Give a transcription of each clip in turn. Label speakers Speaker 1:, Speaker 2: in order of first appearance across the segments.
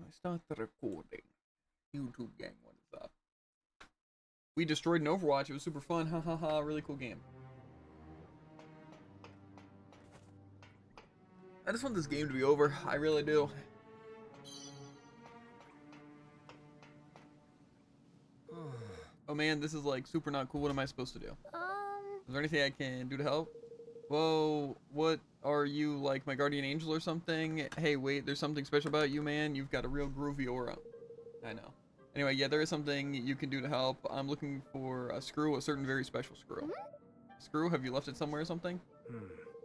Speaker 1: I start the recording. YouTube gang, what is up? We destroyed an Overwatch. It was super fun. Ha ha ha. Really cool game. I just want this game to be over. I really do. Oh man, this is like super not cool. What am I supposed to do? Is there anything I can do to help? Whoa, what are you, like my guardian angel or something? Hey, wait, there's something special about you, man. You've got a real groovy aura. I know. Anyway, yeah, there is something you can do to help. I'm looking for a screw, a certain very special screw. Screw? Have you left it somewhere or something?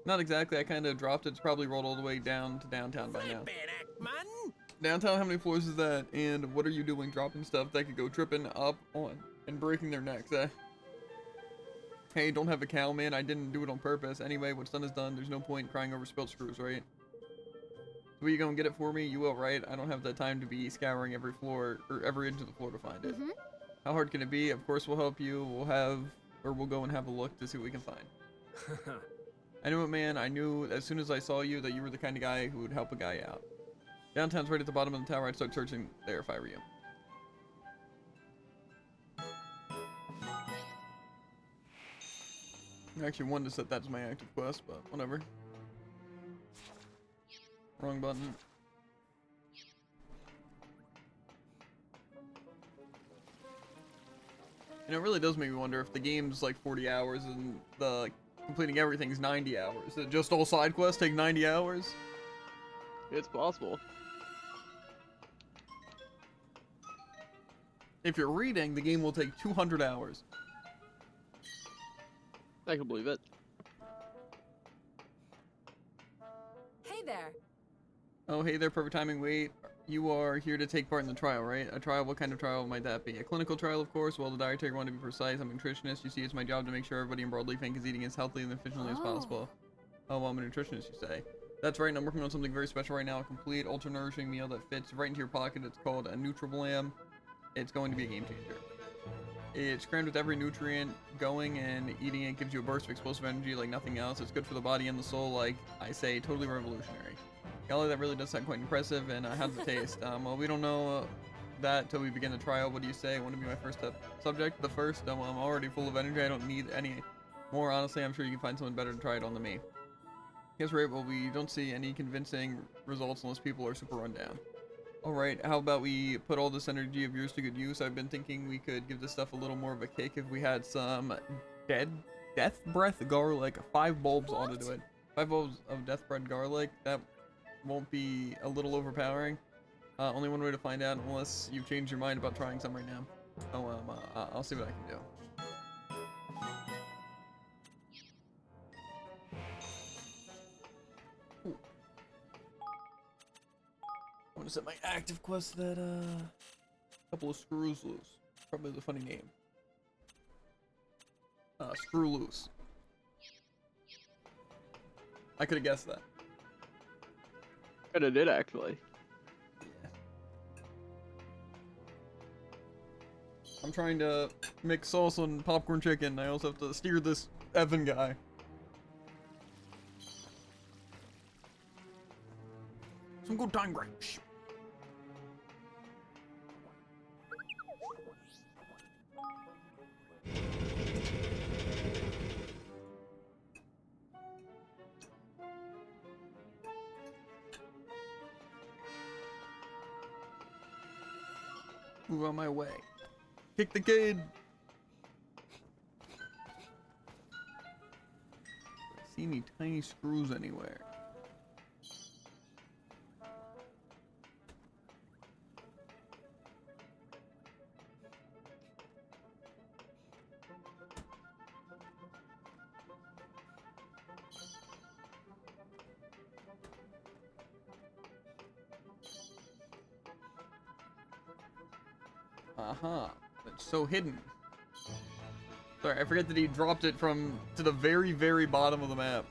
Speaker 1: Not exactly. I kind of dropped it. It's probably rolled all the way down to downtown by now. Downtown, how many floors is that? And what are you doing dropping stuff that could go tripping up on and breaking their necks, eh? Hey, don't have a cow, man. I didn't do it on purpose. Anyway, what's done is done. There's no point in crying over spilled screws, right? So you gonna get it for me? You will, right? I don't have the time to be scouring every floor or every inch of the floor to find it. How hard can it be? Of course we'll help you. We'll go and have a look to see what we can find. I knew it, man. I knew as soon as I saw you that you were the kind of guy who would help a guy out. Downtown's right at the bottom of the tower. I'd start searching there if I were you. I actually wanted to set that as my active quest, but whatever. Wrong button. And it really does make me wonder if the game's like 40 hours and the completing everything's 90 hours. That just all side quests take 90 hours?
Speaker 2: It's possible.
Speaker 1: If you're reading, the game will take 200 hours.
Speaker 2: I can believe it.
Speaker 3: Hey there.
Speaker 1: Oh, hey there, perfect timing. Wait, you are here to take part in the trial, right? A trial? What kind of trial might that be? A clinical trial, of course. Well, the dietary one to be precise. I'm a nutritionist. You see, it's my job to make sure everybody in Broadleaf Inc. is eating as healthy and efficiently as possible. Oh, well, I'm a nutritionist, you say. That's right, and I'm working on something very special right now. A complete, ultra-nourishing meal that fits right into your pocket. It's called a Nutriblam. It's going to be a game changer. It's crammed with every nutrient going, and eating it gives you a burst of explosive energy like nothing else. It's good for the body and the soul, like I say, totally revolutionary. Golly, that really does sound quite impressive, and how's it taste? Well, we don't know that till we begin the trial. What do you say? Want to be my first subject? The first? I'm already full of energy. I don't need any more. Honestly, I'm sure you can find someone better to try it on than me. Yes, right. Well, we don't see any convincing results unless people are super run down. Alright, how about we put all this energy of yours to good use? I've been thinking we could give this stuff a little more of a kick if we had some death breath garlic. 5 bulbs ought to do it. 5 bulbs of death breath garlic. That won't be a little overpowering. Only one way to find out, unless you've changed your mind about trying some right now. Oh, I'll see what I can do. I'm gonna set my active quest that, couple of screws loose. Probably the funny name. Screw loose. I could've guessed that.
Speaker 2: Kinda did, actually.
Speaker 1: Yeah. I'm trying to mix salsa and popcorn chicken. I also have to steer this Evan guy. Some good time grapes. Move on my way. Kick the kid. See any tiny screws anywhere? It's so hidden. Sorry, I forget that he dropped it to the very, very bottom of the map.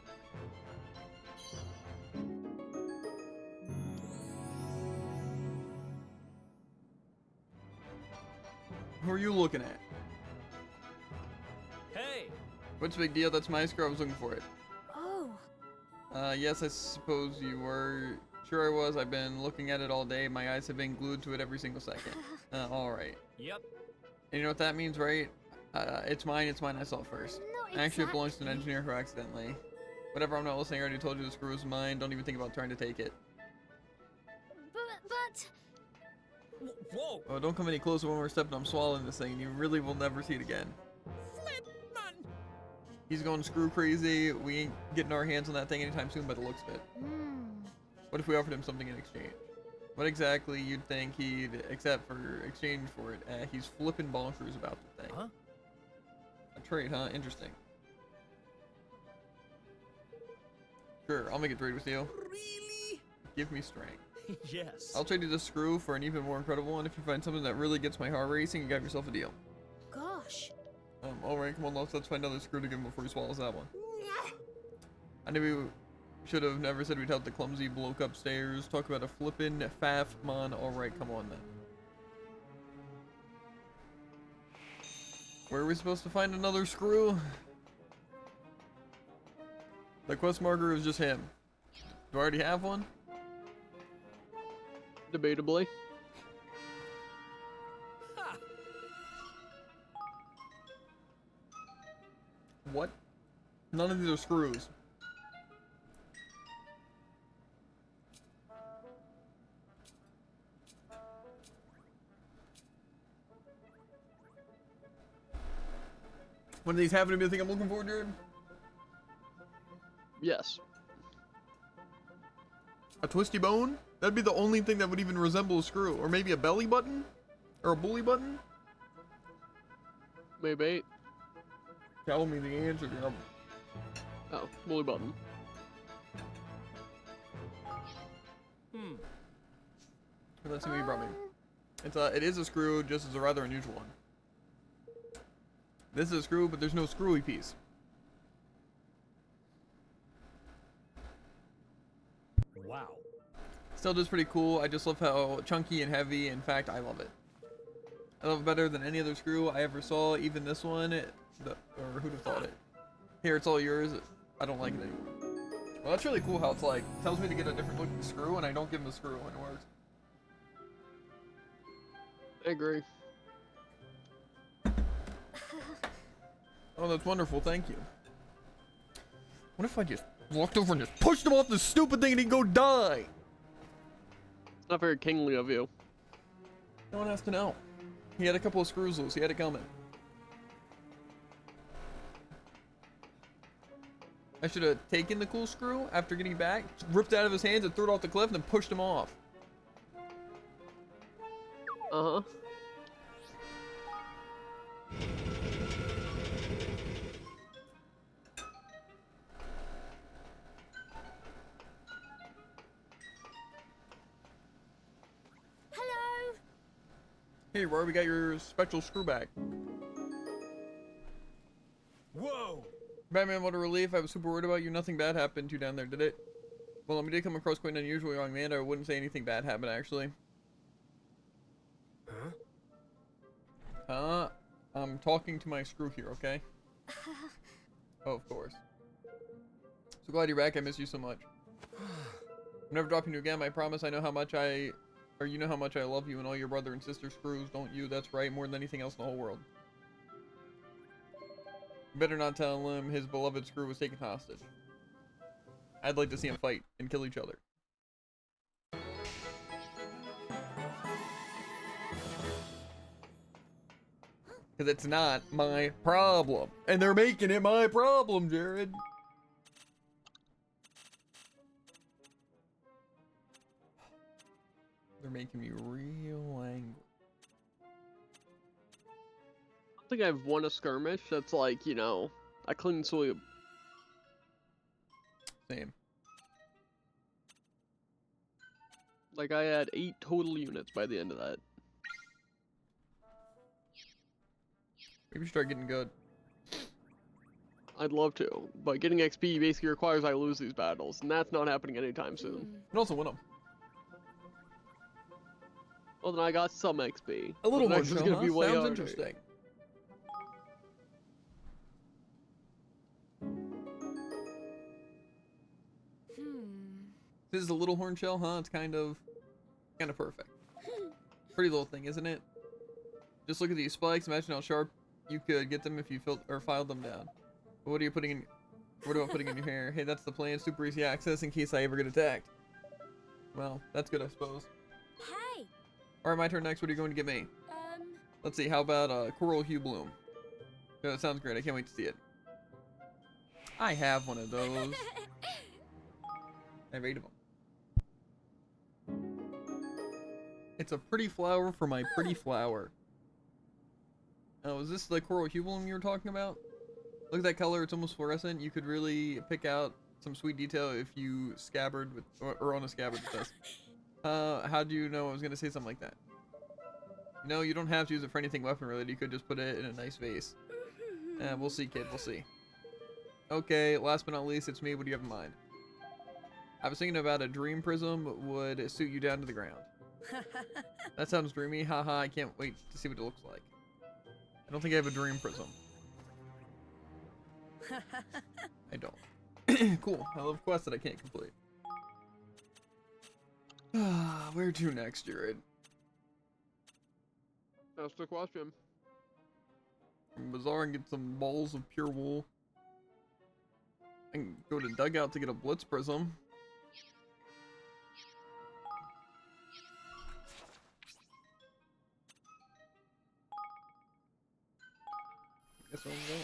Speaker 1: Who are you looking at?
Speaker 4: Hey!
Speaker 1: What's the big deal? That's my screw. I was looking for it.
Speaker 3: Oh.
Speaker 1: Yes, I suppose you were. Sure I was. I've been looking at it all day. My eyes have been glued to it every single second. Alright.
Speaker 4: Yep.
Speaker 1: And you know what that means, right? It's mine, I saw it first.
Speaker 3: No,
Speaker 1: Actually, it belongs to an
Speaker 3: exactly.
Speaker 1: engineer who accidentally. Whatever, I'm not listening. I already told you the screw is mine. Don't even think about trying to take it.
Speaker 3: But...
Speaker 4: Whoa!
Speaker 1: Oh, don't come any closer when we're stepping. I'm swallowing this thing. You really will never see it again.
Speaker 4: Flip, man!
Speaker 1: He's going screw crazy. We ain't getting our hands on that thing anytime soon by the looks of it.
Speaker 3: Hmm.
Speaker 1: What if we offered him something in exchange? What exactly you'd think he'd accept for exchange for it? He's flipping bonkers about the thing.
Speaker 4: Huh?
Speaker 1: A trade, huh? Interesting. Sure, I'll make a trade with you.
Speaker 4: Really?
Speaker 1: Give me strength.
Speaker 4: Yes.
Speaker 1: I'll trade you this screw for an even more incredible one. If you find something that really gets my heart racing, you got yourself a deal.
Speaker 3: Gosh.
Speaker 1: Alright, come on, let's find another screw to give him before he swallows that one. I knew we should have never said we'd help the clumsy bloke upstairs. Talk about a flippin' faff, man. Alright, come on then. Where are we supposed to find another screw? The quest marker is just him. Do I already have one?
Speaker 2: Debatably.
Speaker 4: Ha!
Speaker 1: What? None of these are screws. One of these happen to be the thing I'm looking for, Jared?
Speaker 2: Yes.
Speaker 1: A twisty bone? That'd be the only thing that would even resemble a screw. Or maybe a belly button? Or a bully button?
Speaker 2: Maybe.
Speaker 1: Tell me the answer, Jared.
Speaker 2: Oh, bully button.
Speaker 4: Hmm.
Speaker 1: Let's see what you brought me. It is a screw, just as a rather unusual one. This is a screw, but there's no screwy piece.
Speaker 4: Wow.
Speaker 1: Still just pretty cool. I just love how chunky and heavy. In fact, I love it. I love it better than any other screw I ever saw. Even this one, or who'd have thought it? Here, it's all yours. I don't like it anymore. Well, that's really cool how it's like, tells me to get a different looking screw, and I don't give him a screw when it works.
Speaker 2: I agree.
Speaker 1: Oh, that's wonderful. Thank you. What if I just walked over and just pushed him off this stupid thing and he'd go die?
Speaker 2: It's not very kingly of you.
Speaker 1: No one has to know. He had a couple of screws loose. He had it coming. I should have taken the cool screw after getting back, ripped it out of his hands and threw it off the cliff and then pushed him off.
Speaker 2: Uh-huh.
Speaker 3: Hello.
Speaker 1: Hey, Roy, we got your special screw back.
Speaker 4: Whoa!
Speaker 1: Batman, what a relief. I was super worried about you. Nothing bad happened to you down there, did it? Well, we did come across quite an unusual young man. I wouldn't say anything bad happened, actually.
Speaker 4: Huh?
Speaker 1: I'm talking to my screw here, okay? Oh, of course. So glad you're back. I miss you so much. I'm never dropping you again. I promise. I know how much you know how much I love you and all your brother and sister screws, don't you? That's right. More than anything else in the whole world. You better not tell him his beloved screw was taken hostage. I'd like to see him fight and kill each other. Because it's not my problem. And they're making it my problem, Jared. They're making me real angry.
Speaker 2: I don't think I've won a skirmish that's like, you know, a clean sweep.
Speaker 1: Same.
Speaker 2: Like, I had 8 total units by the end of that.
Speaker 1: Maybe we should start getting good.
Speaker 2: I'd love to, but getting XP basically requires I lose these battles, and that's not happening anytime soon.
Speaker 1: And also win them.
Speaker 2: Well, then I got some XP.
Speaker 1: A little
Speaker 2: but the
Speaker 1: more
Speaker 2: next one's
Speaker 1: so,
Speaker 2: gonna
Speaker 1: huh?
Speaker 2: be way
Speaker 1: Sounds
Speaker 2: harder.
Speaker 1: interesting. This is a little horn shell, huh? It's kind of perfect. Pretty little thing, isn't it? Just look at these spikes. Imagine how sharp you could get them if you filed them down. But what are you putting in? What about putting in your hair? Hey, that's the plan. Super easy access in case I ever get attacked. Well, that's good, I suppose.
Speaker 3: Hey.
Speaker 1: All right, my turn next. What are you going to get me? Let's see. How about coral hue bloom? Yeah, that sounds great. I can't wait to see it. I have one of those. I have 8 of them. It's a pretty flower for my pretty flower. Oh, is this the coral hue bloom you were talking about? Look at that color. It's almost fluorescent. You could really pick out some sweet detail if you scabbard with, or on a scabbard with this. How do you know I was going to say something like that? No, you don't have to use it for anything weapon related. You could just put it in a nice vase. We'll see, kid. We'll see. Okay, last but not least, it's me. What do you have in mind? I was thinking about a dream prism would suit you down to the ground. That sounds dreamy. Haha, I can't wait to see what it looks like. I don't think I have a dream prism. I don't. Cool. I love quests that I can't complete. Where to next, Jared?
Speaker 2: That's the question.
Speaker 1: Bazaar and get some balls of pure wool. I can go to dugout to get a blitz prism. Guess what I'm going.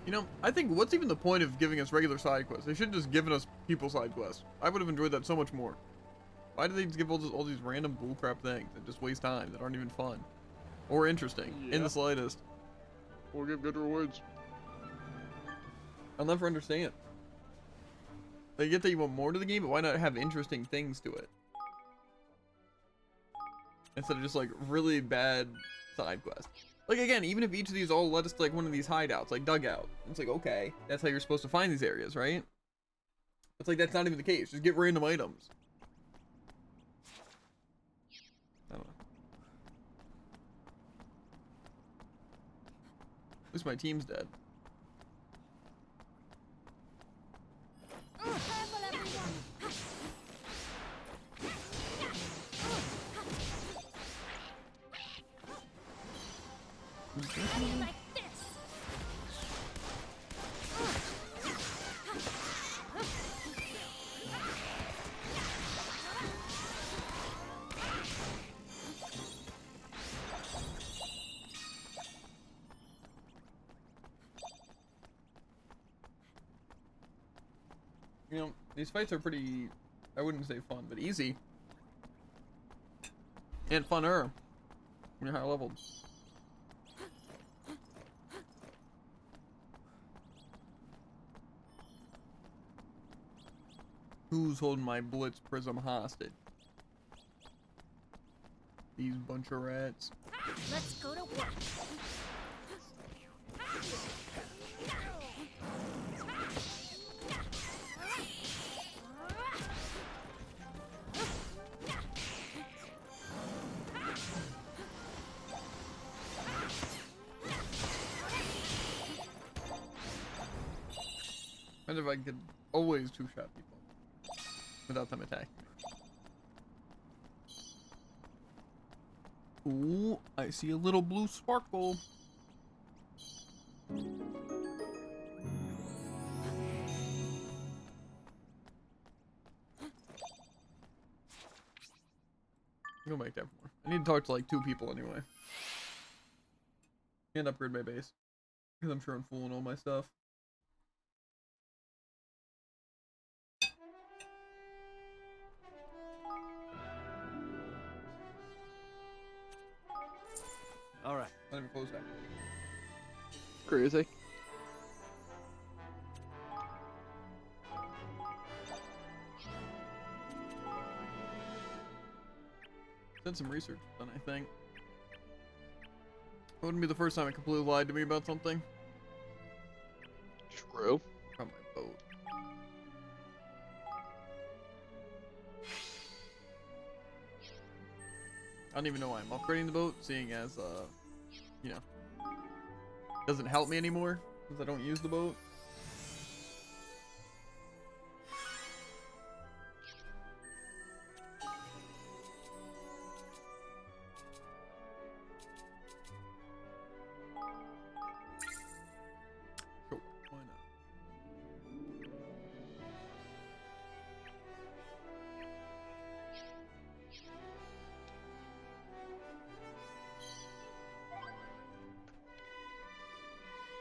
Speaker 1: You know, I think what's even the point of giving us regular side quests? They should have just given us people side quests. I would have enjoyed that so much more. Why do they just give all these random bullcrap things that just waste time, that aren't even fun? Or interesting, in the slightest.
Speaker 2: Or give good rewards.
Speaker 1: I'll never understand. They get that you want more to the game, but why not have interesting things to it? Instead of just like really bad side quests. Like again, even if each of these all led us to like one of these hideouts, like dugout, it's like okay, that's how you're supposed to find these areas, right? It's like that's not even the case. Just get random items. I don't know. At least my team's dead.
Speaker 3: Careful, everyone. Like this.
Speaker 1: You know, these fights are pretty, I wouldn't say fun, but easy. And funner when you're higher leveled. Who's holding my blitz prism hostage? These bunch of rats.
Speaker 3: Let's go to work.
Speaker 1: Imagine if I could always two-shot people without them attacking me. Ooh, I see a little blue sparkle. Go back there more. I need to talk to like 2 people anyway. And upgrade my base. Because I'm sure I'm fooling all my stuff.
Speaker 4: All right.
Speaker 1: Not even close that.
Speaker 2: Crazy.
Speaker 1: Did some research done, I think. It wouldn't be the first time it completely lied to me about something.
Speaker 2: True.
Speaker 1: On my boat. I don't even know why I'm upgrading the boat, seeing as, you know, doesn't help me anymore because I don't use the boat. Sure, why not?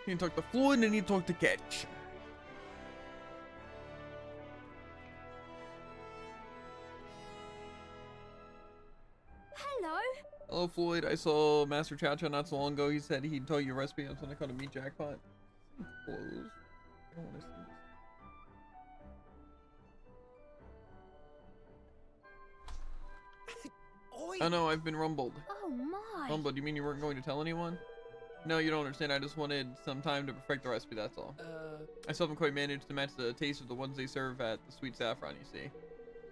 Speaker 1: You need to talk to Floyd and you need to talk to Ketch.
Speaker 3: Hello.
Speaker 1: Hello, Floyd. I saw Master Chacha not so long ago. He said he'd tell you a recipe on something called a meat jackpot. Close. I don't want to see this.
Speaker 4: Oi!
Speaker 1: Oh no, I've been rumbled.
Speaker 3: Oh my.
Speaker 1: Rumbled? You mean you weren't going to tell anyone? No, you don't understand. I just wanted some time to perfect the recipe, that's all. I still haven't quite managed to match the taste of the ones they serve at the Sweet Saffron, you see.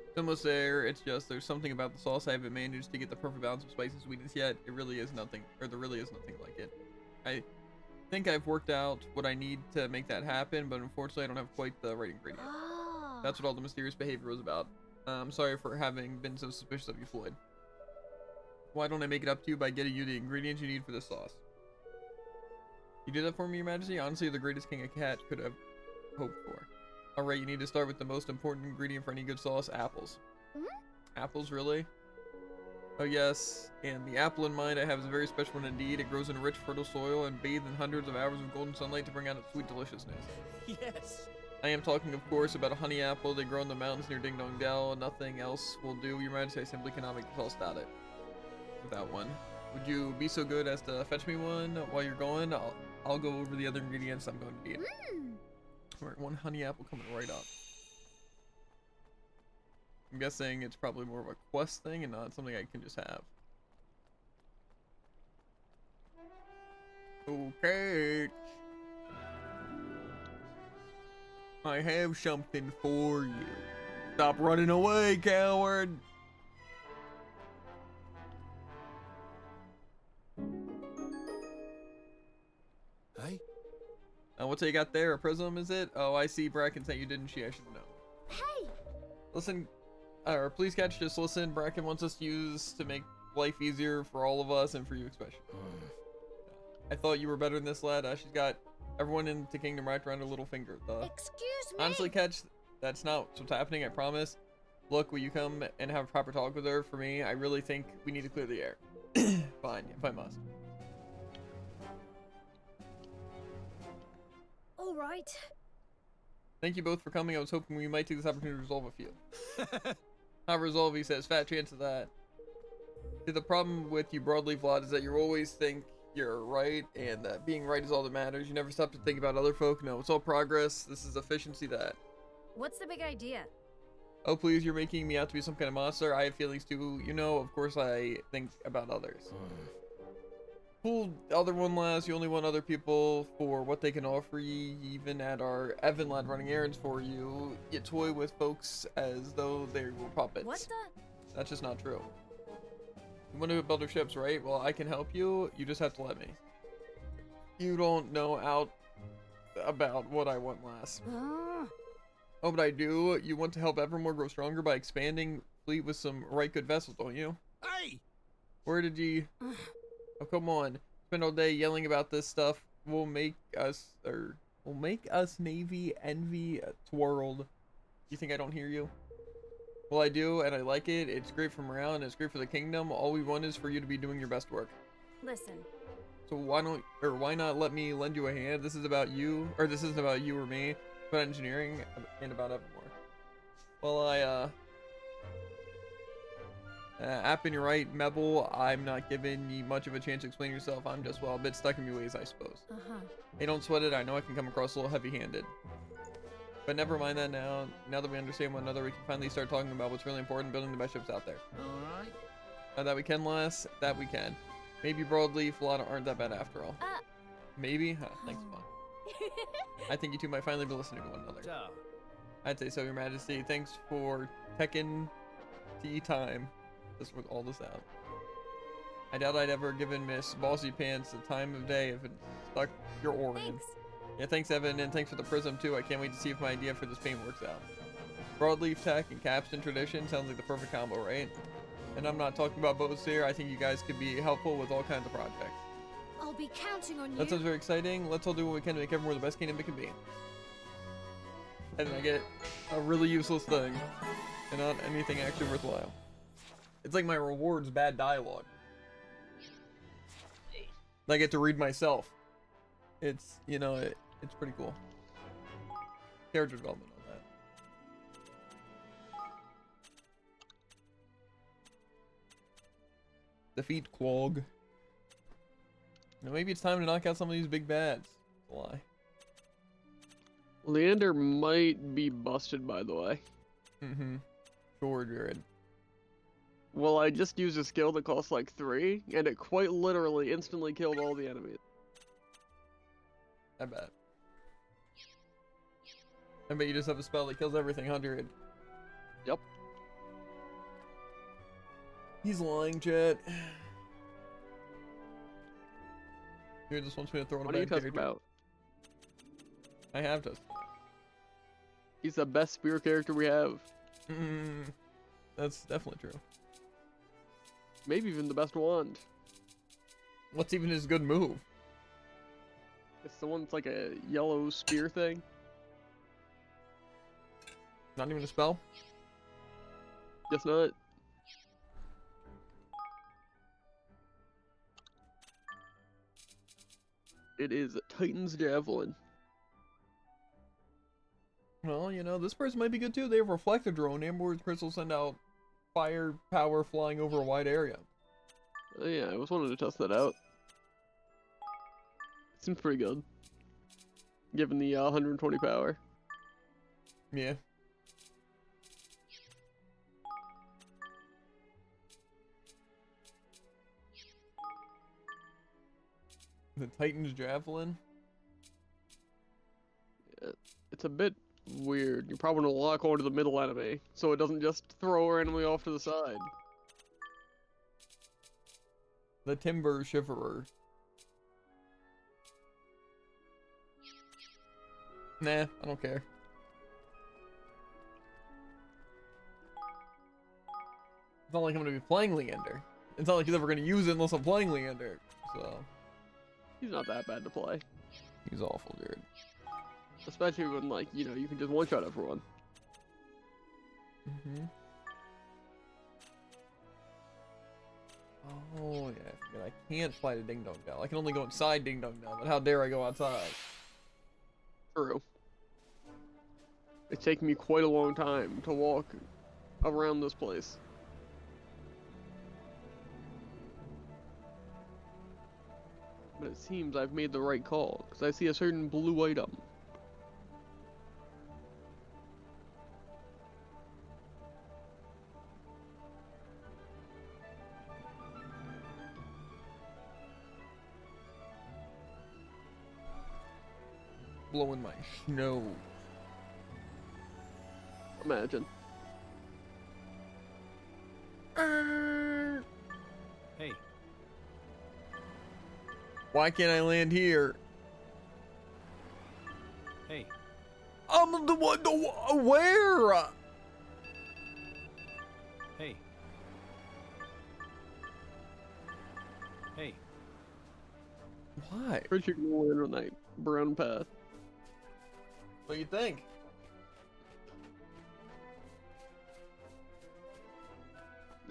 Speaker 1: It's almost there. It's just there's something about the sauce I haven't managed to get the perfect balance of spice and sweetness yet. It really is nothing, or there really is nothing like it. I think I've worked out what I need to make that happen, but unfortunately I don't have quite the right ingredient.
Speaker 3: Ah.
Speaker 1: That's what all the mysterious behavior was about. I'm sorry for having been so suspicious of you, Floyd. Why don't I make it up to you by getting you the ingredients you need for this sauce? You do that for me, Your Majesty? Honestly, the greatest king a cat could have hoped for. Alright, you need to start with the most important ingredient for any good sauce, apples.
Speaker 3: Hmm?
Speaker 1: Apples, really? Oh yes, and the apple in mind I have is a very special one indeed. It grows in a rich, fertile soil and bathed in hundreds of hours of golden sunlight to bring out its sweet deliciousness.
Speaker 4: Yes.
Speaker 1: I am talking, of course, about a honey apple. They grow in the mountains near Ding Dong Dell. Nothing else will do, Your Majesty. I simply cannot make the sauce without it. Without one. Would you be so good as to fetch me one while you're going? I'll go over the other ingredients I'm going to need.
Speaker 3: Mm.
Speaker 1: Alright, one honey apple coming right up. I'm guessing it's probably more of a quest thing and not something I can just have. Okay. I have something for you. Stop running away, coward!
Speaker 4: Hey?
Speaker 1: What's that you got there? A prism, is it? Oh, I see. Bracken sent you, didn't she? I should know.
Speaker 3: Hey.
Speaker 1: Listen, or please catch, just listen. Bracken wants us to use to make life easier for all of us and for you especially. I thought you were better than this, lad. She's got everyone in the kingdom wrapped around her little finger.
Speaker 3: Excuse me.
Speaker 1: Honestly, Catch, that's not what's happening, I promise. Look, will you come and have a proper talk with her? For me, I really think we need to clear the air. Fine, if I must.
Speaker 3: All right.
Speaker 1: Thank you both for coming. I was hoping we might take this opportunity to resolve a few. Not resolve, he says. Fat chance of that. See, the problem with you broadleaf lot is that you always think you're right, and that being right is all that matters. You never stop to think about other folk. No, it's all progress. This is efficiency, that.
Speaker 3: What's the big idea?
Speaker 1: Oh, please, you're making me out to be some kind of monster. I have feelings too. You know, of course I think about others. Pull the other one last. You only want other people for what they can offer you. Even at our Evan lad running errands for you, you toy with folks as though they were puppets.
Speaker 3: What the?
Speaker 1: That's just not true. You want to build our ships, right? Well, I can help you. You just have to let me. You don't know out about what I want last. Oh, but I do. You want to help Evermore grow stronger by expanding fleet with some right good vessels, don't you?
Speaker 4: Hey!
Speaker 1: Where did you... Oh, come on. Spend all day yelling about this stuff. We'll make us Navy envy twirled. You think I don't hear you? Well, I do, and I like it. It's great for morale, and it's great for the kingdom. All we want is for you to be doing your best work.
Speaker 3: Listen.
Speaker 1: So why not let me lend you a hand? This is about you, or this isn't about you or me. It's about engineering and about Evermore. Well, Appin, you're right, Mebble. I'm not giving you much of a chance to explain yourself. I'm just, well, a bit stuck in my ways, I suppose. Hey, don't sweat it. I know I can come across a little heavy-handed. But never mind that now. Now that we understand one another, we can finally start talking about what's really important, building the best ships out there.
Speaker 4: Alright.
Speaker 1: That we can, lass. That we can. Maybe broadleaf, a lot aren't that bad after all. Maybe? Huh, thanks, Mom. I think you two might finally be listening to one another.
Speaker 4: So,
Speaker 1: I'd say so, Your Majesty. Thanks for taking tea time. Just with all this out. I doubt I'd ever given Miss Bossy Pants the time of day if it stuck your organ.
Speaker 3: Thanks.
Speaker 1: Yeah, thanks Evan, and thanks for the prism too. I can't wait to see if my idea for this paint works out. Broadleaf tech and capstan tradition sounds like the perfect combo, right? And I'm not talking about boats here. I think you guys could be helpful with all kinds of projects.
Speaker 3: I'll be counting on you.
Speaker 1: That sounds very exciting. Let's all do what we can to make evermore the best kingdom it can be. And I get a really useless thing, and not anything actually worthwhile. It's like my reward's bad dialogue. I get to read myself. It's, you know, it's pretty cool. Character development on that. Defeat Quog. Now maybe it's time to knock out some of these big bads. Why?
Speaker 2: Leander might be busted, by the way.
Speaker 1: Mm-hmm. Sure, Jared.
Speaker 2: Well, I just used a skill that costs like 3, and it quite literally instantly killed all the enemies.
Speaker 1: I bet. I bet you just have a spell that kills everything, 100.
Speaker 2: Yep.
Speaker 1: He's lying, chat. Jared just wants me to throw in a
Speaker 2: What are you
Speaker 1: bad
Speaker 2: talking
Speaker 1: character.
Speaker 2: about?
Speaker 1: I have to.
Speaker 2: He's the best spear character we have.
Speaker 1: That's definitely true.
Speaker 2: Maybe even the best wand.
Speaker 1: What's even his good move?
Speaker 2: It's the one that's like a yellow spear thing.
Speaker 1: Not even a spell?
Speaker 2: Guess not. It is Titan's Javelin.
Speaker 1: Well, you know, this person might be good too. They have reflector drone. Amberwood crystals send out fire power flying over a wide area.
Speaker 2: Oh yeah, I was wanting to test that out. It seems pretty good. Given the 120 power.
Speaker 1: Yeah. The Titan's Javelin?
Speaker 2: It's a bit weird. You're probably gonna lock onto the middle enemy, so it doesn't just throw our enemy off to the side.
Speaker 1: The Timber Shiverer. Nah, I don't care. It's not like I'm gonna be playing Leander. It's not like he's ever gonna use it unless I'm playing Leander. So
Speaker 2: He's not that bad to play.
Speaker 1: he's awful, Jared.
Speaker 2: Especially when, like, you know, you can just one-shot everyone.
Speaker 1: Mm-hmm. Oh yeah, I forget. I can't fly to Ding Dong Dell. I can only go inside Ding Dong Dell, but how dare I go outside?
Speaker 2: True. It's taken me quite a long time to walk around this place. But it seems I've made the right call, because I see a certain blue item.
Speaker 1: Blowing my snow.
Speaker 2: Imagine.
Speaker 4: Hey.
Speaker 1: Why can't I land here?
Speaker 4: Hey.
Speaker 1: I'm the one. Where?
Speaker 4: Hey. Hey.
Speaker 1: Why?
Speaker 2: Pretty sure you can land on that brown path.
Speaker 1: What do you think?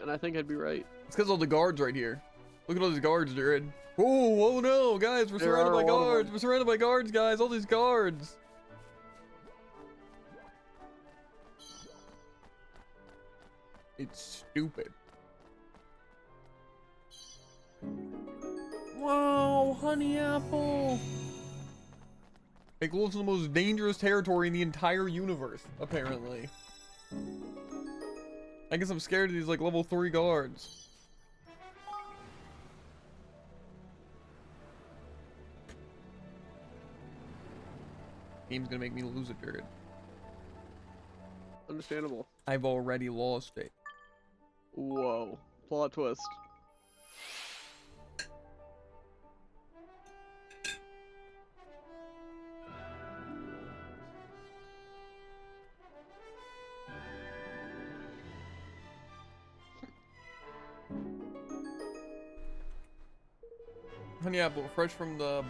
Speaker 2: And I think I'd be right.
Speaker 1: It's because all the guards right here. Look at all these guards, Jared. Oh no, guys, we're
Speaker 2: There
Speaker 1: surrounded
Speaker 2: are
Speaker 1: by
Speaker 2: a lot of
Speaker 1: guards.
Speaker 2: them.
Speaker 1: We're surrounded by guards, guys. All these guards. It's stupid. Whoa, honey apple. It lives in the most dangerous territory in the entire universe, apparently. I guess I'm scared of these like level 3 guards. Game's gonna make me lose it, Jared.
Speaker 2: Understandable.
Speaker 1: I've already lost it.
Speaker 2: Whoa. Plot twist.
Speaker 1: Honey apple, fresh from the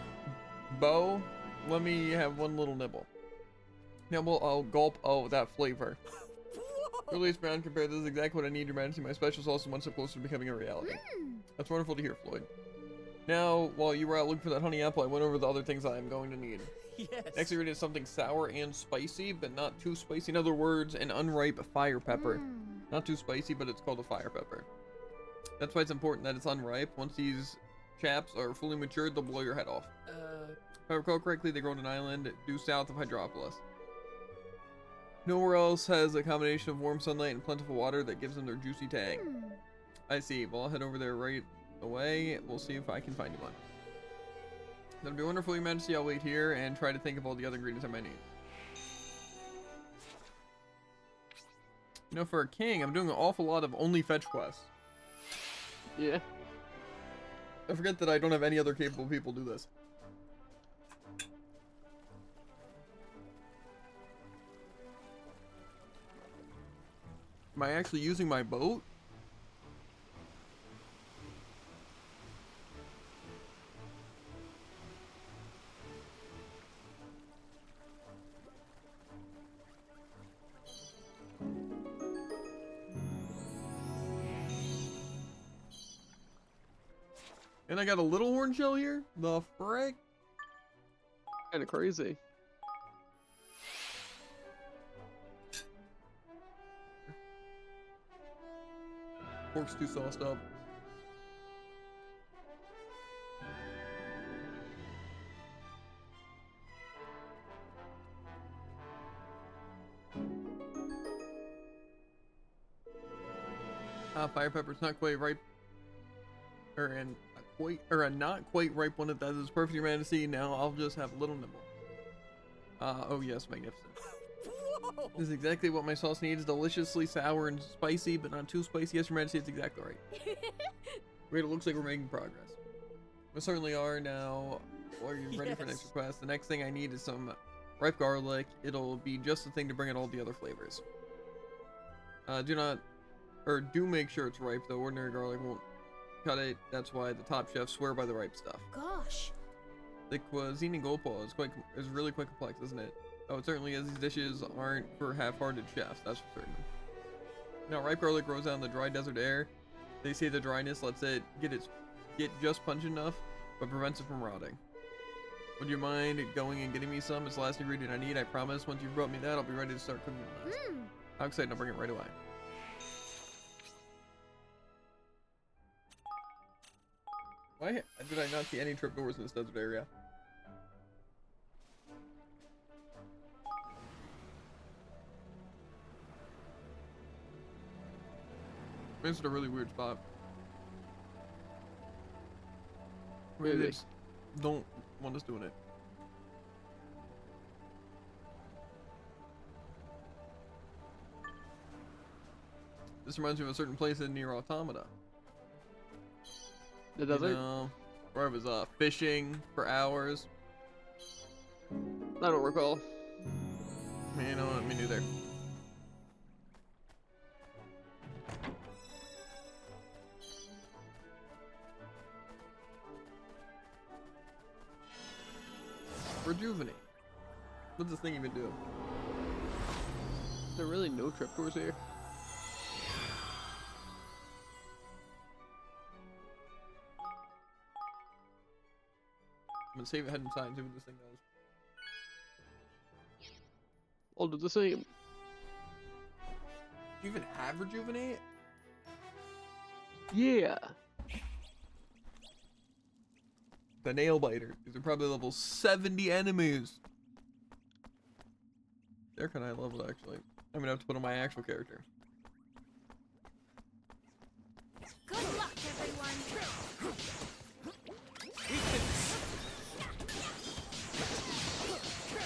Speaker 1: bow. Let me have one little nibble. Nibble, oh, gulp, oh, that flavor. Release Brown compared, this is exactly what I need, Your Majesty. My special sauce is one step closer to becoming a reality. That's wonderful to hear, Floyd. Now, while you were out looking for that honey apple, I went over the other things I am going to need.
Speaker 4: Yes.
Speaker 1: Next ingredient is something sour and spicy, but not too spicy. In other words, an unripe fire pepper. Not too spicy, but it's called a fire pepper. That's why it's important that it's unripe. Once these chaps are fully matured, they'll blow your head off. If I recall correctly, they grow on an island due south of Hydropolis. Nowhere else has a combination of warm sunlight and plentiful water that gives them their juicy tang. I see. Well, I'll head over there right away. We'll see if I can find you one. That'll be wonderful, Your Majesty. I'll wait here and try to think of all the other ingredients I might need. You know, for a king, I'm doing an awful lot of only fetch quests.
Speaker 2: Yeah.
Speaker 1: I forget that I don't have any other capable people do this. Am I actually using my boat? And I got a little horn shell here? The frick?
Speaker 2: Kind of crazy.
Speaker 1: Pork's too sauced up. Fire pepper's not quite ripe. A not quite ripe one. If that is perfect, Your Majesty. Now I'll just have a little nibble. Oh yes, magnificent.
Speaker 4: Whoa.
Speaker 1: This is exactly what my sauce needs. Deliciously sour and spicy, but not too spicy. Yes, Your Majesty, it's exactly right. Great, it looks like we're making progress. We certainly are now. Are you ready for next request? The next thing I need is some ripe garlic. It'll be just the thing to bring out all the other flavors. Do make sure it's ripe though. Ordinary garlic won't cut it. That's why the top chefs swear by the ripe stuff.
Speaker 3: Gosh.
Speaker 1: The cuisine in Gopal is really quite complex, isn't it? Oh, it certainly is. These dishes aren't for half-hearted chefs, that's for certain. Now, ripe garlic grows out in the dry desert air. They say the dryness lets it get just pungent enough, but prevents it from rotting. Would you mind going and getting me some? It's the last ingredient I need, I promise. Once you've brought me that, I'll be ready to start cooking the rest. How exciting, I'll bring it right away. Why did I not see any trapdoors in this desert area? It's in a really weird spot. Maybe they just don't want us doing it. This reminds me of a certain place in near Automata.
Speaker 2: The desert?
Speaker 1: You know, where I was fishing for hours.
Speaker 2: I don't recall.
Speaker 1: You know what? Me neither. Rejuvenate. What does this thing even do?
Speaker 2: Is there really no trapdoors here?
Speaker 1: I'm gonna save it head inside and see what this thing does.
Speaker 2: I'll do the same.
Speaker 1: Do you even have Rejuvenate?
Speaker 2: Yeah.
Speaker 1: The nail biter. These are probably level 70 enemies. They're kind of high level actually. I'm gonna have to put on my actual character.
Speaker 3: Good luck, everyone.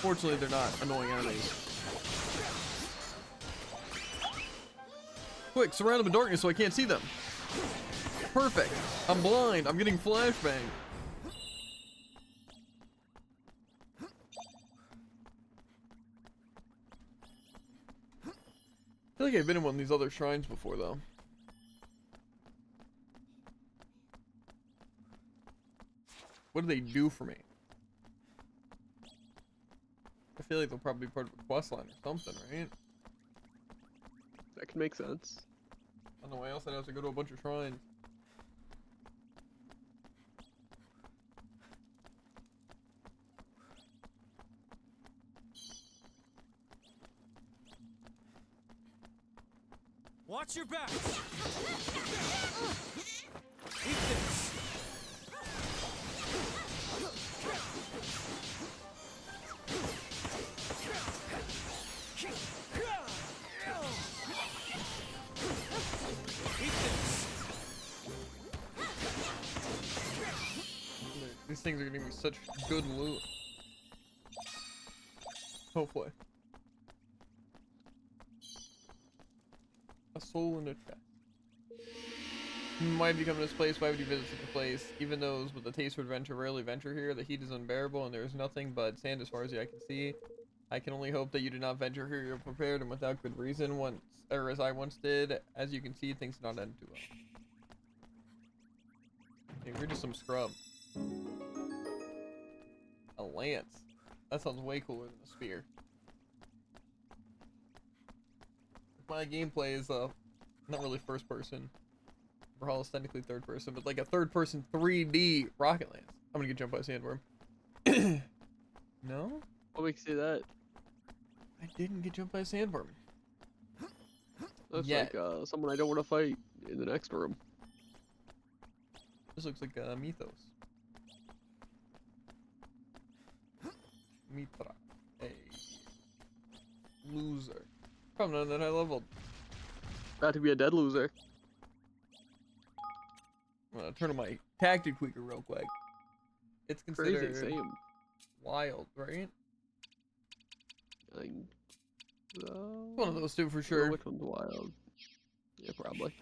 Speaker 1: Fortunately, they're not annoying enemies. Quick, surround them in darkness so I can't see them. Perfect. I'm blind. I'm getting flashbang. I feel like I've been in one of these other shrines before, though. what do they do for me? I feel like they'll probably be part of a quest line or something, right?
Speaker 2: That can make sense.
Speaker 1: On the way else, I'd have to go to a bunch of shrines.
Speaker 4: Watch your back. Eat this.
Speaker 1: These things are gonna give me such good loot. Hopefully. A soul in a chest. Why have you come to this place? Why would you visit such a place? Even those with a taste for adventure rarely venture here. The heat is unbearable and there is nothing but sand as far as the eye can see. I can only hope that you do not venture here. You're prepared and without good reason. Once, or as I once did. As you can see, things did not end too well. Hey, we're just some scrub. A lance. That sounds way cooler than a spear. My gameplay is not really first person. Brawlhalla is technically third person, but like a third person 3D rocket lance. I'm gonna get jumped by a sandworm. No?
Speaker 2: What makes you say that?
Speaker 1: I didn't get jumped by a sandworm.
Speaker 2: That's
Speaker 1: Yet.
Speaker 2: like someone I don't want to fight in the next room.
Speaker 1: This looks like Mythos. Mitra. A loser. Probably not that high level.
Speaker 2: About to be a dead loser.
Speaker 1: I'm gonna turn on my tactic tweaker real quick. It's considered
Speaker 2: Crazy, same.
Speaker 1: wild, right?
Speaker 2: I think so.
Speaker 1: One of those two for
Speaker 2: I don't know
Speaker 1: sure.
Speaker 2: which one's wild? Yeah, probably.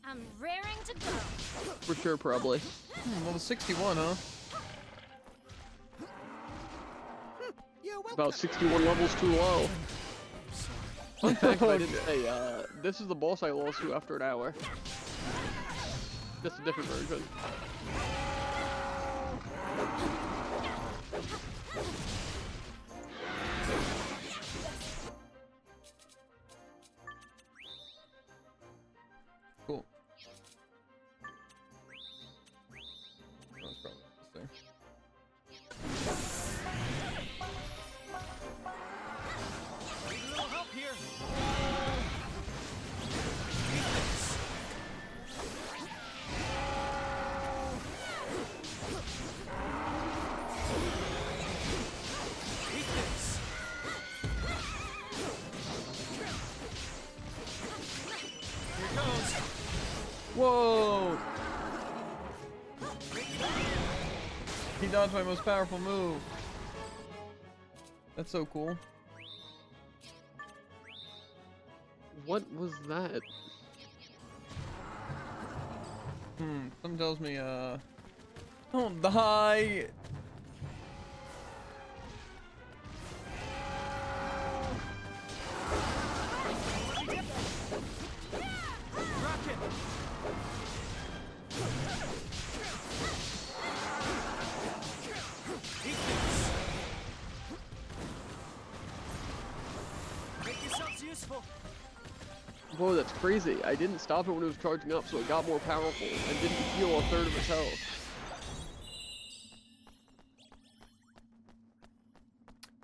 Speaker 3: I'm raring to go.
Speaker 2: For sure, probably.
Speaker 1: Level 61, huh?
Speaker 2: About 61 levels too low. Fun fact I didn't say, this is the boss I lost to after an hour. Just a different version.
Speaker 1: Cool. That was probably this thing.
Speaker 4: Need a little help here. Eat this. Here goes.
Speaker 1: Whoa! He dodged my most powerful move. That's so cool.
Speaker 2: What was that?
Speaker 1: Something tells me, don't die!
Speaker 4: Rocket. Eat this. Make yourselves useful.
Speaker 2: Whoa, that's crazy. I didn't stop it when it was charging up, so it got more powerful and didn't heal a third of its health.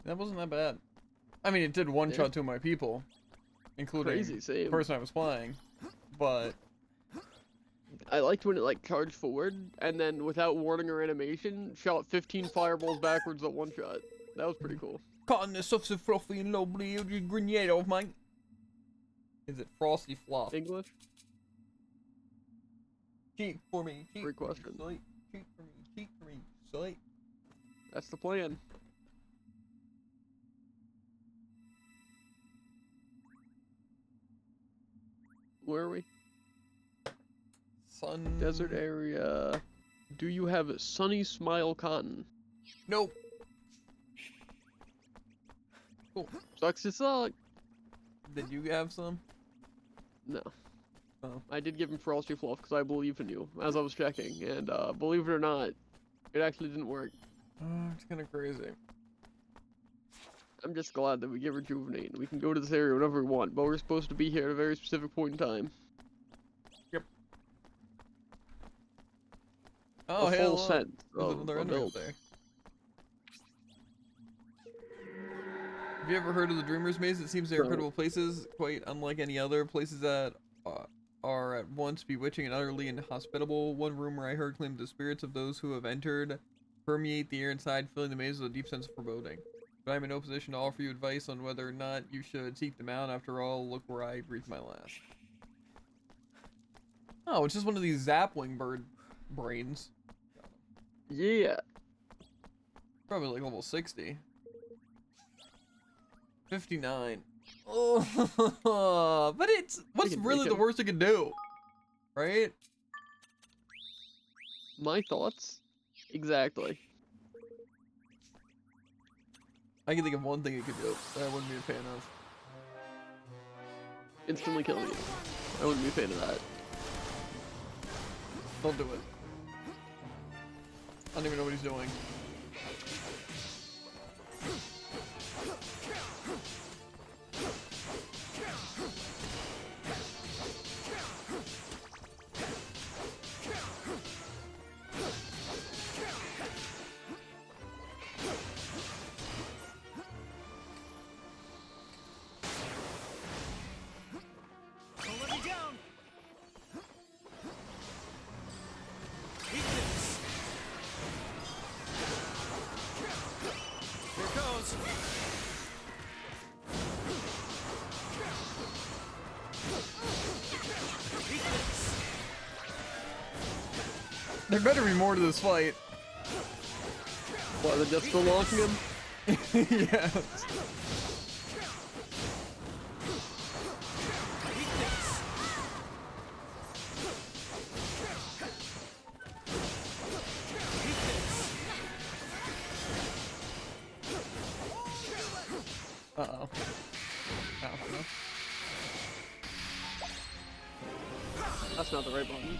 Speaker 1: That wasn't that bad. I mean, it did one shot two of my people, including
Speaker 2: Crazy,
Speaker 1: the
Speaker 2: same.
Speaker 1: person I was playing, but
Speaker 2: I liked when it like charged forward and then without warning or animation, shot 15 fireballs backwards at one shot. That was pretty cool.
Speaker 1: cotton is soft and fluffy and lovely, you just grenade off, mate. Is it Frosty Fluff?
Speaker 2: English?
Speaker 1: Cheat for me, cheat
Speaker 2: Great
Speaker 1: for
Speaker 2: question.
Speaker 1: me, sight. Cheat for me, sight.
Speaker 2: That's the plan. Where are we?
Speaker 1: Sun.
Speaker 2: Desert area. Do you have Sunny Smile Cotton?
Speaker 1: Nope. Cool.
Speaker 2: Sucks to suck.
Speaker 1: Did you have some?
Speaker 2: No.
Speaker 1: Oh.
Speaker 2: I did give him Frosty Fluff because I believe in you, as I was checking, and believe it or not, It actually didn't work.
Speaker 1: It's kind of crazy.
Speaker 2: I'm just glad that we get rejuvenate and we can go to this area whenever we want, but we're supposed to be here at a very specific point in time.
Speaker 1: Yep.
Speaker 2: A
Speaker 1: Oh, hey,
Speaker 2: full
Speaker 1: look.
Speaker 2: sense
Speaker 1: There's
Speaker 2: of
Speaker 1: another
Speaker 2: a
Speaker 1: enemy up
Speaker 2: build.
Speaker 1: there. Have you ever heard of the Dreamer's Maze? It seems they're
Speaker 2: No.
Speaker 1: incredible places, quite unlike any other places that are at once bewitching and utterly inhospitable. One rumor I heard claimed the spirits of those who have entered permeate the air inside, filling the maze with a deep sense of foreboding. But I'm in no position to offer you advice on whether or not you should seek them out. After all, look where I breathed my last. Oh, it's just one of these Zapwing bird brains.
Speaker 2: Yeah.
Speaker 1: Probably like level 60. 59. Oh, but it's what's
Speaker 2: can
Speaker 1: really
Speaker 2: make
Speaker 1: the
Speaker 2: him.
Speaker 1: worst it can do, right?
Speaker 2: My thoughts? Exactly.
Speaker 1: I can think of one thing it could do that I wouldn't be a fan of.
Speaker 2: Instantly killing you. I wouldn't be a fan of that.
Speaker 1: Don't do it. I don't even know what he's doing.
Speaker 4: Don't let me down. Eat this. Here goes. Eat this.
Speaker 1: There better be more to this fight.
Speaker 2: What, they're just still launching him?
Speaker 1: Yeah.
Speaker 4: Eat this. Eat this.
Speaker 1: Uh-oh. Oh, no.
Speaker 2: That's not the right button.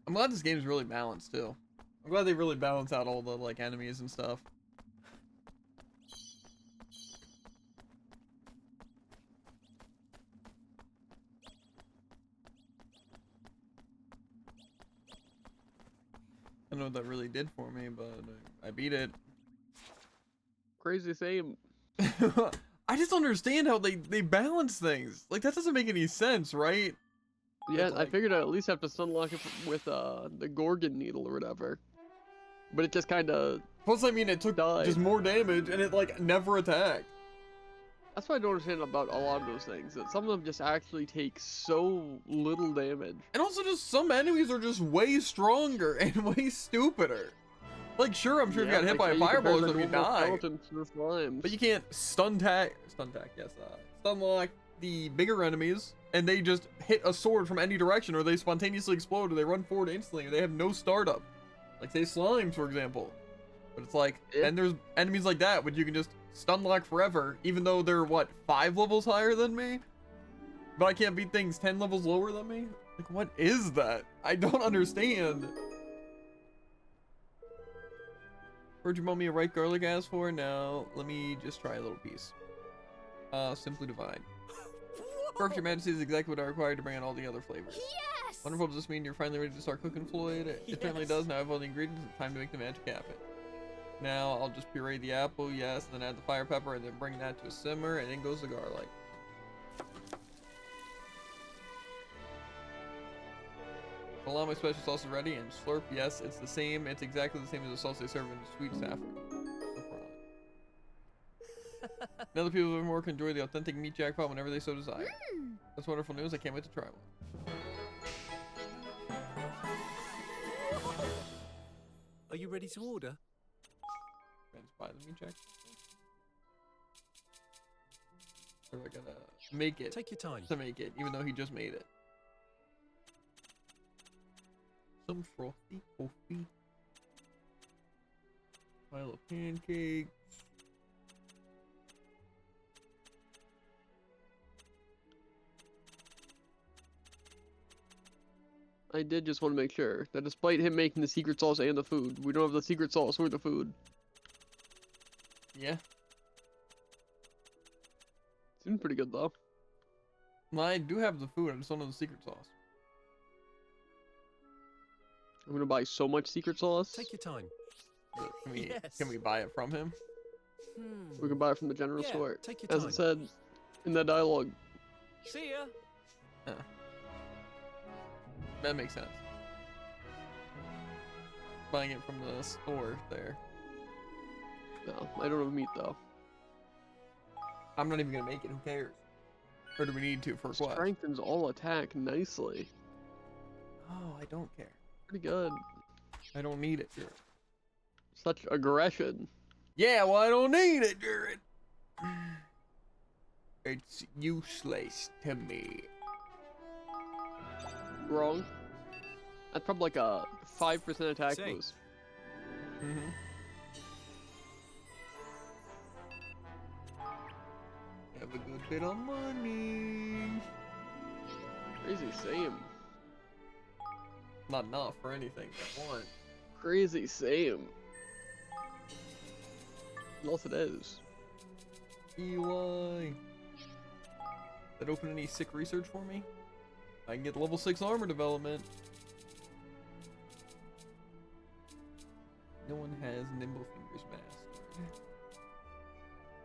Speaker 1: I'm glad this game's really balanced too. I'm glad they really balance out all the like enemies and stuff. I don't know what that really did for me, but I beat it.
Speaker 2: Crazy same.
Speaker 1: I just don't understand how they balance things. Like that doesn't make any sense, right?
Speaker 2: Yeah,
Speaker 1: It's
Speaker 2: I
Speaker 1: like-
Speaker 2: figured I'd at least have to sunlock it with the Gorgon needle or whatever. But it just kind of.
Speaker 1: Plus, I mean, it took
Speaker 2: Died.
Speaker 1: just more damage, and it like never attacked.
Speaker 2: That's what I don't understand about a lot of those things. That some of them just actually take so little damage.
Speaker 1: And also, just some enemies are just way stronger and way stupider. Like, sure, I'm sure if you got hit by a fireball or something, you die. But you can't stun lock the bigger enemies, and they just hit a sword from any direction, or they spontaneously explode, or they run forward instantly, or they have no startup. Like, say, slimes, for example. But it's like,
Speaker 2: Yeah.
Speaker 1: and there's enemies like that, which you can just stun lock forever, even though they're, what, 5 levels higher than me? But I can't beat things 10 levels lower than me? Like, what is that? I don't understand. Where'd you want me to write garlic as for? Now, let me just try a little piece. Simply divine. Perfect, Your Majesty is exactly what I require to bring out all the other flavors.
Speaker 3: Yes!
Speaker 1: Wonderful, does this mean you're finally ready to start cooking, Floyd? It certainly
Speaker 4: Yes.
Speaker 1: does. Now I have all the ingredients. It's time to make the magic happen. Now, I'll just puree the apple, yes, and then add the fire pepper, and then bring that to a simmer, and in goes the garlic. Allow my special sauce is ready, and slurp, yes, it's the same. It's exactly the same as the sauce they serve in sweet saffron. Now the people of Evermore can enjoy the authentic meat jackpot whenever they so desire. That's wonderful news. I can't wait to try one.
Speaker 4: Are you ready to order?
Speaker 1: Friends, buy the meat jackpot. Or I gotta make it
Speaker 4: Take your time.
Speaker 1: to make it, even though he just made it. Some frothy coffee. Pile of pancakes.
Speaker 2: I did just want to make sure that despite him making the secret sauce and the food, we don't have the secret sauce or the food.
Speaker 1: Yeah.
Speaker 2: Seems pretty good though.
Speaker 1: Well, I do have the food. I just don't know the secret sauce.
Speaker 2: I'm gonna buy so much secret sauce.
Speaker 4: Take your time.
Speaker 1: Can we
Speaker 4: Yes.
Speaker 1: can we buy it from him?
Speaker 2: We can buy it from the general
Speaker 4: Yeah,
Speaker 2: store.
Speaker 4: take your
Speaker 2: As
Speaker 4: time.
Speaker 2: it said in that dialogue.
Speaker 4: See ya.
Speaker 1: That makes sense. Buying it from the store there.
Speaker 2: No, I don't have meat though.
Speaker 1: I'm not even gonna make it. Who cares? Or do we need to for what?
Speaker 2: Strengthens all attack nicely.
Speaker 1: Oh, I don't care.
Speaker 2: Pretty good.
Speaker 1: I don't need it, Jared.
Speaker 2: Such aggression.
Speaker 1: Yeah, well, I don't need it, Jared. It's useless to me.
Speaker 2: Wrong. That's probably like a 5% attack
Speaker 4: Say.
Speaker 2: boost.
Speaker 1: Mm-hmm. Have a good bit of money.
Speaker 2: Crazy same.
Speaker 1: Not enough for anything I want.
Speaker 2: Crazy same. Yes, it is.
Speaker 1: EY. That open any sick research for me? I can get level 6 armor development. No one has nimble fingers mastered.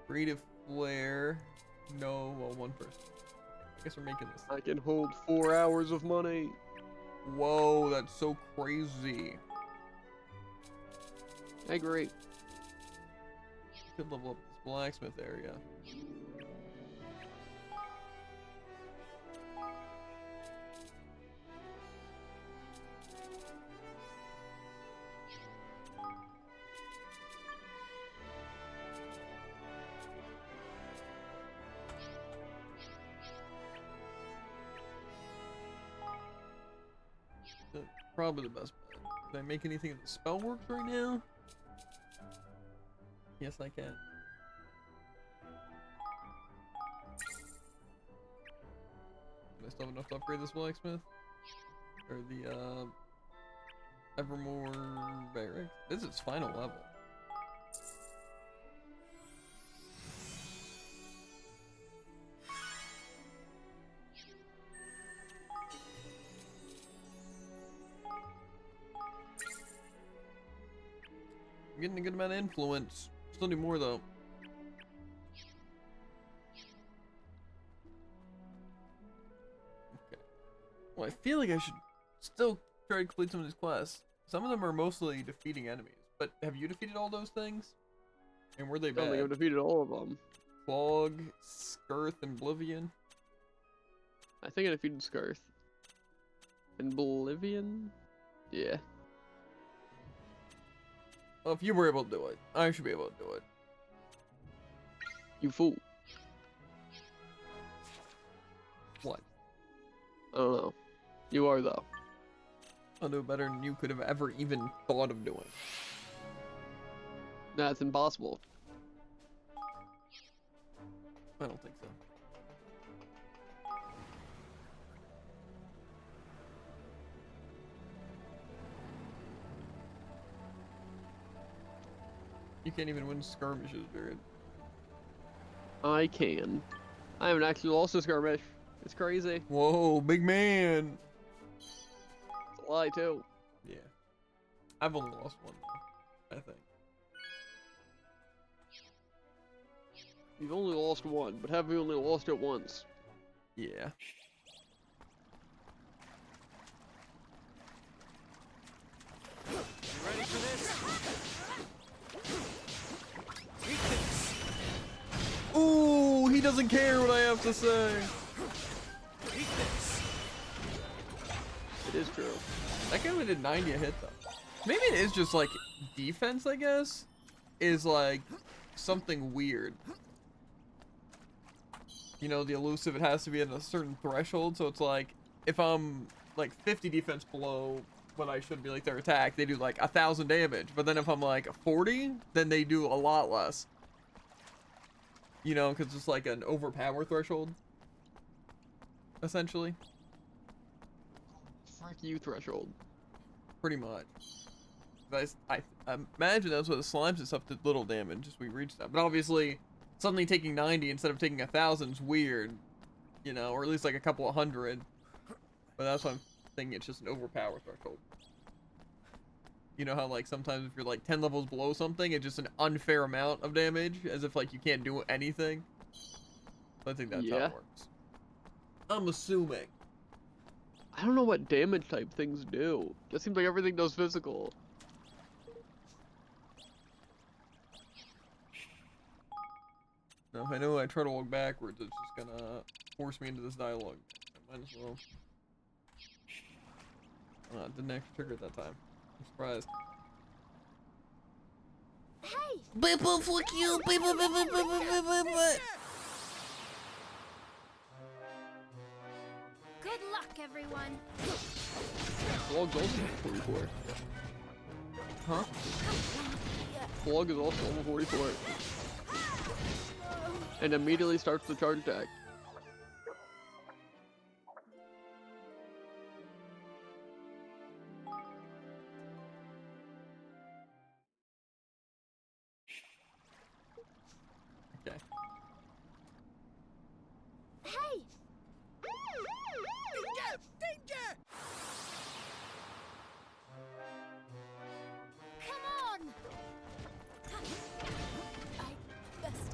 Speaker 1: Creative flair. No, well, one person. I guess we're making this.
Speaker 2: I can hold 4 hours of money.
Speaker 1: Whoa, that's so crazy.
Speaker 2: I agree.
Speaker 1: Could level up this blacksmith area. Probably the best bet. Can I make anything in the spell works right now? Yes, I can. Do I still have enough to upgrade this blacksmith? Or the, Evermore barracks? This is its final level. I'm getting a good amount of influence. Still need more though. Okay. Well, I feel like I should still try to complete some of these quests. Some of them are mostly defeating enemies. But have you defeated all those things? And were they
Speaker 2: I don't think I've
Speaker 1: bad?
Speaker 2: defeated all of them.
Speaker 1: Clog, Skirth, and Oblivion?
Speaker 2: I think I defeated Scarth. And Oblivion? Yeah.
Speaker 1: Well, if you were able to do it, I should be able to do it.
Speaker 2: You fool.
Speaker 1: What?
Speaker 2: I don't know. You are though.
Speaker 1: I'll do it better than you could have ever even thought of doing.
Speaker 2: That's impossible.
Speaker 1: I don't think so. You can't even win skirmishes, Jared.
Speaker 2: I can. I haven't actually lost a skirmish. It's crazy.
Speaker 1: Whoa, big man!
Speaker 2: It's a lie too.
Speaker 1: Yeah. I've only lost one, though, I think.
Speaker 2: You've only lost one, but have you only lost it once?
Speaker 1: Yeah.
Speaker 4: You ready for this? Eat this.
Speaker 1: Ooh, he doesn't care what I have to say!
Speaker 4: Eat this.
Speaker 2: It is true.
Speaker 1: That guy only did 90 a hit, though. Maybe it is just, like, defense, I guess? Is, like, something weird. You know, the elusive, it has to be at a certain threshold, so it's like, if I'm, like, 50 defense below what I should be, like, their attack, they do, like, 1,000 damage. But then if I'm, like, 40, then they do a lot less. You know, because it's, like, an overpower threshold. Essentially.
Speaker 2: Frick you threshold.
Speaker 1: Pretty much. I imagine that's what the slimes and stuff did little damage as we reached that. But obviously, suddenly taking 90 instead of taking 1,000 is weird, you know, or at least like a couple of hundred. But that's why I'm thinking it's just an overpower threshold. You know how like sometimes if you're like 10 levels below something, it's just an unfair amount of damage, as if like you can't do anything. I think that's how
Speaker 2: Yeah.
Speaker 1: it works. I'm assuming.
Speaker 2: I don't know what damage type things do. Just seems like everything does physical.
Speaker 1: Now, if I know I try to walk backwards, it's just gonna force me into this dialogue. I might as well. Didn't actually trigger it that time. I'm surprised.
Speaker 3: Hey!
Speaker 1: Beeple, fuck you! Beeple.
Speaker 3: Good luck, everyone.
Speaker 2: Slug's also 44.
Speaker 1: Huh?
Speaker 2: Slug is also level 44. And immediately starts the charge attack.
Speaker 1: Okay.
Speaker 3: Hey!
Speaker 4: Danger! Danger!
Speaker 3: Come on! I best.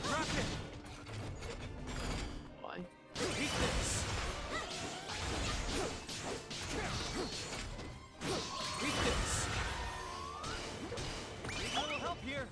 Speaker 4: Drop it!
Speaker 2: Why?
Speaker 4: Eat this! Eat this! A little help here!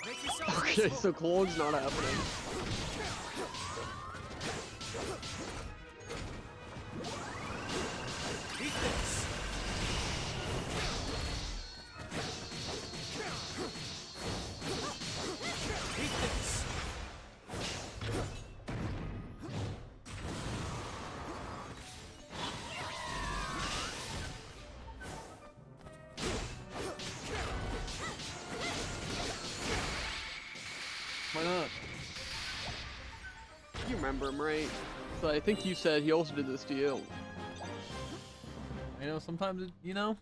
Speaker 4: Make yourself
Speaker 2: Okay,
Speaker 4: useful.
Speaker 2: so Clog's not happening.
Speaker 4: Eat this! Eat this!
Speaker 1: Why not?
Speaker 2: You remember him, right? So I think you said he also did this to you.
Speaker 1: I know sometimes it, you know,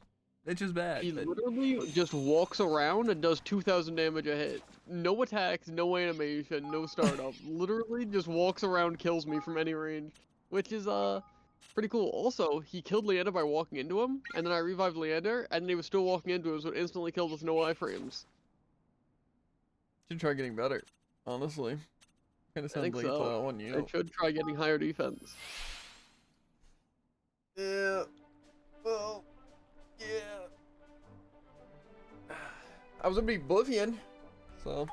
Speaker 1: it's just bad.
Speaker 2: He
Speaker 1: but-
Speaker 2: literally just walks around and does 2,000 damage a hit. No attacks, no animation, no startup. Literally just walks around, kills me from any range. Which is, pretty cool. Also, he killed Leander by walking into him, and then I revived Leander, and he was still walking into him, so it instantly killed with no iframes.
Speaker 1: Should try getting better, honestly. Kind of
Speaker 2: I think
Speaker 1: sounds like
Speaker 2: so.
Speaker 1: one you.
Speaker 2: I should try getting higher defense.
Speaker 1: Yeah. Well. Yeah. I was a big Oblivion, so.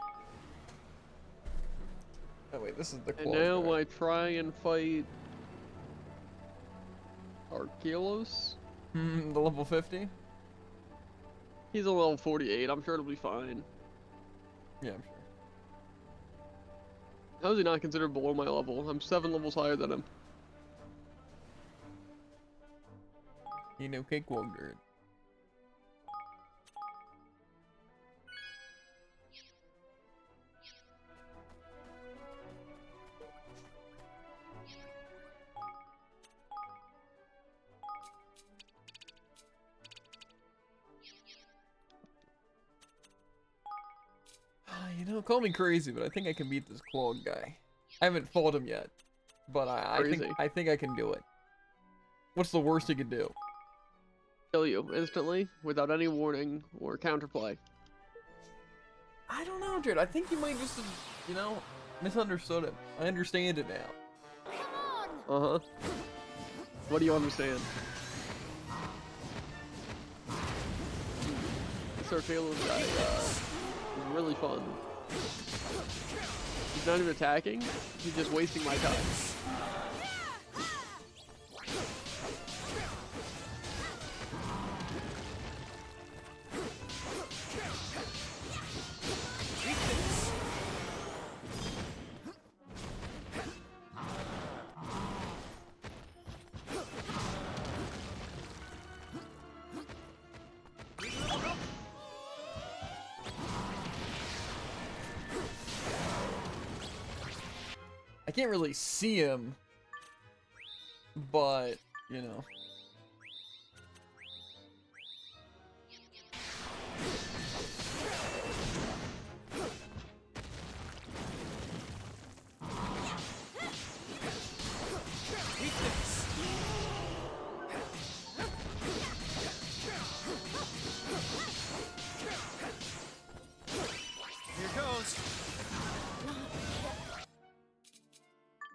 Speaker 1: Oh wait, this is the.
Speaker 2: And
Speaker 1: claw
Speaker 2: now
Speaker 1: guy.
Speaker 2: I try and fight Archelos.
Speaker 1: The level 50.
Speaker 2: He's a level 48. I'm sure it'll be fine.
Speaker 1: Yeah, I'm sure.
Speaker 2: How is he not considered below my level? I'm 7 levels higher than him.
Speaker 1: You know, cakewalk dirt. You know, call me crazy, but I think I can beat this Clog guy. I haven't fought him yet, but I
Speaker 2: Crazy.
Speaker 1: think I can do it. What's the worst he could do?
Speaker 2: Kill you instantly without any warning or counterplay.
Speaker 1: I don't know, dude. I think you might just, you know, misunderstood him. I understand it now.
Speaker 3: Come on!
Speaker 2: Uh huh. What do you understand? This Archelos guy is really fun. He's not even attacking, he's just wasting my time.
Speaker 1: I can't really see him, but, you know.
Speaker 4: Weakness. Here goes.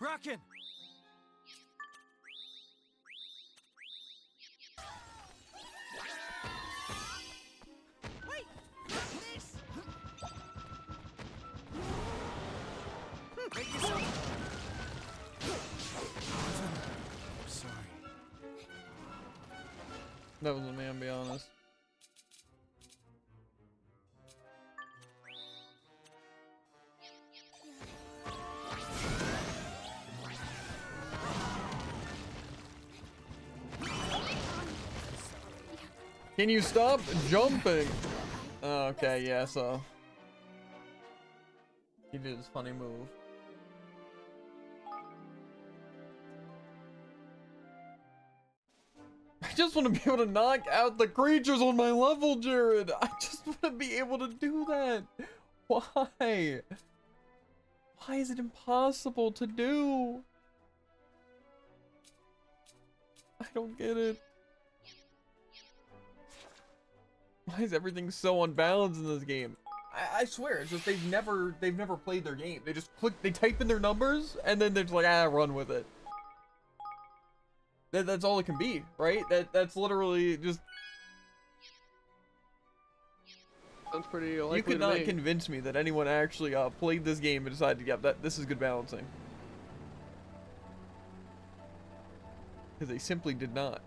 Speaker 4: Bracken. Wait. This. Make yourself. I'm sorry.
Speaker 1: That wasn't me, I'll be honest. Can you stop jumping? Oh, okay, yeah, so. He did his funny move. I just want to be able to knock out the creatures on my level, Jared. I just want to be able to do that. Why? Why is it impossible to do? I don't get it. Why is everything so unbalanced in this game? I swear, it's just they've never played their game. They just they type in their numbers, and then they're just like, ah, run with it. That's all it can be, right? That's literally just.
Speaker 2: Sounds pretty likely
Speaker 1: You could
Speaker 2: to
Speaker 1: not
Speaker 2: me.
Speaker 1: convince me that anyone actually played this game and decided, yeah, this is good balancing. Because they simply did not.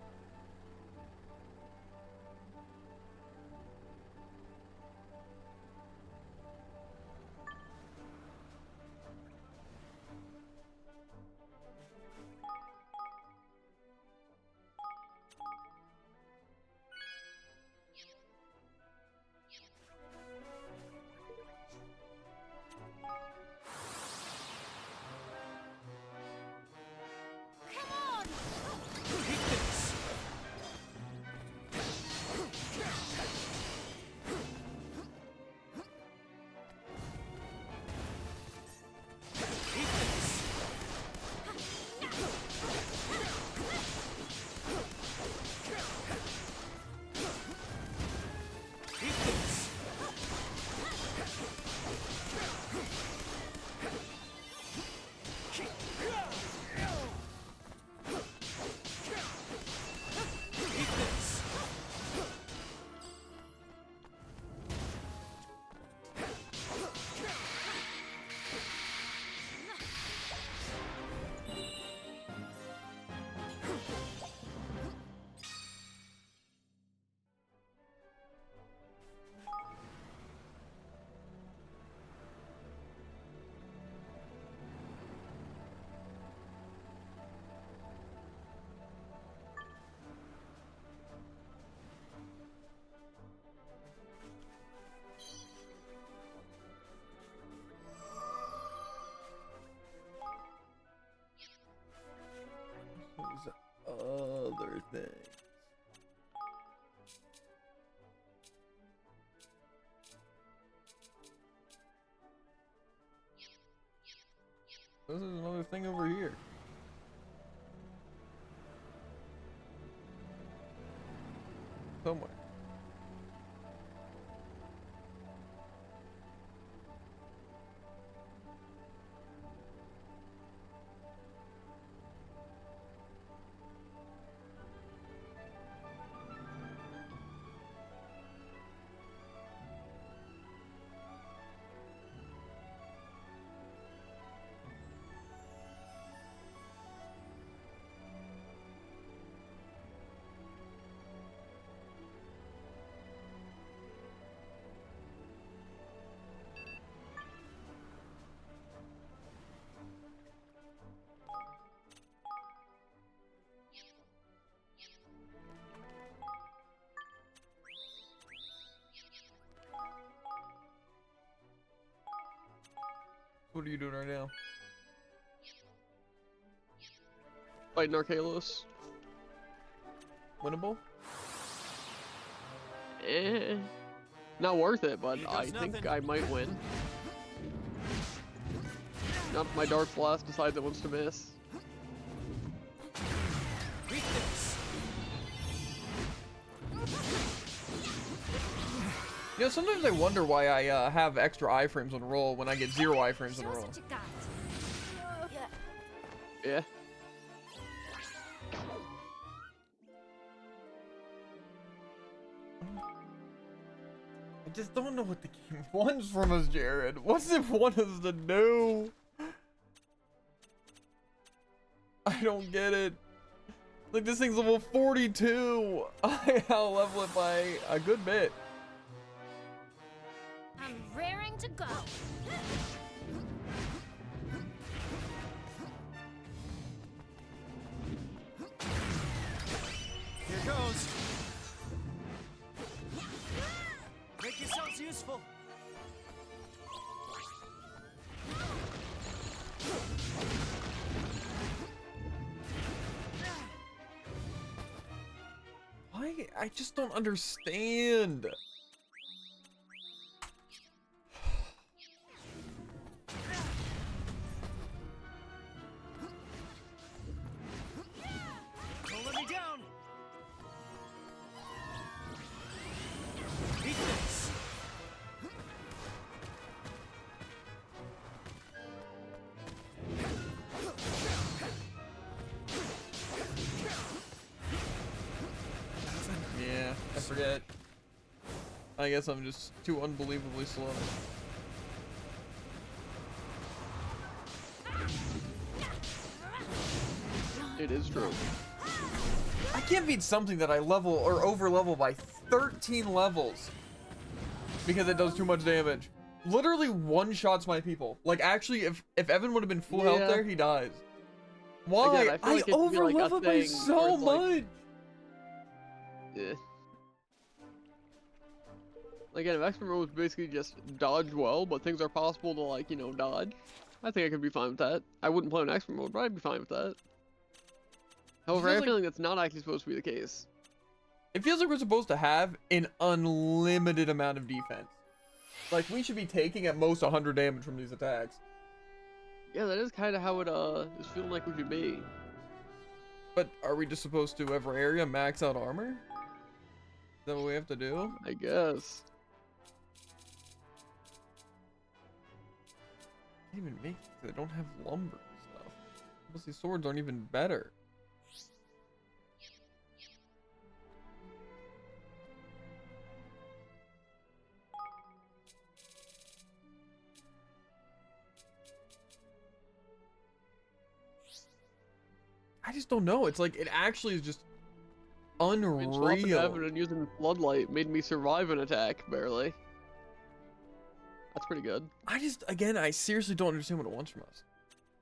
Speaker 3: Come on!
Speaker 4: Weakness. Weakness. Weakness. Weakness.
Speaker 1: Those other things. This is another thing over here. Somewhere. What are you doing right now?
Speaker 2: Fighting Arcalos.
Speaker 1: Winnable?
Speaker 2: Eh. Not worth it, but
Speaker 4: Here
Speaker 2: I
Speaker 4: goes
Speaker 2: think
Speaker 4: nothing.
Speaker 2: I might win. Not if my Dark Blast decides it wants to miss.
Speaker 4: Weakness.
Speaker 1: You know, sometimes I wonder why I have extra iframes on roll when I get 0 iframes on
Speaker 3: Show us
Speaker 1: roll.
Speaker 3: what you got. Yeah.
Speaker 2: Yeah.
Speaker 1: I just don't know what the game wants from us, Jared. What's it want us to do? I don't get it. Like, this thing's level 42. I'll level it by a good bit.
Speaker 3: I'm raring to go.
Speaker 4: Here goes. Make yourselves useful.
Speaker 1: Why? I just don't understand.
Speaker 4: Don't let me down. Weakness.
Speaker 1: Yeah, I forget. I guess I'm just too unbelievably slow.
Speaker 2: It is true.
Speaker 1: I can't beat something that I level or over level by 13 levels because it does too much damage. Literally one-shots my people. Like, actually, if Evan would have been full health
Speaker 2: Yeah.
Speaker 1: there, he dies. Why?
Speaker 2: Again, I feel
Speaker 1: I
Speaker 2: like it should be
Speaker 1: over
Speaker 2: like a
Speaker 1: level by
Speaker 2: thing
Speaker 1: so
Speaker 2: where it's like-
Speaker 1: much.
Speaker 2: Yeah. Again, if expert mode was basically just dodge well, but things are possible to, like, you know, dodge, I think I could be fine with that. I wouldn't play on expert mode, but I'd be fine with that. However, I have a
Speaker 1: like-
Speaker 2: feeling that's not actually supposed to be the case.
Speaker 1: It feels like we're supposed to have an unlimited amount of defense. Like, we should be taking at most 100 damage from these attacks.
Speaker 2: Yeah, that is kind of how it is feeling like we should be.
Speaker 1: But are we just supposed to, every area, max out armor? Is that what we have to do?
Speaker 2: I guess.
Speaker 1: Can't even make it 'cause they don't have lumber and stuff. Plus, these swords aren't even better. I just don't know. It's like, it actually is just
Speaker 2: I mean, swapping to Evan
Speaker 1: unreal.
Speaker 2: and using Floodlight made me survive an attack, barely. That's pretty good.
Speaker 1: Again, I seriously don't understand what it wants from us.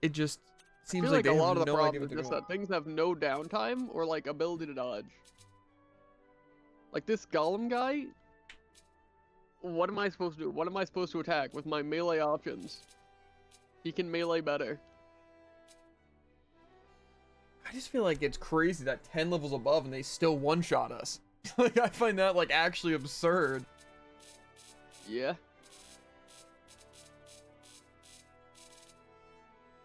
Speaker 1: It just
Speaker 2: I
Speaker 1: seems
Speaker 2: feel
Speaker 1: like
Speaker 2: like
Speaker 1: they
Speaker 2: a lot
Speaker 1: have
Speaker 2: of the
Speaker 1: no idea
Speaker 2: problem
Speaker 1: what
Speaker 2: is
Speaker 1: they're
Speaker 2: just
Speaker 1: doing.
Speaker 2: that things have no downtime or, like, ability to dodge. Like, this Golem guy, what am I supposed to do? What am I supposed to attack with my melee options? He can melee better.
Speaker 1: I just feel like it's crazy that 10 levels above and they still one-shot us. Like, I find that, like, actually absurd.
Speaker 2: Yeah.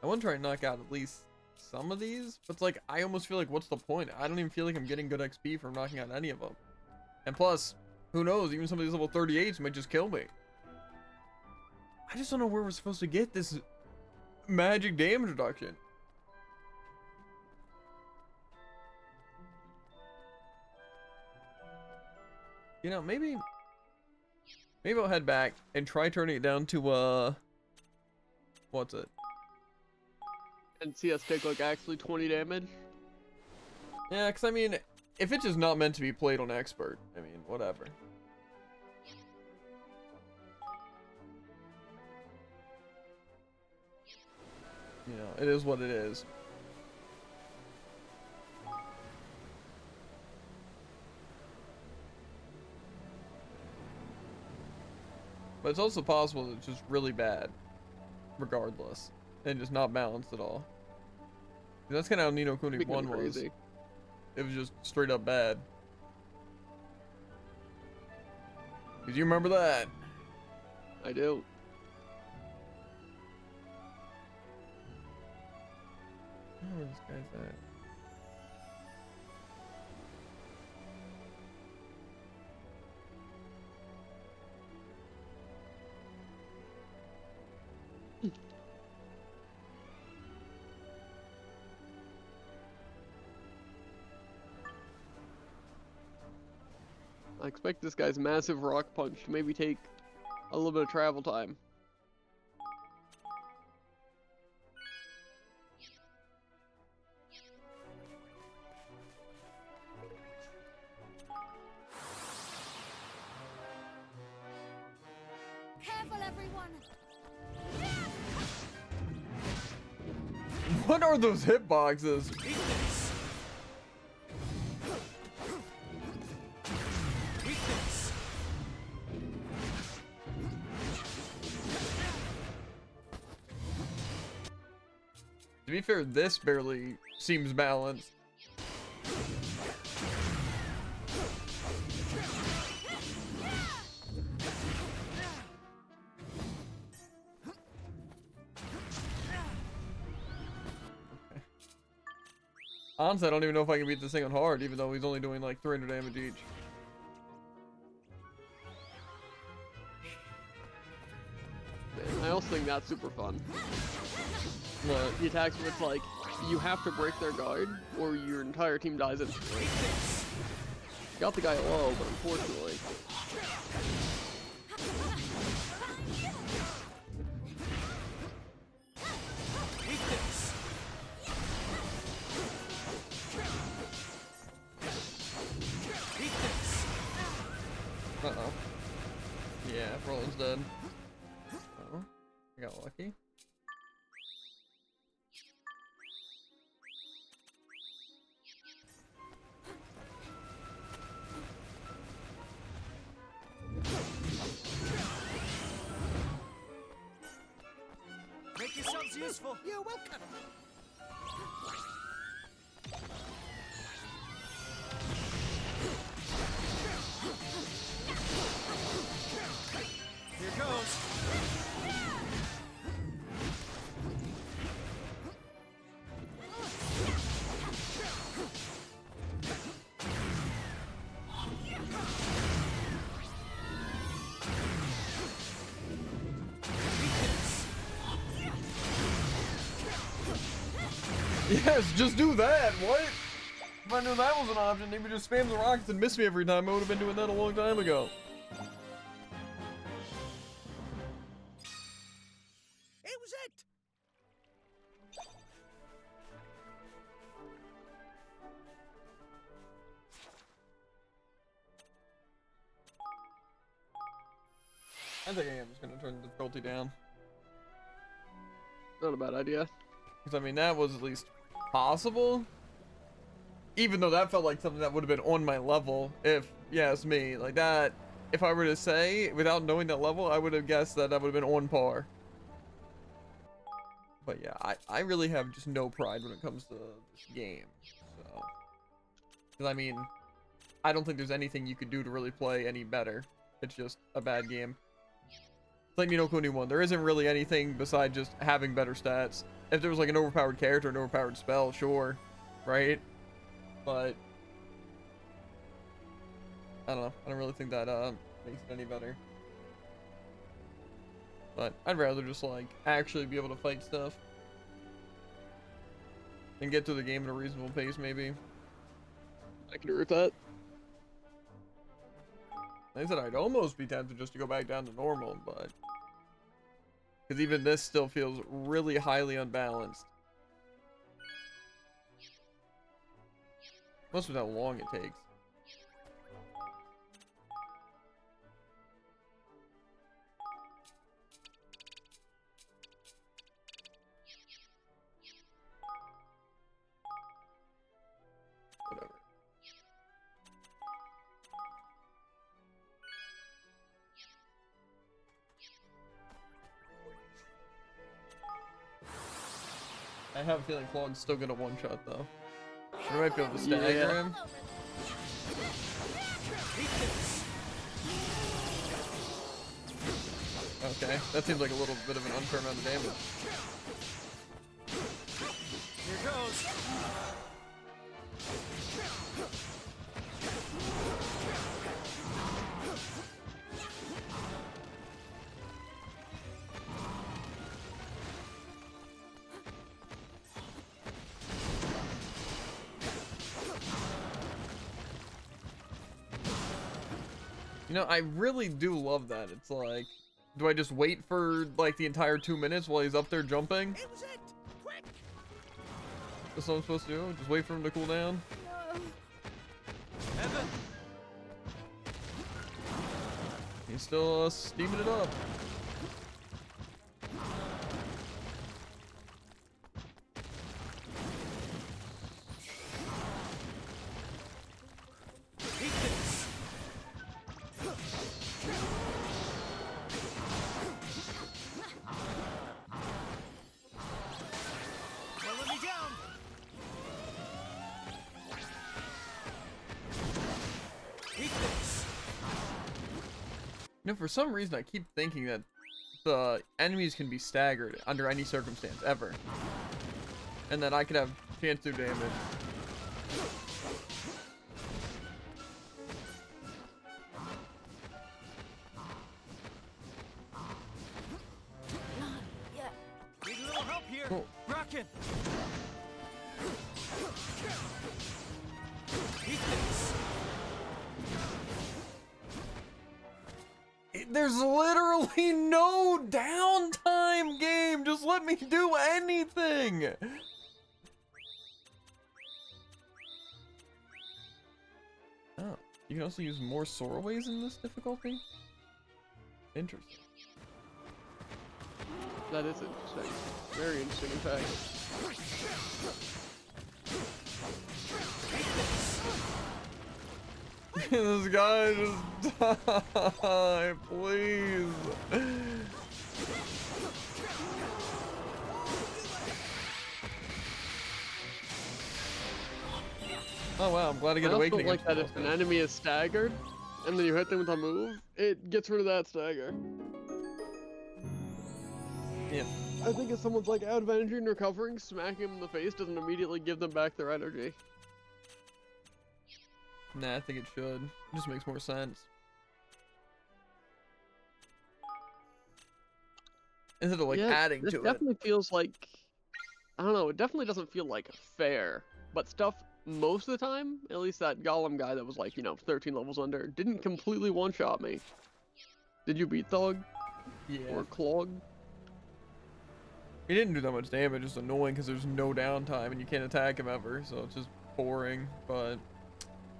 Speaker 1: I want to try and knock out at least some of these, but it's like, I almost feel like, what's the point? I don't even feel like I'm getting good XP from knocking out any of them. And plus, who knows, even some of these level 38s might just kill me. I just don't know where we're supposed to get this magic damage reduction. You know, maybe I'll head back and try turning it down to, what's it?
Speaker 2: And see us take, like, actually 20 damage.
Speaker 1: Yeah, because I mean, if it's just not meant to be played on expert, I mean, whatever. You know, it is what it is. But it's also possible that it's just really bad, regardless, and just not balanced at all. That's kind of how Nino Kuni
Speaker 2: Speaking of
Speaker 1: 1 was.
Speaker 2: crazy.
Speaker 1: It was just straight up bad. Did you remember that?
Speaker 2: I do.
Speaker 1: Where this guy's at?
Speaker 2: I expect this guy's massive rock punch to maybe take a little bit of travel time.
Speaker 3: Careful, everyone.
Speaker 1: What are those hitboxes?
Speaker 4: Weakness. Weakness.
Speaker 1: To be fair, this barely seems balanced. Honestly, I don't even know if I can beat this thing on hard, even though he's only doing like 300 damage each.
Speaker 2: Man, I also think that's super fun.
Speaker 1: But
Speaker 2: The attacks where it's like, you have to break their guard, or your entire team dies instantly. Got the guy low, but unfortunately.
Speaker 4: Weakness. Weakness.
Speaker 1: uh-oh. Yeah, Roland's dead. Oh, I got lucky.
Speaker 4: Make yourselves useful.
Speaker 5: You're welcome.
Speaker 4: Here goes.
Speaker 1: Yes, just do that. What? If I knew that was an option, they would just spam the rockets and miss me every time. I would have been doing that a long time ago.
Speaker 5: It was it.
Speaker 1: I think I am just gonna turn the difficulty down.
Speaker 2: Not a bad idea.
Speaker 1: Because I mean, that was at least possible. Even though that felt like something that would have been on my level, if you ask me. Like that, if I were to say, without knowing that level, I would have guessed that that would have been on par. But yeah, I really have just no pride when it comes to this game. So, because I mean, I don't think there's anything you could do to really play any better. It's just a bad game. It's like Nino Kuni 1. There isn't really anything besides just having better stats. If there was like an overpowered character, an overpowered spell, sure, right? But I don't know. I don't really think that makes it any better. But I'd rather just like actually be able to fight stuff and get through the game at a reasonable pace, maybe.
Speaker 2: I can agree with that.
Speaker 1: Like I said, I'd almost be tempted just to go back down to normal, but because even this still feels really highly unbalanced. Must be how long it takes. Whatever. I have a feeling Clog's still gonna one-shot though. We might be able to stagger
Speaker 2: Yeah.
Speaker 1: him.
Speaker 4: Weakness.
Speaker 1: Okay, that seems like a little bit of an unfair amount of damage.
Speaker 4: Here goes.
Speaker 1: You know, I really do love that. It's like, do I just wait for like the entire 2 minutes while he's up there jumping?
Speaker 5: It was it! Quick!
Speaker 1: That's what I'm supposed to do? Just wait for him to cool down?
Speaker 3: No.
Speaker 4: Heaven.
Speaker 1: He's still steaming it up.
Speaker 4: Weakness. Don't let me down. Weakness.
Speaker 1: You know, for some reason I keep thinking that the enemies can be staggered under any circumstance, ever. And that I could have chance to do damage.
Speaker 3: Yeah.
Speaker 4: Need a little help here.
Speaker 1: Cool.
Speaker 4: Bracken. Weakness.
Speaker 1: There's literally no downtime, game! Just let me do anything! Oh, you can also use more Soraways in this difficulty? Interesting.
Speaker 2: That is interesting. Very interesting, in fact.
Speaker 1: This guy just die, please. Oh wow, I'm glad I get
Speaker 2: I also
Speaker 1: awakening.
Speaker 2: like that if an enemy is staggered, and then you hit them with a move, it gets rid of that stagger.
Speaker 1: Yeah.
Speaker 2: I think if someone's like out of energy and recovering, smacking them in the face doesn't immediately give them back their energy.
Speaker 1: Nah, I think it should. It just makes more sense. Instead of like adding
Speaker 2: this
Speaker 1: to it.
Speaker 2: definitely feels like, I don't know, it definitely doesn't feel like fair. But stuff, most of the time, at least that Golem guy that was like, you know, 13 levels under, didn't completely one-shot me. Did you beat Thog?
Speaker 1: Yeah.
Speaker 2: Or Clog?
Speaker 1: He didn't do that much damage. It's annoying because there's no downtime and you can't attack him ever, so it's just boring. But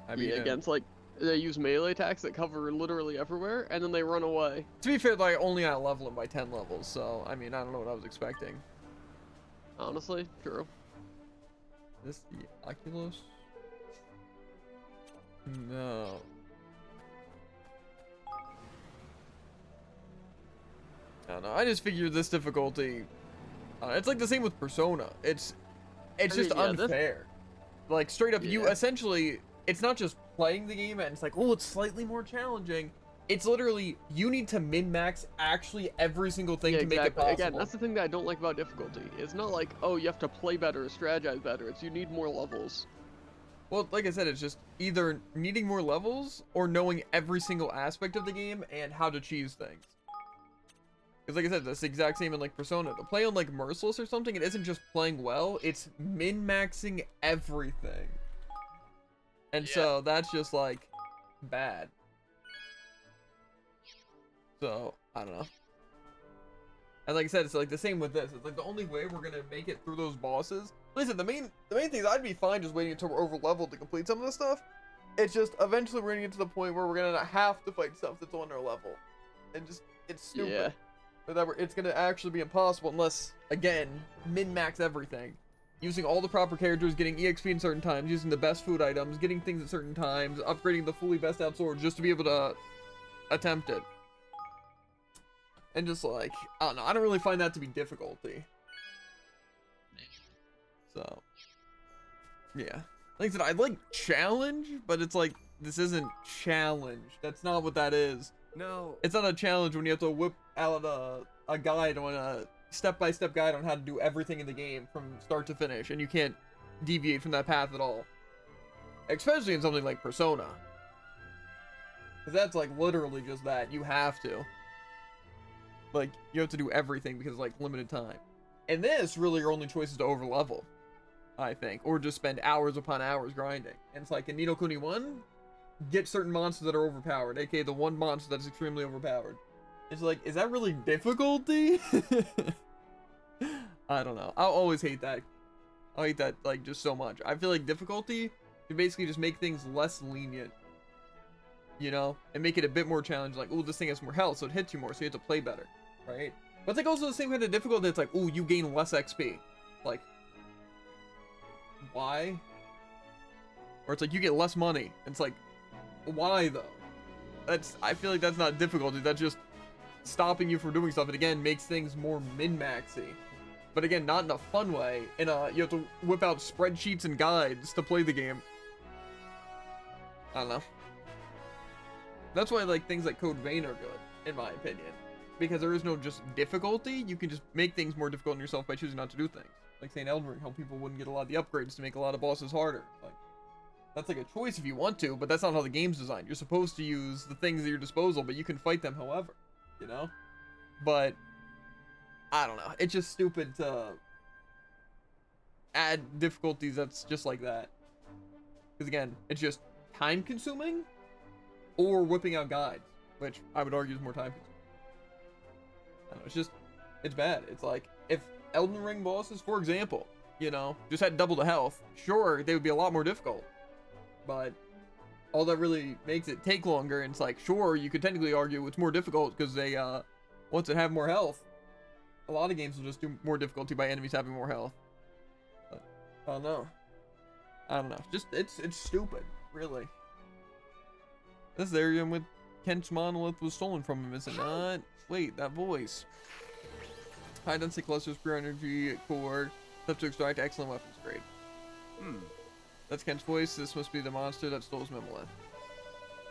Speaker 1: I mean,
Speaker 2: Yeah, against like, they use melee attacks that cover literally everywhere, and then they run away.
Speaker 1: to be fair, like only I level him by 10 levels, so I mean, I don't know what I was expecting.
Speaker 2: Honestly, true.
Speaker 1: Is this the Oculus? No. I don't know. I just figured this difficulty. It's like the same with Persona. It's just
Speaker 2: yeah, this-
Speaker 1: unfair. Like straight up, you
Speaker 2: Yeah.
Speaker 1: essentially. It's not just playing the game and it's like, oh, it's slightly more challenging. It's literally you need to min-max actually every single thing
Speaker 2: Yeah,
Speaker 1: to make it
Speaker 2: exactly.
Speaker 1: possible.
Speaker 2: Again, that's the thing that I don't like about difficulty. It's not like, oh, you have to play better or strategize better. It's you need more levels.
Speaker 1: Well, like I said, it's just either needing more levels or knowing every single aspect of the game and how to cheese things. Because like I said, that's the exact same in like Persona. To play on like Merciless or something, it isn't just playing well, it's min-maxing everything. And so that's just like bad. So, I don't know. And like I said, it's like the same with this. It's like the only way we're gonna make it through those bosses. Listen, the main thing is I'd be fine just waiting until we're over leveled to complete some of this stuff. It's just eventually we're gonna get to the point where we're gonna have to fight stuff that's on our level. And just it's stupid.
Speaker 2: Yeah.
Speaker 1: Or that it's gonna actually be impossible unless, again, min-max everything. Using all the proper characters, getting EXP in certain times, using the best food items, getting things at certain times, upgrading the fully best out sword just to be able to attempt it. And just like, I don't know, I don't really find that to be difficulty. So, yeah. Like I said, I like challenge, but it's like, this isn't challenge. That's not what that is.
Speaker 4: No.
Speaker 1: It's not a challenge when you have to whip out a guide on a step-by-step guide on how to do everything in the game from start to finish, and you can't deviate from that path at all. Especially in something like Persona. Because that's like literally just that. You have to. Like, you have to do everything because of like limited time. And this, really, your only choice is to overlevel, I think. Or just spend hours upon hours grinding. And it's like in Ni no Kuni 1, get certain monsters that are overpowered, aka the one monster that's extremely overpowered. It's like, is that really difficulty? I don't know. I'll always hate that. I'll hate that, like, just so much. I feel like difficulty should basically just make things less lenient. You know? And make it a bit more challenging. Like, ooh, this thing has more health, so it hits you more, so you have to play better. Right? But it's like also the same kind of difficulty. It's like, ooh, you gain less XP. Like, why? Or it's like, you get less money. It's like, why though? I feel like that's not difficulty. That's just stopping you from doing stuff. And again, makes things more min-maxy. But again, not in a fun way. You have to whip out spreadsheets and guides to play the game. I don't know. That's why like things like Code Vein are good, in my opinion. Because there is no just difficulty. You can just make things more difficult on yourself by choosing not to do things. Like saying Elden Ring, how people wouldn't get a lot of the upgrades to make a lot of bosses harder. Like, that's like a choice if you want to, but that's not how the game's designed. You're supposed to use the things at your disposal, but you can fight them however, you know? But, I don't know. It's just stupid to add difficulties that's just like that. Because again, it's just time consuming or whipping out guides, which I would argue is more time consuming. I don't know, it's just, it's bad. It's like, if Elden Ring bosses, for example, you know, just had double the health, sure, they would be a lot more difficult. But all that really makes it take longer, and it's like, sure, you could technically argue it's more difficult because they, once they have more health, a lot of games will just do more difficulty by enemies having more health. But, I don't know. I don't know. Just, it's stupid, really. This area with Kent's monolith was stolen from him, is it not? Wait, that voice. High density clusters, pure energy core, step to extract excellent weapons grade. That's Kent's voice. This must be the monster that stole his monolith.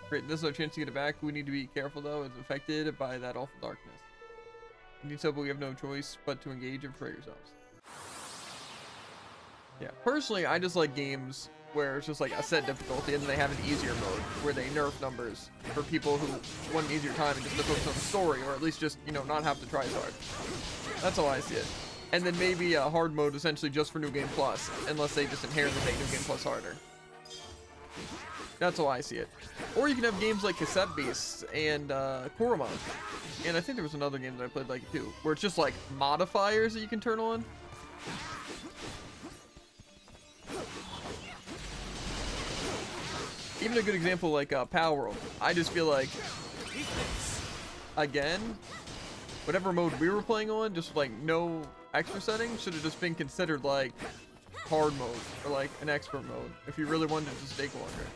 Speaker 1: Great, this is our chance to get it back. We need to be careful though, it's affected by that awful darkness. We need help, but we have no choice but to engage and prepare yourselves. Yeah, personally, I just like games where it's just like a set difficulty and then they have an easier mode where they nerf numbers for people who want an easier time and just to focus on the story, or at least just, you know, not have to try as hard. That's how I see it. And then maybe a hard mode essentially just for New Game Plus, unless they just inherently make New Game Plus harder. That's how I see it. Or you can have games like Cassette Beasts and Kurama. And I think there was another game that I played like it too, where it's just like modifiers that you can turn on. Even a good example like Power World. I just feel like, again, whatever mode we were playing on, just like no extra settings, should have just been considered like hard mode or like an expert mode if you really wanted it to take longer.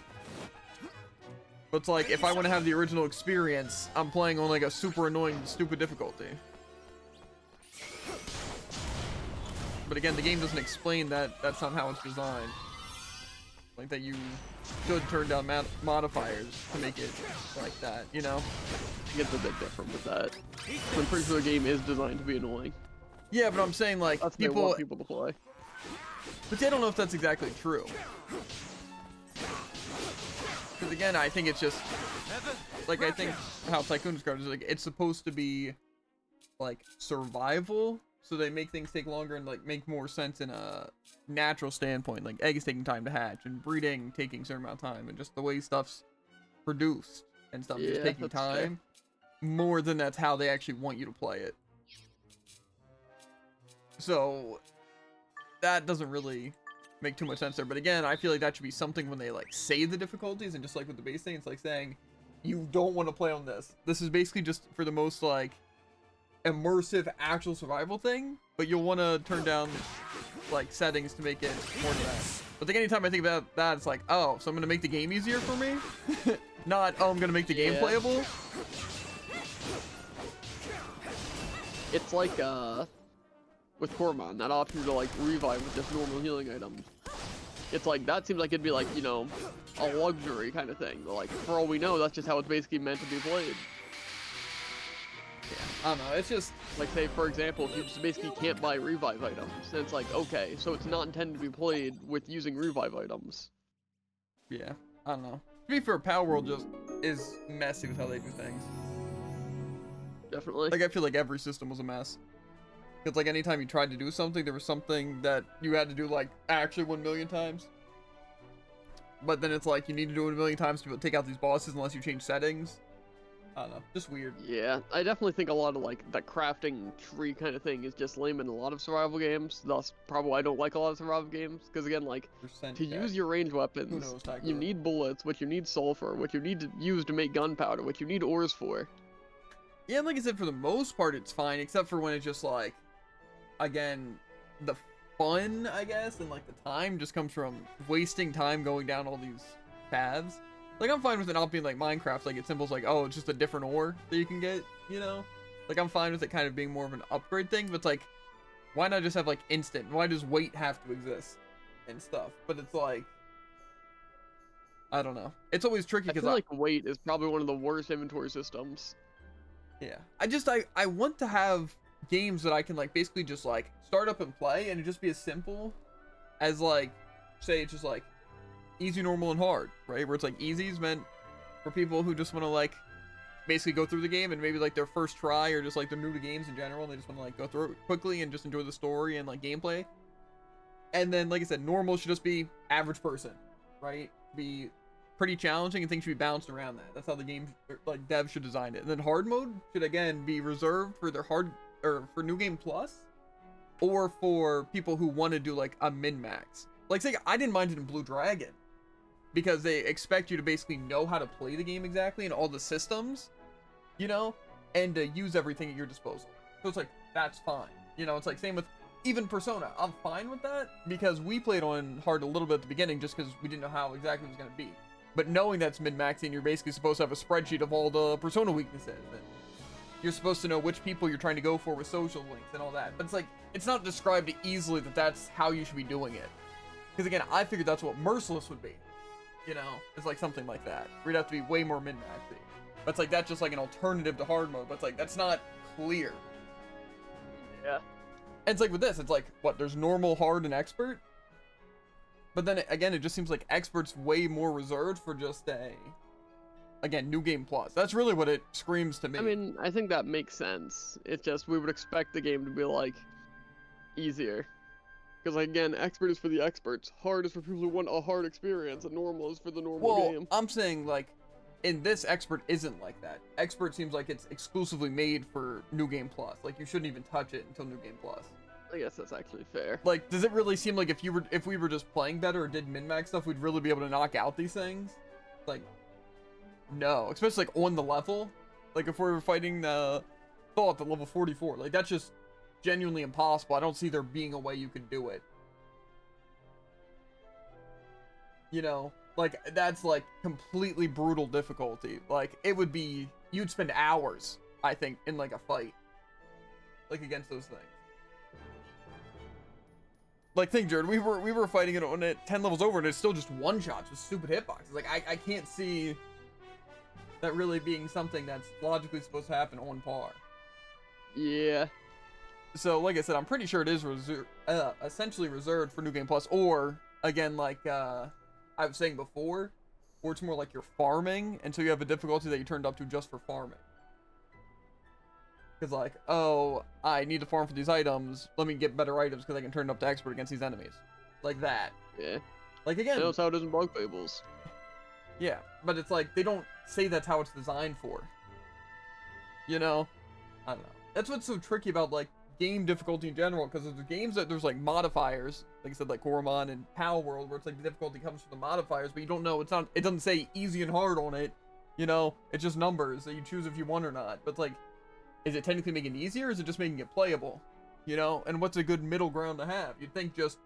Speaker 1: But it's like, if I want to have the original experience, I'm playing on like a super annoying, stupid difficulty. But again, the game doesn't explain that that's not how it's designed. Like that you should turn down modifiers to make it like that, you know?
Speaker 2: I think it's a bit different with that. I'm pretty sure the game is designed to be annoying.
Speaker 1: Yeah, but I'm saying like
Speaker 2: That's what they want people to play.
Speaker 1: But I don't know if that's exactly true. Because again, I think it's just like, I think how Tycoon described it is like it's supposed to be like survival, so they make things take longer and like make more sense in a natural standpoint, like eggs taking time to hatch and breeding taking a certain amount of time, and just the way stuff's produced and stuff just taking time more than that's how they actually want you to play it. So that doesn't really make too much sense there. But again, I feel like that should be something when they like say the difficulties, and just like with the base thing, it's like saying you don't want to play on this. This is basically just for the most like immersive actual survival thing, but you'll want to turn down like settings to make it more than that. But like anytime I think about that, it's like, oh, so I'm gonna make the game easier for me, not, oh, I'm gonna make the game playable.
Speaker 2: with Cormon, that option to like revive with just normal healing items. It's like, that seems like it'd be like, you know, a luxury kind of thing. But like, for all we know, that's just how it's basically meant to be played.
Speaker 1: I don't know, it's just...
Speaker 2: Like, say, for example, if you just basically can't buy revive items, then it's like, okay, so it's not intended to be played with using revive items.
Speaker 1: Yeah, I don't know. To be fair, Power World just is messy with how they do things.
Speaker 2: Definitely.
Speaker 1: Like, I feel like every system was a mess. Because, like, anytime you tried to do something, there was something that you had to do, like, actually 1 million times. But then it's like, you need to do it 1 million times to be able to take out these bosses unless you change settings. I don't know, just weird.
Speaker 2: Yeah, I definitely think a lot of, like, that crafting tree kind of thing is just lame in a lot of survival games. Thus, probably why I don't like a lot of survival games. Because, again, like, to use your ranged weapons, you need bullets, which you need sulfur, which you need to use to make gunpowder, which you need ores for.
Speaker 1: Yeah, like I said, for the most part, it's fine, except for when it's just, like, again, the fun, I guess, and, like, the time just comes from wasting time going down all these paths. Like, I'm fine with it not being like Minecraft, like, it's simple as like, oh, it's just a different ore that you can get, you know? Like, I'm fine with it kind of being more of an upgrade thing, but it's like, why not just have, like, instant? Why does wait have to exist and stuff? But it's like, I don't know. It's always tricky
Speaker 2: I
Speaker 1: because
Speaker 2: feel like wait is probably one of the worst inventory systems.
Speaker 1: Yeah. I want to have games that I can, like, basically just, like, start up and play, and it just be as simple as, like, say, it's just, like, easy, normal, and hard, right? Where it's like easy is meant for people who just want to like basically go through the game and maybe like their first try, or just like they're new to games in general and they just want to like go through it quickly and just enjoy the story and like gameplay. And then, like I said, normal should just be average person, right? Be pretty challenging and things should be bounced around that. That's how the game, like, dev should design it. And then hard mode should again be reserved for their hard, or for New Game Plus, or for people who want to do like a min-max. Like, say I didn't mind it in Blue Dragon, because they expect you to basically know how to play the game exactly and all the systems, you know, and to use everything at your disposal. So it's like, that's fine. You know, it's like same with even Persona. I'm fine with that because we played on hard a little bit at the beginning just because we didn't know how exactly it was going to be. But knowing that's min-maxing, you're basically supposed to have a spreadsheet of all the Persona weaknesses. And you're supposed to know which people you're trying to go for with social links and all that. But it's like, it's not described easily that that's how you should be doing it. Because again, I figured that's what Merciless would be. You know, it's like something like that. We'd have to be way more min-maxing. But it's like, that's just like an alternative to hard mode. But it's like, that's not clear.
Speaker 2: Yeah.
Speaker 1: And it's like with this, it's like, what, there's normal, hard, and expert? But then, again, it just seems like expert's way more reserved for just a, again, New Game Plus. That's really what it screams to me.
Speaker 2: I mean, I think that makes sense. It's just, we would expect the game to be, like, easier. Because, like, again, expert is for the experts, hard is for people who want a hard experience, and normal is for the normal game.
Speaker 1: I'm saying, like, in this, expert isn't like that. Expert seems like it's exclusively made for New Game Plus. Like, you shouldn't even touch it until New Game Plus.
Speaker 2: I guess that's actually fair.
Speaker 1: Like, does it really seem like if we were just playing better or did min-max stuff, we'd really be able to knock out these things? Like, no. Especially, like, on the level. Like, if we were fighting Thought at level 44, like, that's just genuinely impossible. I don't see there being a way you could do it. You know? Like, that's, like, completely brutal difficulty. Like, it would be... You'd spend hours, I think, in, like, a fight. Like, against those things. Like, think, Jared, we were fighting it on it 10 levels over, and it's still just one-shots with stupid hitboxes. Like, I can't see that really being something that's logically supposed to happen on par.
Speaker 2: Yeah.
Speaker 1: So, like I said, I'm pretty sure it is essentially reserved for New Game Plus, or, again, like, I was saying before, or it's more like you're farming, and so you have a difficulty that you turned up to just for farming. Because, like, oh, I need to farm for these items, let me get better items because I can turn it up to expert against these enemies. Like that.
Speaker 2: Yeah.
Speaker 1: Like, again...
Speaker 2: That's how it is in Bug Fables.
Speaker 1: Yeah, but it's like, they don't say that's how it's designed for. You know? I don't know. That's what's so tricky about, like, game difficulty in general, because there's games that there's, like, modifiers, like I said, like Coromon and Power World, where it's like the difficulty comes from the modifiers, but you don't know, it doesn't say easy and hard on it, you know? It's just numbers that you choose if you want or not. But it's like, is it technically making it easier, or is it just making it playable? You know? And what's a good middle ground to have? You'd think just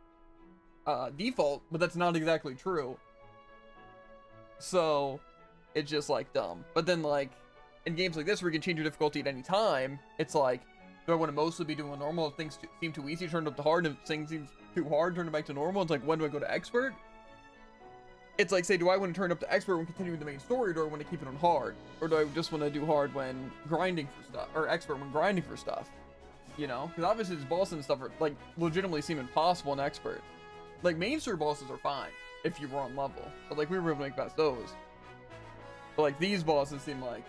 Speaker 1: default, but that's not exactly true. So, it's just, like, dumb. But then, like, in games like this where you can change your difficulty at any time, it's like, Do I want to mostly be doing normal? If things seem too easy, turn it up to hard. And if things seem too hard, turn it back to normal. It's like, when do I go to expert? It's like, say, do I want to turn up to expert when continuing the main story, or do I want to keep it on hard? Or do I just want to do hard when grinding for stuff, or expert when grinding for stuff? You know? Because obviously these bosses and stuff are, like, legitimately seem impossible in expert. Like, main story bosses are fine if you were on level. But, like, we were able to make past those. But, like, these bosses seem, like,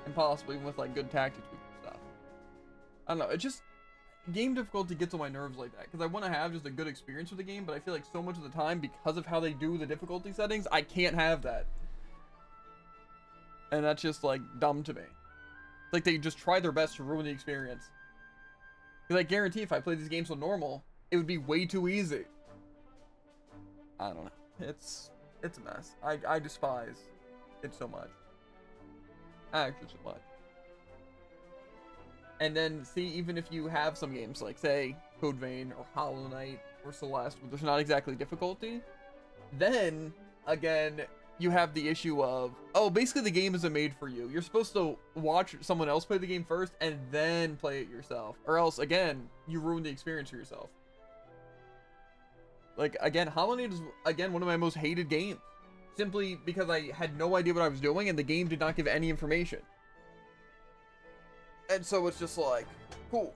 Speaker 1: impossible, even with, like, good tactics and stuff. I don't know, it just... Game difficulty gets on my nerves like that, because I want to have just a good experience with the game, but I feel like so much of the time, because of how they do the difficulty settings, I can't have that. And that's just, like, dumb to me. It's like they just try their best to ruin the experience. Because I guarantee if I played these games on normal, it would be way too easy. I don't know. It's a mess. I despise it so much. Actually, so much. And then, see, even if you have some games, like, say, Code Vein, or Hollow Knight, or Celeste, where there's not exactly difficulty, then, again, you have the issue of, oh, basically the game isn't made for you. You're supposed to watch someone else play the game first, and then play it yourself. Or else, again, you ruin the experience for yourself. Like, again, Hollow Knight is, again, one of my most hated games. Simply because I had no idea what I was doing, and the game did not give any information. And so it's just like, cool.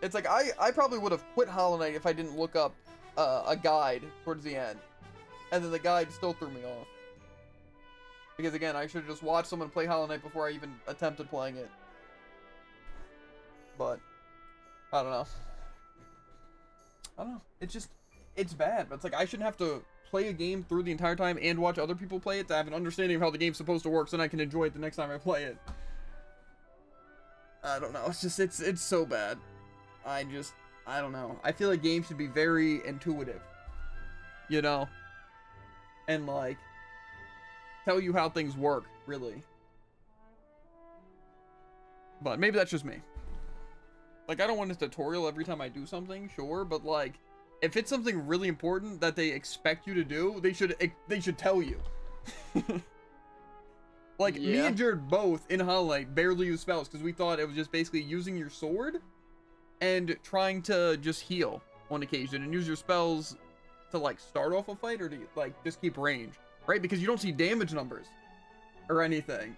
Speaker 1: It's like, I probably would have quit Hollow Knight if I didn't look up a guide towards the end. And then the guide still threw me off. Because again, I should have just watched someone play Hollow Knight before I even attempted playing it. But, I don't know. It's just, it's bad. But it's like, I shouldn't have to play a game through the entire time and watch other people play it to have an understanding of how the game's supposed to work, so then I can enjoy it the next time I play it. I don't know, it's just, it's so bad. I don't know. I feel like games should be very intuitive. You know? And, like, tell you how things work, really. But maybe that's just me. Like, I don't want a tutorial every time I do something, sure, but, like, if it's something really important that they expect you to do, they should tell you. Like, me and Jared both in Hollow Knight barely use spells because we thought it was just basically using your sword and trying to just heal on occasion and use your spells to, like, start off a fight or to, like, just keep range, right? Because you don't see damage numbers or anything.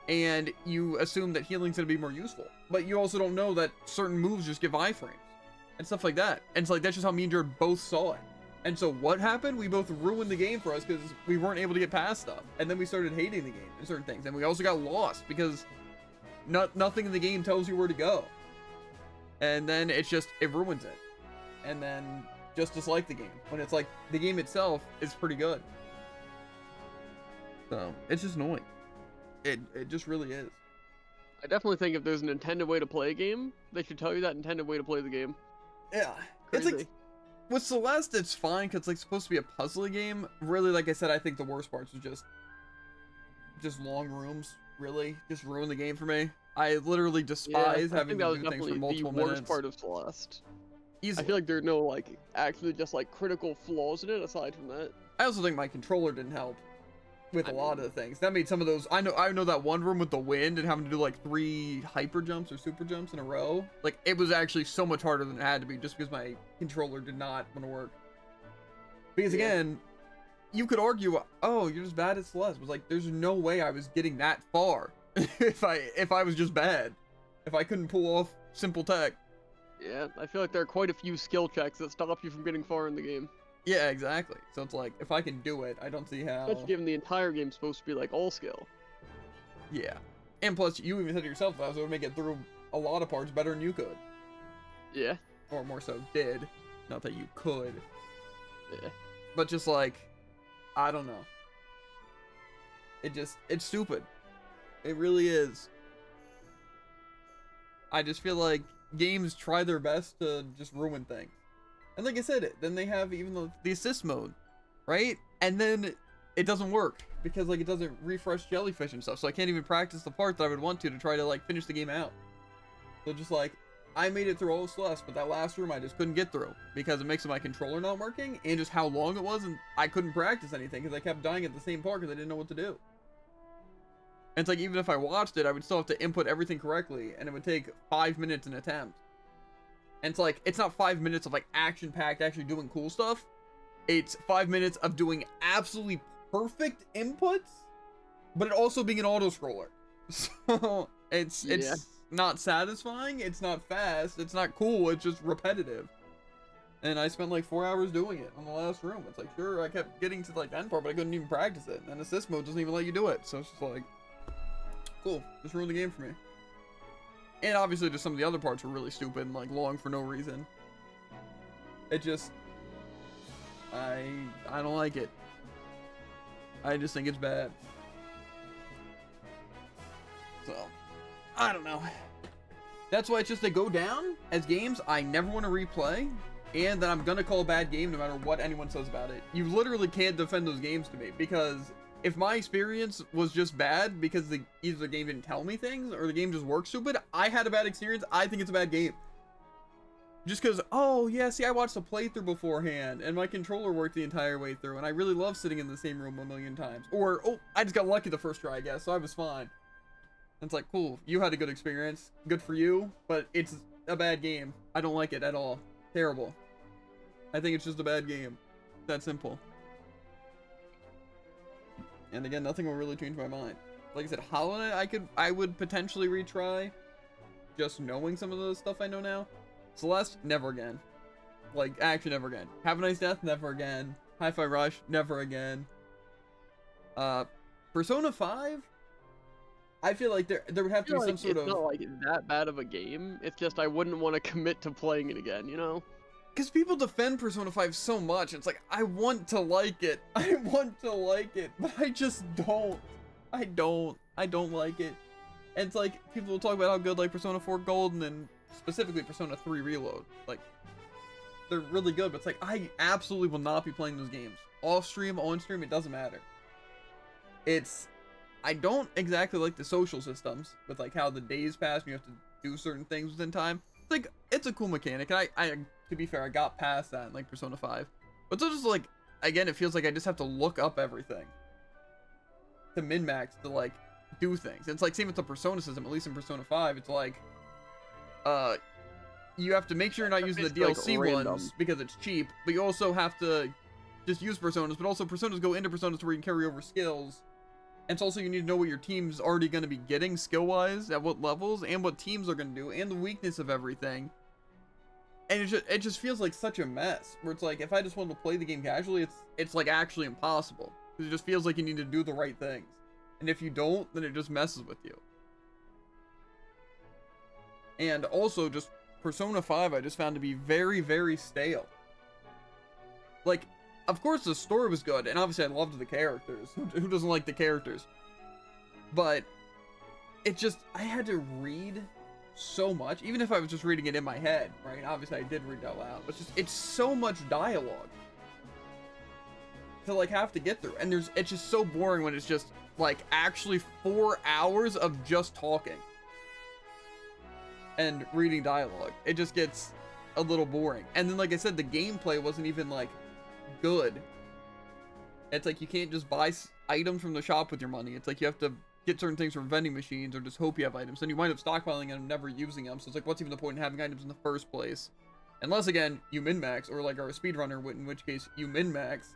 Speaker 1: And you assume that healing's gonna be more useful. But you also don't know that certain moves just give iframes and stuff like that. And it's like, that's just how me and Jared both saw it. And so what happened? We both ruined the game for us because we weren't able to get past stuff. And then we started hating the game and certain things. And we also got lost because nothing in the game tells you where to go. And then it's just, it ruins it. And then just dislike the game. When it's like, the game itself is pretty good. So, it's just annoying. It just really is.
Speaker 2: I definitely think if there's an intended way to play a game, they should tell you that intended way to play the game.
Speaker 1: Yeah.
Speaker 2: Crazy.
Speaker 1: It's like, with Celeste, it's fine because it's like supposed to be a puzzle game. Really, like I said, I think the worst parts was just long rooms. Really, just ruin the game for me. I literally despise having to do things for multiple minutes.
Speaker 2: The worst part of Celeste.
Speaker 1: Easily.
Speaker 2: I feel like there are no, like, actually just, like, critical flaws in it aside from that.
Speaker 1: I also think my controller didn't help with a lot of the things. That made some of those, I know that one room with the wind and having to do like 3 hyper jumps or super jumps in a row. Like, it was actually so much harder than it had to be just because my controller did not want to work. Because again, you could argue, oh, you're just bad at Celeste. It was like, there's no way I was getting that far if I was just bad. If I couldn't pull off simple tech.
Speaker 2: Yeah, I feel like there are quite a few skill checks that stop you from getting far in the game.
Speaker 1: Yeah, exactly. So it's like, if I can do it, I don't see how.
Speaker 2: Especially given the entire game's supposed to be like all skill.
Speaker 1: Yeah. And plus, you even said to yourself that I was going to make it through a lot of parts better than you could.
Speaker 2: Yeah.
Speaker 1: Or more so did. Not that you could.
Speaker 2: Yeah.
Speaker 1: But just like, I don't know. It's stupid. It really is. I just feel like games try their best to just ruin things. And like I said, then they have even the assist mode, right? And then it doesn't work because like it doesn't refresh jellyfish and stuff. So I can't even practice the part that I would want to try to like finish the game out. So just like, I made it through all of Celeste, but that last room I just couldn't get through because it makes my controller not working and just how long it was, and I couldn't practice anything because I kept dying at the same part because I didn't know what to do. And it's like, even if I watched it, I would still have to input everything correctly, and it would take 5 minutes an attempt. And it's like, it's not 5 minutes of like action-packed, actually doing cool stuff. It's 5 minutes of doing absolutely perfect inputs, but it also being an auto-scroller. So it's not satisfying, it's not fast, it's not cool, it's just repetitive. And I spent like 4 hours doing it on the last room. It's like, sure, I kept getting to like the end part, but I couldn't even practice it. And assist mode doesn't even let you do it. So it's just like, cool, just ruined the game for me. And obviously just some of the other parts were really stupid and like long for no reason. It just, I don't like it. I just think it's bad. So, I don't know. That's why it's just they go down as games I never want to replay, and that I'm gonna call a bad game no matter what anyone says about it. You literally can't defend those games to me, because if my experience was just bad because either the game didn't tell me things or the game just worked stupid, I had a bad experience, I think it's a bad game. Just because, oh yeah, see, I watched a playthrough beforehand and my controller worked the entire way through and I really love sitting in the same room a million times. Or, oh, I just got lucky the first try, I guess, so I was fine. And it's like, cool, you had a good experience, good for you, but it's a bad game. I don't like it at all. Terrible. I think it's just a bad game. That simple. And again, nothing will really change my mind. Like I said, Hollow Knight, I would potentially retry, just knowing some of the stuff I know now. Celeste, never again. Like, actually never again. Have a Nice Death, never again. Hi-Fi Rush, never again. Persona 5, I feel like there would have to be some sort of...
Speaker 2: It's not like that bad of a game. It's just I wouldn't want to commit to playing it again, you know?
Speaker 1: Because people defend Persona 5 so much, it's like, I want to like it. I want to like it, but I just don't. I don't like it. And it's like, people will talk about how good, like, Persona 4 Golden and specifically Persona 3 Reload. Like, they're really good, but it's like, I absolutely will not be playing those games. Off stream, on stream, it doesn't matter. I don't exactly like the social systems with, like, how the days pass and you have to do certain things within time. It's like, it's a cool mechanic, and I to be fair, I got past that in like Persona 5. But it's just like, again, it feels like I just have to look up everything to min-max to like do things. It's like same with the Persona system, at least in Persona 5, it's like you have to make sure you're not using the DLC ones because it's cheap, but you also have to just use Personas, but also Personas go into Personas to where you can carry over skills. And it's also you need to know what your team's already going to be getting skill-wise, at what levels, and what teams are going to do, and the weakness of everything. And it just feels like such a mess, where it's like, if I just wanted to play the game casually, it's like actually impossible. Because it just feels like you need to do the right things. And if you don't, then it just messes with you. And also, just Persona 5 I just found to be very, very stale. Like, of course the story was good, and obviously I loved the characters. Who doesn't like the characters? But it just, I had to read so much, even if I was just reading it in my head, right? Obviously I did read it out loud, but it's so much dialogue to like have to get through, and it's just so boring when it's just like actually 4 hours of just talking and reading dialogue. It just gets a little boring. And then, like I said, the gameplay wasn't even like good. It's like you can't just buy items from the shop with your money. It's like you have to get certain things from vending machines or just hope you have items. Then you wind up stockpiling them and never using them. So it's like, what's even the point in having items in the first place? Unless, again, you min-max, or like are a speedrunner, in which case you min-max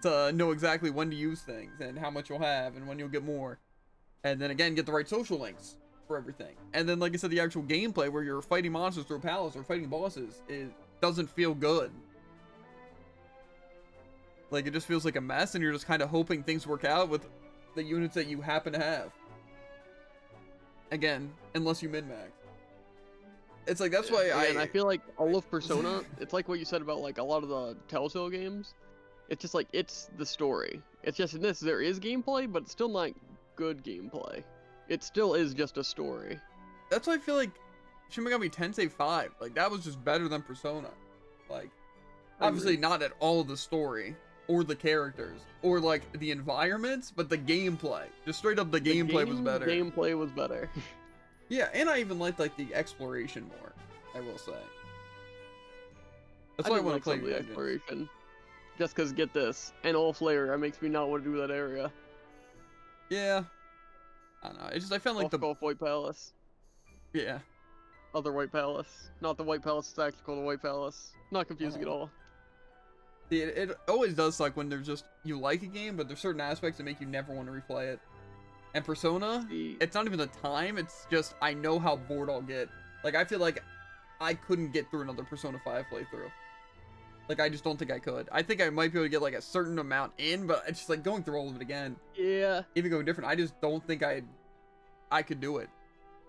Speaker 1: to know exactly when to use things and how much you'll have and when you'll get more. And then again, get the right social links for everything. And then, like I said, the actual gameplay where you're fighting monsters through a palace or fighting bosses, it doesn't feel good. Like, it just feels like a mess, and you're just kind of hoping things work out with the units that you happen to have. Again, unless you min-max. It's like, that's why
Speaker 2: and I feel like all of Persona, it's like what you said about like a lot of the Telltale games. It's just like, it's the story. It's just in this, there is gameplay, but it's still not good gameplay. It still is just a story.
Speaker 1: That's why I feel like Shin Megami Tensei 5, like, that was just better than Persona. Like, obviously not at all the story, or the characters, or like the environments, but the gameplay. Just straight up the gameplay was better.
Speaker 2: Gameplay was better.
Speaker 1: Yeah, and I even liked like the exploration more, I will say. That's why I want to play Yeah. I don't know. It's just I found like
Speaker 2: Golf White Palace.
Speaker 1: yeah.
Speaker 2: Other White Palace. Not the White Palace tactical, the White Palace. Not confusing at all.
Speaker 1: See, it always does suck when there's just you like a game, but there's certain aspects that make you never want to replay it. And Persona, it's not even the time. It's just I know how bored I'll get. Like I feel like I couldn't get through another Persona 5 playthrough. Like I just don't think I could. I think I might be able to get like a certain amount in, but it's just like going through all of it again.
Speaker 2: Yeah.
Speaker 1: Even going different, I just don't think I could do it.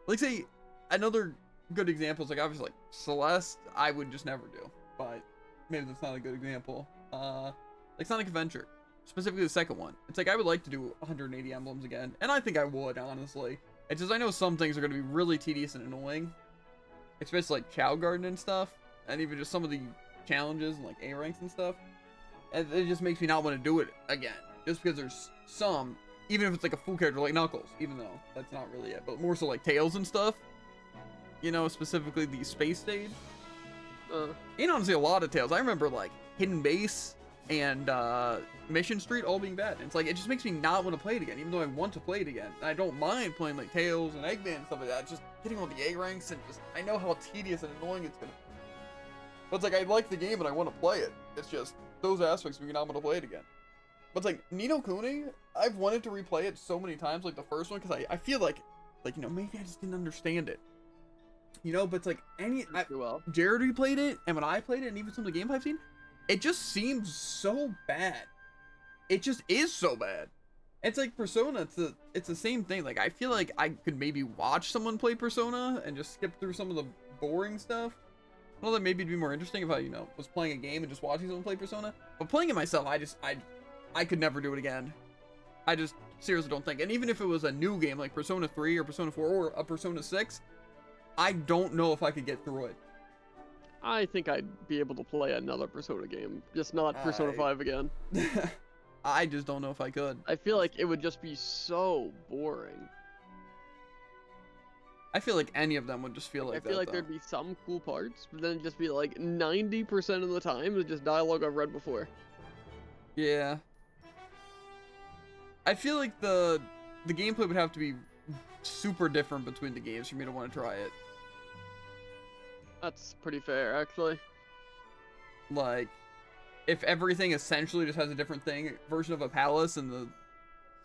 Speaker 1: Like say another good example is like obviously like Celeste, I would just never do. But maybe that's not a good example. Like Sonic Adventure, specifically the second one. It's like I would like to do 180 emblems again, and I think I would honestly. It's just I know some things are going to be really tedious and annoying, especially like Chow Garden and stuff, and even just some of the challenges and like A ranks and stuff. And it just makes me not want to do it again, just because there's some, even if it's like a full character like Knuckles, even though that's not really it, but more so like Tails and stuff. You know, specifically the space stage. And honestly, a lot of Tails. I remember like Hidden Base and Mission Street all being bad. And it's like it just makes me not want to play it again, even though I want to play it again. And I don't mind playing like Tails and Eggman and stuff like that. Just getting all the A ranks and just I know how tedious and annoying it's gonna be. But it's like I like the game and I want to play it. It's just those aspects make me not want to play it again. But it's like Ni no Kuni, I've wanted to replay it so many times, like the first one, because I feel like you know maybe I just didn't understand it. You know, but it's like Jared replayed it, and when I played it, and even some of the gameplay I've seen, it just seems so bad. It just is so bad. It's like Persona, it's the same thing. Like I feel like I could maybe watch someone play Persona and just skip through some of the boring stuff. Well, that maybe it'd be more interesting if I, you know, was playing a game and just watching someone play Persona. But playing it myself, I could never do it again. I just seriously don't think. And even if it was a new game like Persona 3 or Persona 4 or a Persona 6, I don't know if I could get through it.
Speaker 2: I think I'd be able to play another Persona game, just not Persona 5 again.
Speaker 1: I just don't know if I could.
Speaker 2: I feel like it would just be so boring.
Speaker 1: I feel like any of them would just feel like that.
Speaker 2: I feel like there'd be some cool parts, but then it'd just be like 90% of the time it's just dialogue I've read before.
Speaker 1: Yeah. I feel like the gameplay would have to be super different between the games for me to want to try it.
Speaker 2: That's pretty fair, actually.
Speaker 1: Like, if everything essentially just has a different version of a palace and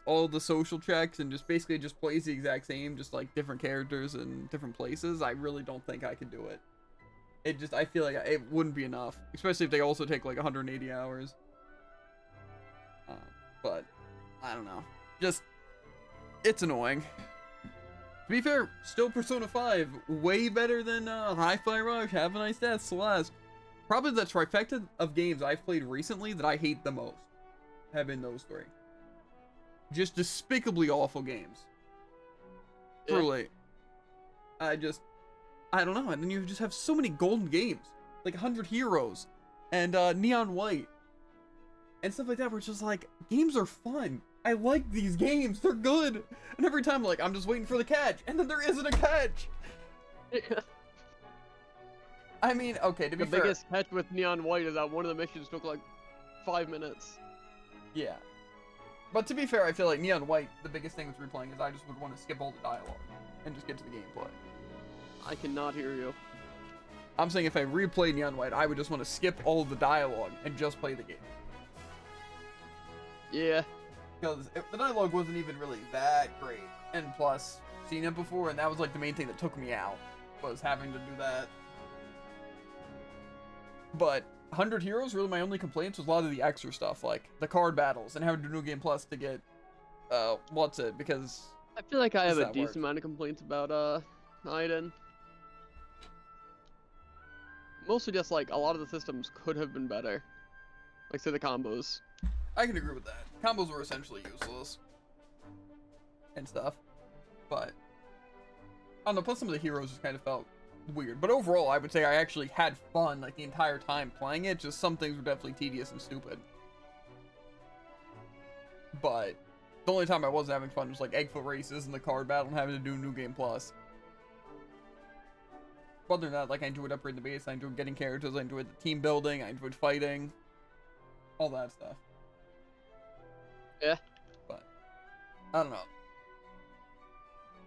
Speaker 1: all the social checks and just basically just plays the exact same, just like different characters and different places, I really don't think I could do it. I feel like it wouldn't be enough, especially if they also take like 180 hours. But I don't know. Just, it's annoying. To be fair, still Persona 5, way better than Hi-Fi Rush, Have a Nice Death, Celeste. Probably the trifecta of games I've played recently that I hate the most have been those three. Just despicably awful games.
Speaker 2: Yeah.
Speaker 1: Truly. I don't know. And then you just have so many golden games. Like 100 Heroes and Neon White. And stuff like that where it's just like, games are fun. I like these games. They're good. And every time, like, I'm just waiting for the catch. And then there isn't a catch. I mean, okay, to be fair.
Speaker 2: The biggest catch with Neon White is that one of the missions took like 5 minutes.
Speaker 1: Yeah. But to be fair, I feel like Neon White, the biggest thing with replaying is I just would want to skip all the dialogue and just get to the gameplay.
Speaker 2: I cannot hear you.
Speaker 1: I'm saying if I replayed Neon White, I would just want to skip all of the dialogue and just play the game.
Speaker 2: Yeah.
Speaker 1: Because the dialogue wasn't even really that great. And plus, seen it before, and that was like the main thing that took me out, was having to do that. But 100 Heroes, really my only complaints was a lot of the extra stuff, like the card battles and having to do New Game Plus to get, because...
Speaker 2: I feel like I have a decent amount of complaints about, Aiden. Mostly just like, a lot of the systems could have been better. Like, say the combos.
Speaker 1: I can agree with that. Combos were essentially useless. And stuff. But, I don't know, plus some of the heroes just kind of felt weird. But overall, I would say I actually had fun, like, the entire time playing it. Just some things were definitely tedious and stupid. But, the only time I wasn't having fun was, like, Eggfoot races and the card battle and having to do New Game Plus. Other than that, like, I enjoyed upgrading the base, I enjoyed getting characters, I enjoyed the team building, I enjoyed fighting. All that stuff.
Speaker 2: Yeah.
Speaker 1: But, I don't know.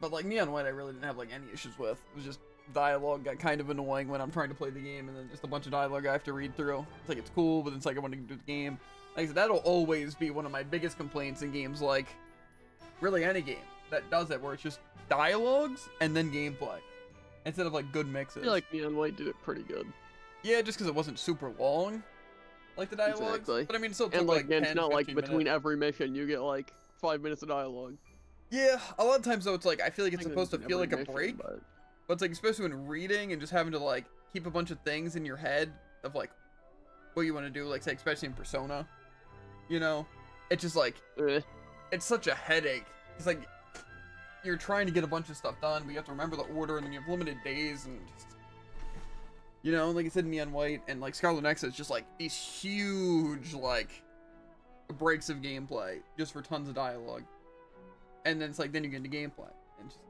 Speaker 1: But like Neon White, I really didn't have like any issues with. It was just dialogue got kind of annoying when I'm trying to play the game, and then just a bunch of dialogue I have to read through. It's like it's cool, but it's like I want to do the game. Like I said, that'll always be one of my biggest complaints in games, like really any game that does it, where it's just dialogues and then gameplay instead of like good
Speaker 2: I
Speaker 1: mixes.
Speaker 2: feel like Neon White did it pretty good.
Speaker 1: Yeah, just because it wasn't super long, like the dialogues.
Speaker 2: Exactly.
Speaker 1: But I mean, it still took
Speaker 2: And like,
Speaker 1: 10,
Speaker 2: it's not like
Speaker 1: 15
Speaker 2: between
Speaker 1: minutes.
Speaker 2: every mission you get like 5 minutes of dialogue.
Speaker 1: Yeah, a lot of times though, it's like I feel like it's
Speaker 2: I think
Speaker 1: supposed to
Speaker 2: in
Speaker 1: feel
Speaker 2: every
Speaker 1: like a
Speaker 2: mission,
Speaker 1: break.
Speaker 2: but
Speaker 1: But it's like, especially when reading and just having to like keep a bunch of things in your head of like what you want to do, like say especially in Persona, you know, it's just like it's such a headache. It's like you're trying to get a bunch of stuff done, but you have to remember the order, and then you have limited days, and just, you know, like I said, Neon White and like Scarlet Nexus, it's just like these huge like breaks of gameplay just for tons of dialogue, and then it's like then you get into gameplay, and just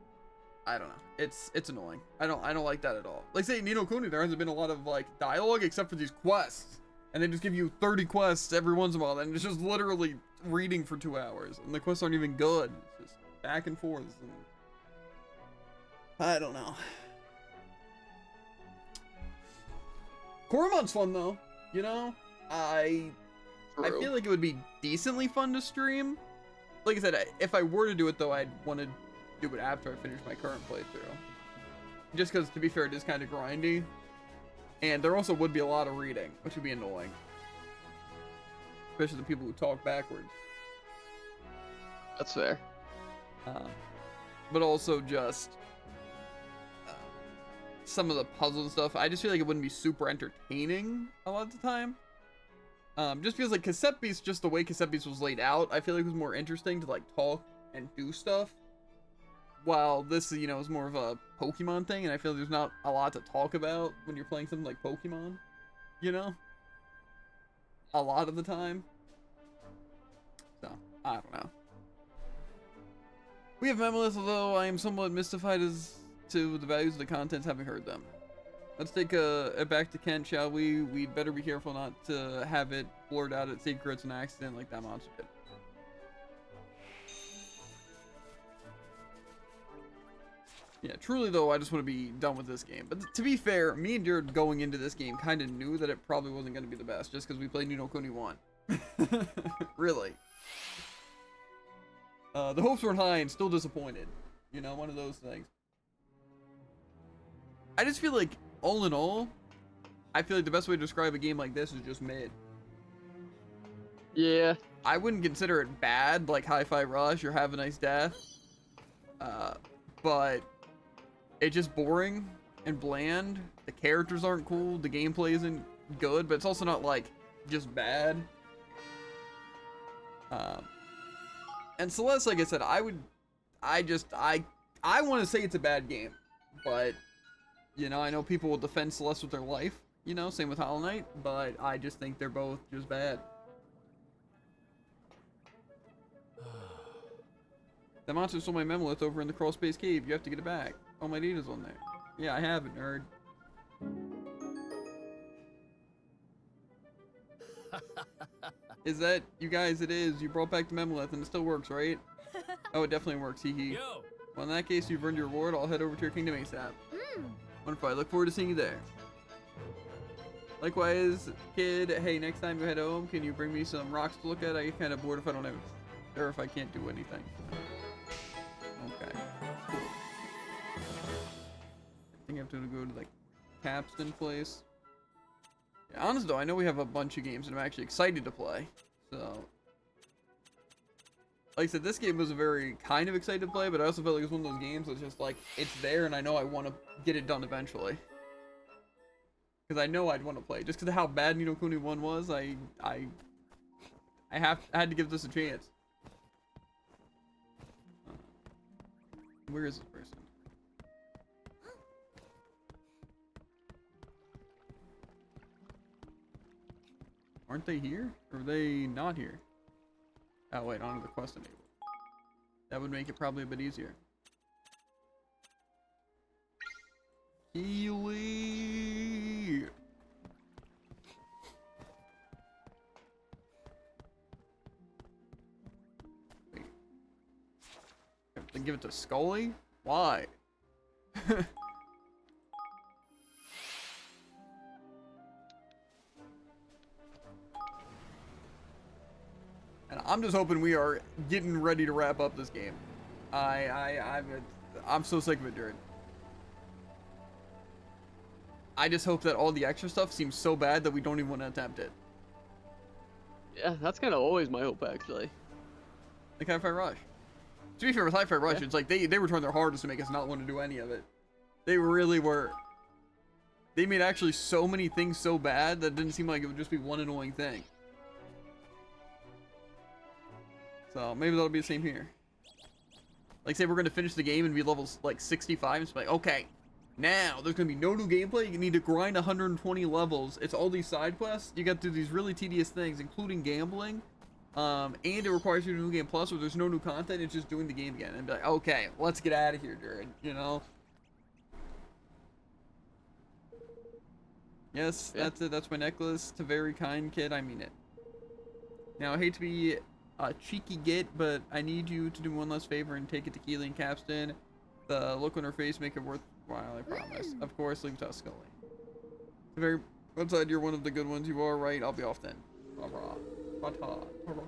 Speaker 1: I don't know. It's annoying. I don't like that at all. Like say Ni no Kuni, there hasn't been a lot of like dialogue except for these quests, and they just give you 30 quests every once in a while, and it's just literally reading for 2 hours, and the quests aren't even good. It's just back and forth, and I don't know. Korumon's fun though, you know. I
Speaker 2: true.
Speaker 1: feel like it would be decently fun to stream. Like I said, if I were to do it though, I'd want to do it after I finish my current playthrough. Just because, to be fair, it is kind of grindy. And there also would be a lot of reading, which would be annoying. Especially the people who talk backwards.
Speaker 2: That's fair.
Speaker 1: But also just some of the puzzle and stuff. I just feel like it wouldn't be super entertaining a lot of the time. Just because like Cassette Beast, just the way Cassette Beast was laid out, I feel like it was more interesting to like talk and do stuff. While this, you know, is more of a Pokemon thing, and I feel like there's not a lot to talk about when you're playing something like Pokemon, you know? A lot of the time. So, I don't know. We have Memolith, although I am somewhat mystified as to the values of the contents, having heard them. Let's take it back to Kent, shall we? We'd better be careful not to have it blurred out at secrets and accident like that monster did. Yeah, truly though, I just want to be done with this game. But to be fair, me and Jared going into this game kind of knew that it probably wasn't going to be the best, just because we played Ni no Kuni 1. Really. The hopes were high and still disappointed. You know, one of those things. I just feel like, all in all, I feel like the best way to describe a game like this is just mid.
Speaker 2: Yeah.
Speaker 1: I wouldn't consider it bad, like Hi-Fi Rush or Have a Nice Death. But it's just boring and bland. The characters aren't cool. The gameplay isn't good, but it's also not like just bad. And Celeste, like I said, I want to say it's a bad game, but you know, I know people will defend Celeste with their life. You know, same with Hollow Knight, but I just think they're both just bad. The monster stole my Memolith over in the crawl space cave. You have to get it back. Oh, my data's on there. Yeah, I have it, nerd. Is that, you guys, it is. You brought back the Memolith and it still works, right? Oh, it definitely works, hee hee.
Speaker 4: Yo!
Speaker 1: Well, in that case, you've earned your reward. I'll head over to your kingdom ASAP. Wonderful. I look forward to seeing you there. Likewise, kid. Hey, next time you head home, can you bring me some rocks to look at? I get kind of bored if I don't have, or if I can't do anything. Okay. Cool. I think I have to go to the capstan place. Yeah, honest though, I know we have a bunch of games that I'm actually excited to play. So, like I said, this game was a very kind of excited to play, but I also felt like it was one of those games that's just like, it's there and I know I want to get it done eventually. Because I know I'd want to play. Just because of how bad Ni no Kuni 1 was, I had to give this a chance. Where is this person? Aren't they here? Or are they not here? Oh wait, onto the quest enable. That would make it probably a bit easier. Healy! Wait. Have to give it to Scully? Why? And I'm just hoping we are getting ready to wrap up this game. I'm so sick of it, Jared. I just hope that all the extra stuff seems so bad that we don't even want to attempt it.
Speaker 2: Yeah, that's kind of always my hope, actually.
Speaker 1: Like Hi-Fi Rush. To be fair, with Hi-Fi Rush,
Speaker 2: Yeah.
Speaker 1: it's like they were trying their hardest to make us not want to do any of it. They really were. They made actually so many things so bad that it didn't seem like it would just be one annoying thing. So maybe that'll be the same here. Like say we're gonna finish the game and be levels like 65 and it's like, okay, now there's gonna be no new gameplay. You need to grind 120 levels. It's all these side quests. You got to do these really tedious things, including gambling. And it requires you to do New Game Plus, where there's no new content. It's just doing the game again. And be like, okay, let's get out of here, Jared. You know. Yes,
Speaker 2: Yeah.
Speaker 1: that's it. That's my necklace. It's a very kind kid. I mean it. Now I hate to be a cheeky git, but I need you to do one last favor and take it to Keely and Capstan. The look on her face make it worthwhile, I promise. Of course, leave it to Scully. Very outside, you're one of the good ones. You are right. I'll be off then. Ta-ta. Ta-ta. Ta-ta.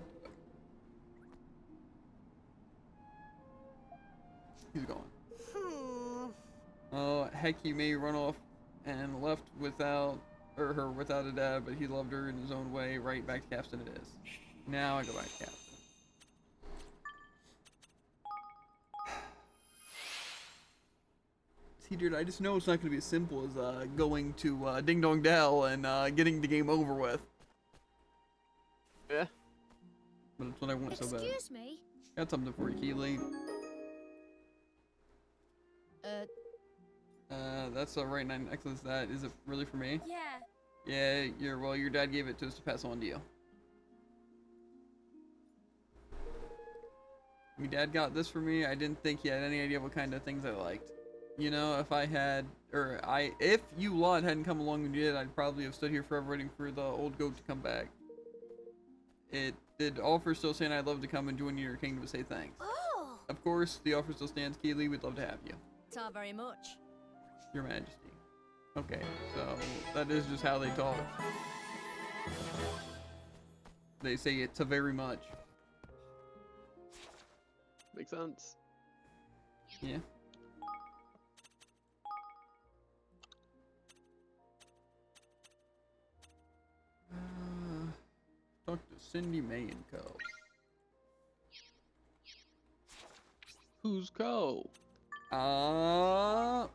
Speaker 1: He's gone. Oh, heck, he may run off and left without, or her without a dad, but he loved her in his own way. Right back to Capstan it is. Now I go back to Capstan. See, dude, I just know it's not going to be as simple as going to Ding Dong Dell and getting the game over with.
Speaker 2: Yeah.
Speaker 1: But it's what I want so bad.
Speaker 3: Excuse me.
Speaker 1: Got something for you, Keely. That's a right 9 necklace. That is it really for me?
Speaker 3: Yeah.
Speaker 1: Yeah, your dad gave it to us to pass on to you. My dad got this for me. I didn't think he had any idea what kind of things I liked. You know, if you lot hadn't come along and you did, I'd probably have stood here forever waiting for the old goat to come back. It did offer still saying I'd love to come and join you in your kingdom to say thanks.
Speaker 3: Oh.
Speaker 1: Of course, the offer still stands, Keely. We'd love to have you.
Speaker 3: Not very much.
Speaker 1: Your Majesty. Okay, so that is just how they talk. They say it to very much.
Speaker 2: Makes sense.
Speaker 1: Yeah. Talk to Cindy May and Co.
Speaker 2: Who's Co?
Speaker 1: I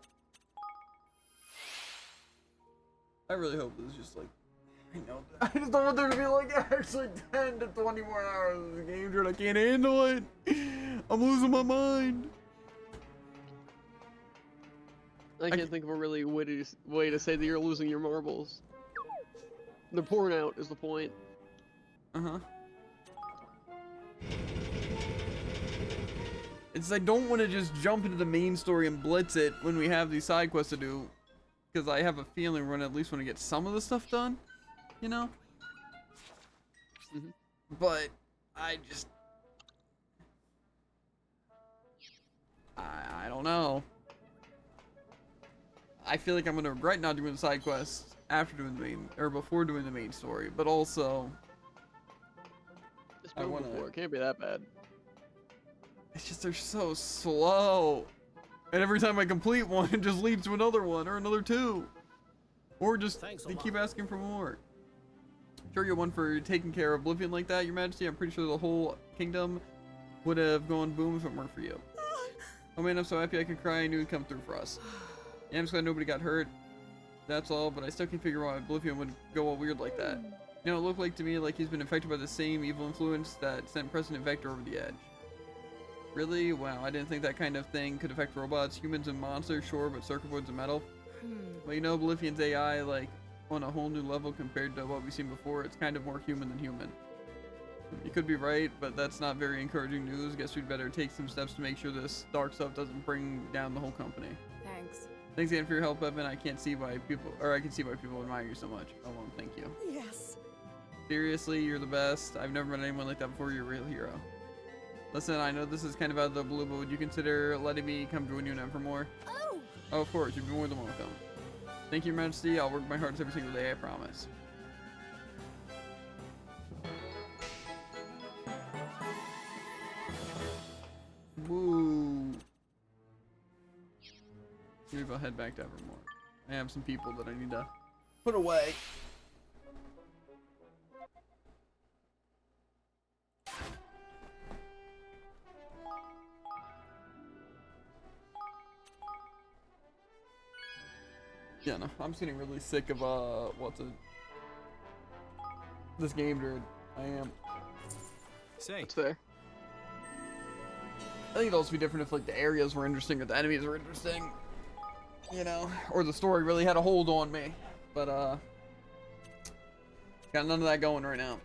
Speaker 1: really hope this is just like, I know. I just don't want there to be like actually 10 to 20 more hours of the game, dude. I can't handle it. I'm losing my mind.
Speaker 2: I can't think of a really way to say that you're losing your marbles. They're pouring out is the point.
Speaker 1: Uh-huh. It's I don't want to just jump into the main story and blitz it when we have these side quests to do, because I have a feeling we're gonna at least want to get some of the stuff done, you know?
Speaker 2: Mhm.
Speaker 1: But I just I don't know. I feel like I'm gonna regret not doing the side quests after doing the main, or before doing the main story, but also
Speaker 2: Just
Speaker 1: I
Speaker 2: go
Speaker 1: wanna-
Speaker 2: before. It can't be that bad.
Speaker 1: it's just they're so slow. And every time I complete one, it just leads to another one or another two. Or just
Speaker 4: Thanks a
Speaker 1: they
Speaker 4: lot.
Speaker 1: keep asking for more. Sure, you're one for taking care of Oblivion like that, Your Majesty. I'm pretty sure the whole kingdom would have gone boom if it weren't for you. Oh man, I'm so happy I could cry. I knew it'd come through for us. Yeah, I'm just glad nobody got hurt. That's all, but I still can't figure out why Oblivion would go all weird like that. You know, it looked like to me like he's been infected by the same evil influence that sent President Vector over the edge. Really? Wow, I didn't think that kind of thing could affect robots, humans, and monsters, sure, but circuit boards and metal. Well, you know, Oblivion's AI, like, on a whole new level compared to what we've seen before. It's kind of more human than human. You could be right, but that's not very encouraging news. Guess we'd better take some steps to make sure this dark stuff doesn't bring down the whole company.
Speaker 3: Thanks.
Speaker 1: Thanks again for your help, Evan. I can see why people admire you so much. Oh well, thank you.
Speaker 3: Yes.
Speaker 1: Seriously, you're the best. I've never met anyone like that before. You're a real hero. Listen, I know this is kind of out of the blue, but would you consider letting me come join you in Evermore?
Speaker 3: Oh!
Speaker 1: Oh, of course, you'd be more than welcome. Thank you, Your Majesty. I'll work my hardest every single day, I promise. Woo! Maybe I'll head back to Evermore. I have some people that I need to put away. Yeah, no, I'm just getting really sick of this game, dude. I am.
Speaker 4: Say,
Speaker 2: It's fair.
Speaker 1: I think it'd also be different if like the areas were interesting or the enemies were interesting, you know, or the story really had a hold on me. But got none of that going right now.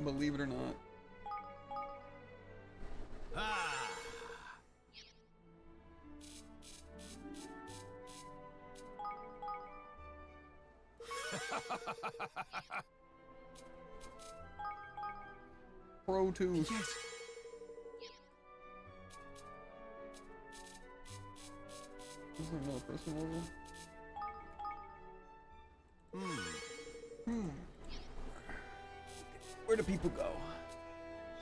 Speaker 1: Believe it or not.
Speaker 4: ah,
Speaker 1: Pro Tools.
Speaker 4: yes.
Speaker 1: Is there another person over? Where do people go?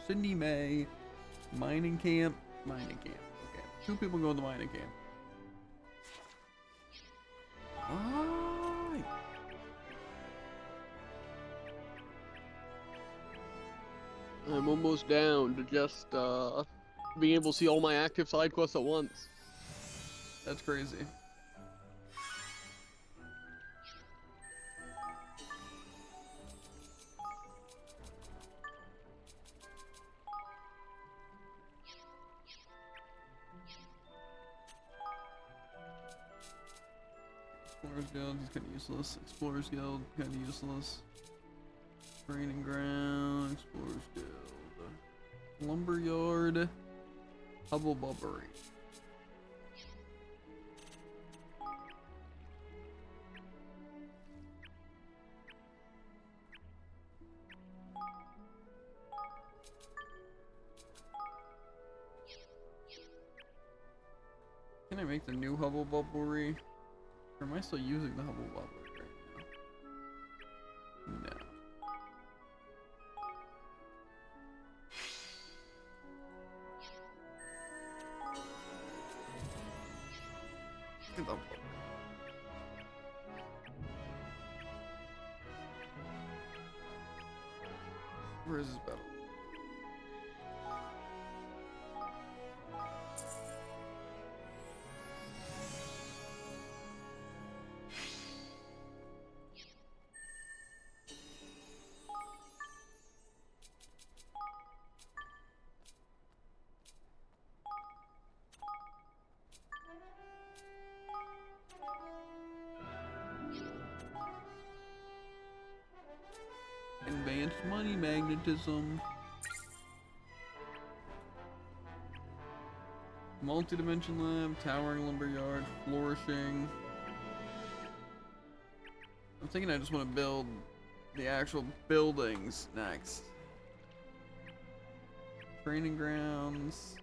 Speaker 1: Cindy May, mining camp, mining camp. Okay, 2 people go in the mining camp. Why?
Speaker 2: I'm almost down to just being able to see all my active side quests at once.
Speaker 1: That's crazy. Explorers Guild is kind of useless. Explorers Guild kind of useless. Training Ground, Explorers Guild, Lumberyard, Hubble Bubbery. Can I make the new Hubble Bubblery? Or am I still using the Hubble Bubblery right now? No. Get the Hubble Bubblery. Where is this battle? Advanced money magnetism. Multi-dimension lab, towering lumberyard, flourishing. I'm thinking I just want to build the actual buildings next. Training grounds.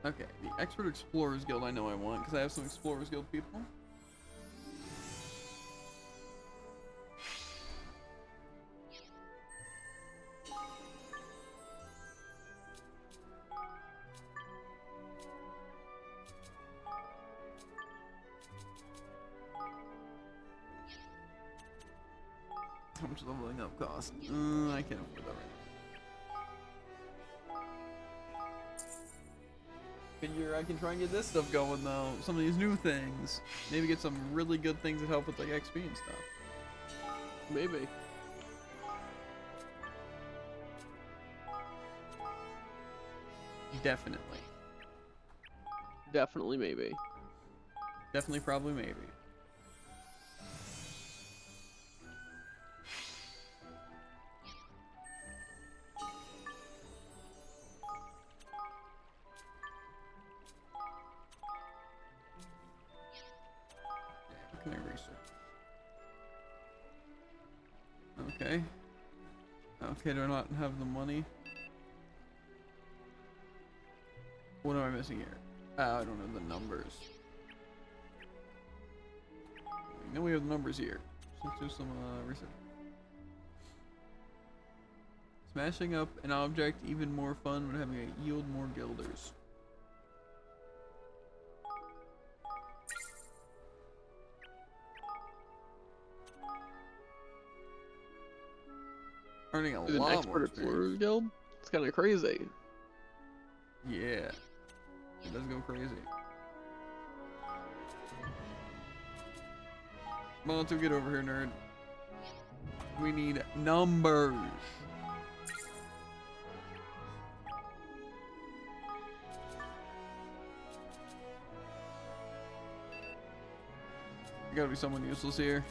Speaker 1: Okay, the Expert Explorers Guild I know I want, because I have some Explorers Guild people. How much does leveling up cost? I can't afford that right now. Figure I can try and get this stuff going though. Some of these new things. Maybe get some really good things that help with like XP and stuff.
Speaker 2: Maybe.
Speaker 1: Definitely.
Speaker 2: Definitely maybe.
Speaker 1: Definitely, probably, maybe. What can I research? Okay. Okay, do I not have the money? What am I missing here? I don't know the numbers. Then we have the numbers here. So let's do some research. Smashing up an object even more fun when having it yield more guilders. Earning a
Speaker 2: Is an
Speaker 1: lot more
Speaker 2: expert
Speaker 1: experience.
Speaker 2: explorer guild? It's kind of crazy.
Speaker 1: Yeah, it does go crazy. Come on, let's get over here, nerd. We need numbers. There gotta be someone useless here.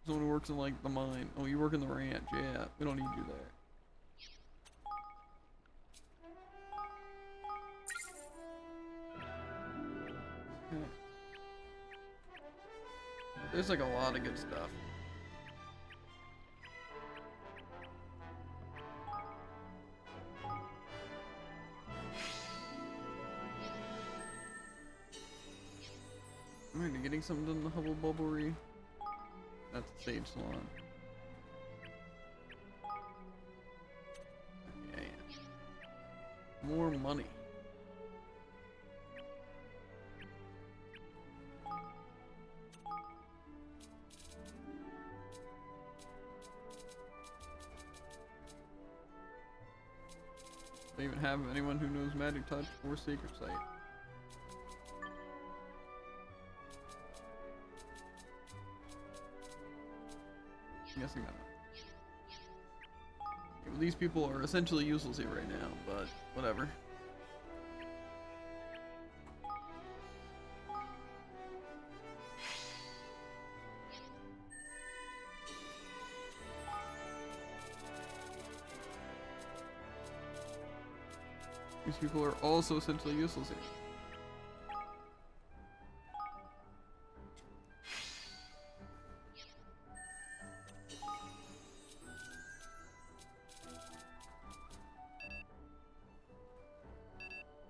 Speaker 1: Someone who works in like the mine. Oh, you work in the ranch. Yeah, we don't need you there. Okay. There's like a lot of good stuff. I'm already getting something done in the Hubble Bubblery. That's a sage salon. Okay, yeah. More money. They even have anyone who knows Magic Touch or Sacred Sight. I'm guessing not. Yeah, well, these people are essentially useless here right now, but whatever. These people are also essentially useless here.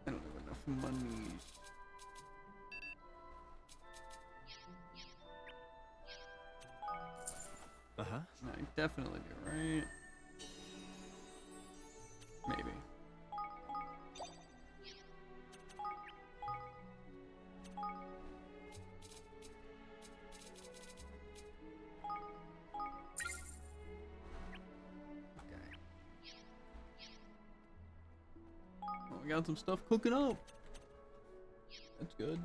Speaker 1: I don't have enough money.
Speaker 4: Uh-huh.
Speaker 1: I definitely do, right? Maybe. Well, we got some stuff cooking up. That's good.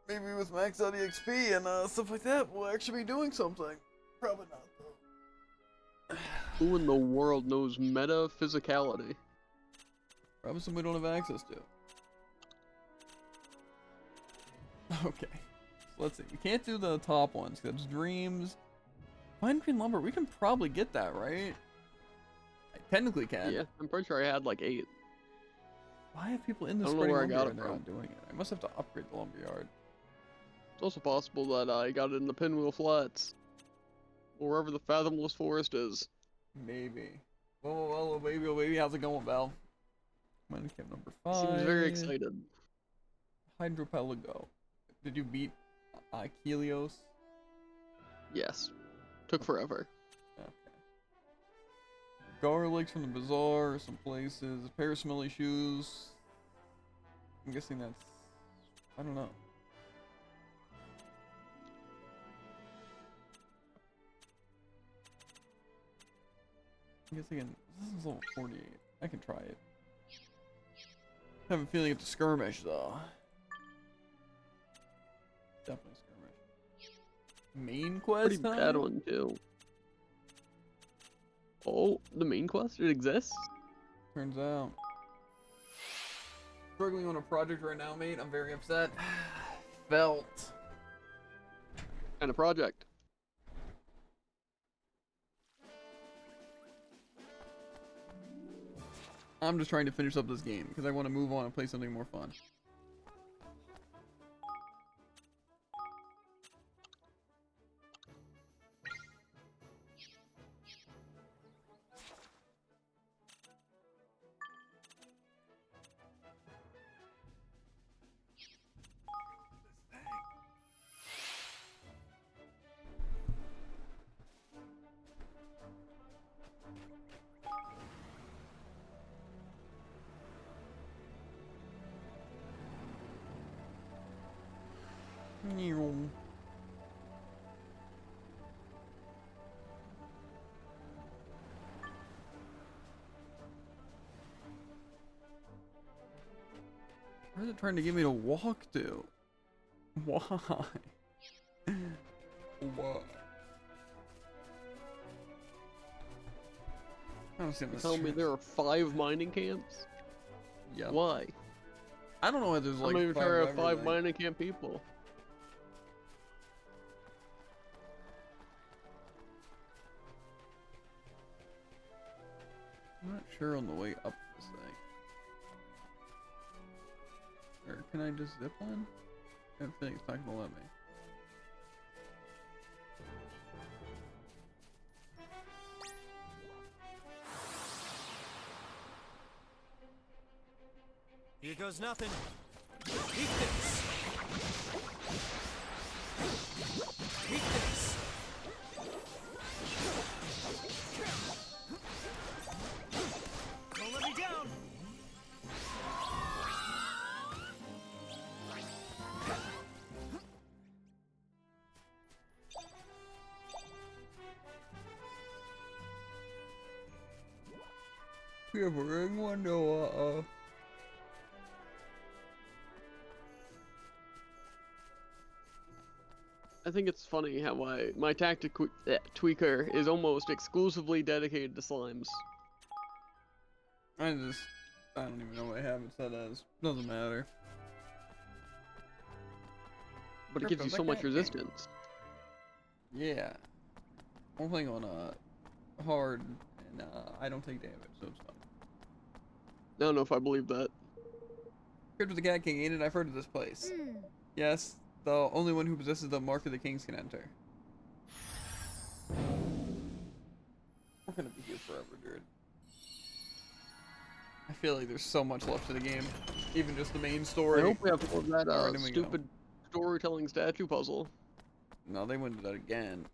Speaker 1: Maybe with max out EXP and stuff like that, we'll actually be doing something. Probably not though.
Speaker 2: Who in the world knows metaphysicality?
Speaker 1: Probably something we don't have access to. Okay. So let's see. We can't do the top ones because dreams. Fine green lumber. We can probably get that, right? I technically can.
Speaker 2: Yeah, I'm pretty sure I had like 8.
Speaker 1: Why have people in the
Speaker 2: I don't know
Speaker 1: spreading
Speaker 2: where I
Speaker 1: lumber
Speaker 2: got
Speaker 1: and
Speaker 2: it
Speaker 1: they're
Speaker 2: from.
Speaker 1: not doing it? I must have to upgrade the lumber yard.
Speaker 2: It's also possible that I got it in the Pinwheel Flats. Or wherever the Fathomless Forest is.
Speaker 1: Maybe. Oh, baby, oh, baby. How's it going, Val? Mine camp number 5.
Speaker 2: Seems very excited.
Speaker 1: Hydropelago. Did you beat Helios?
Speaker 2: Yes. Took forever.
Speaker 1: Okay. Garlics from the bazaar, some places. A pair of smelly shoes. I'm guessing that's... I don't know. I guess again, this is level 48. I can try it. I have a feeling it's a skirmish, though. Definitely skirmish. Main quest
Speaker 2: Pretty bad
Speaker 1: time?
Speaker 2: one, too. Oh, the main quest? It exists?
Speaker 1: Turns out. Struggling on a project right now, mate. I'm very upset. Felt.
Speaker 2: Kind of project.
Speaker 1: I'm just trying to finish up this game because I want to move on and play something more fun. Meow. Where's it trying to get me to walk to? Why? Why? I don't see this.
Speaker 2: Tell me there are 5 mining camps?
Speaker 1: Yeah.
Speaker 2: Why?
Speaker 1: I don't know why there's like
Speaker 2: I'm even
Speaker 1: five
Speaker 2: sure I
Speaker 1: of
Speaker 2: have 5
Speaker 1: everything.
Speaker 2: mining camp people.
Speaker 1: I'm not sure on the way up this thing. Or can I just zip line? I think it's not gonna let me.
Speaker 4: Here goes nothing. Eat this. Eat this. Don't let me down.
Speaker 1: We have a ring window,
Speaker 2: I think it's funny how my tactic tweaker is almost exclusively dedicated to slimes.
Speaker 1: I don't even know what I have it set as. Doesn't matter.
Speaker 2: But it gives you so much resistance.
Speaker 1: Yeah. I'm playing on hard, and I don't take damage, so it's fine.
Speaker 2: I don't know if I believe that.
Speaker 1: Heard of the Cat King, ain't it? I've heard of this place. Yes, the only one who possesses the Mark of the Kings can enter. We're gonna be here forever, dude. I feel like there's so much left to the game. Even just the main story.
Speaker 2: I hope we have more of that
Speaker 1: Alright, here we go.
Speaker 2: stupid storytelling statue puzzle.
Speaker 1: No, they wouldn't do that again.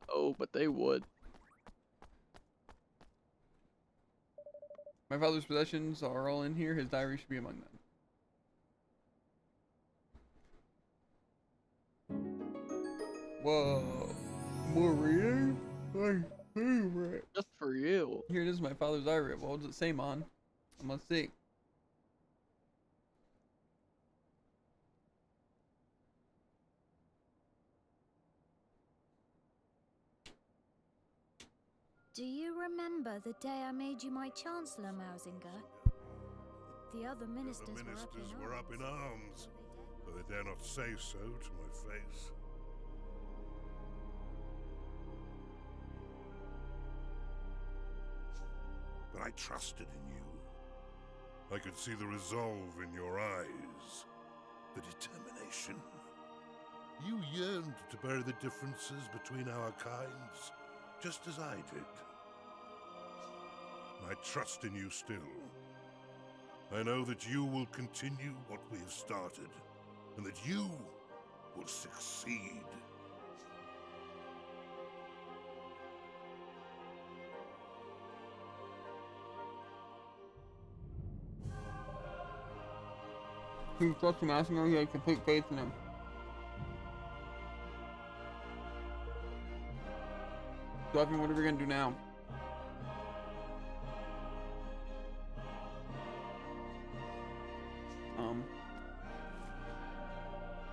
Speaker 2: Oh, but they would.
Speaker 1: My father's possessions are all in here. His diary should be among them. Whoa. More reading? My favorite.
Speaker 2: Just for you.
Speaker 1: Here it is, my father's diary. What does it say, Mon? Let's see.
Speaker 3: Do you remember the day I made you my Chancellor, Mausinger? The other ministers,
Speaker 6: were up in arms, but they dare not say so to my face. But I trusted in you. I could see the resolve in your eyes, the determination. You yearned to bury the differences between our kinds, just as I did. I trust in you still. I know that you will continue what we have started, and that you will succeed.
Speaker 1: He's such a master, he had complete faith in him. Duffy, what are we gonna do now?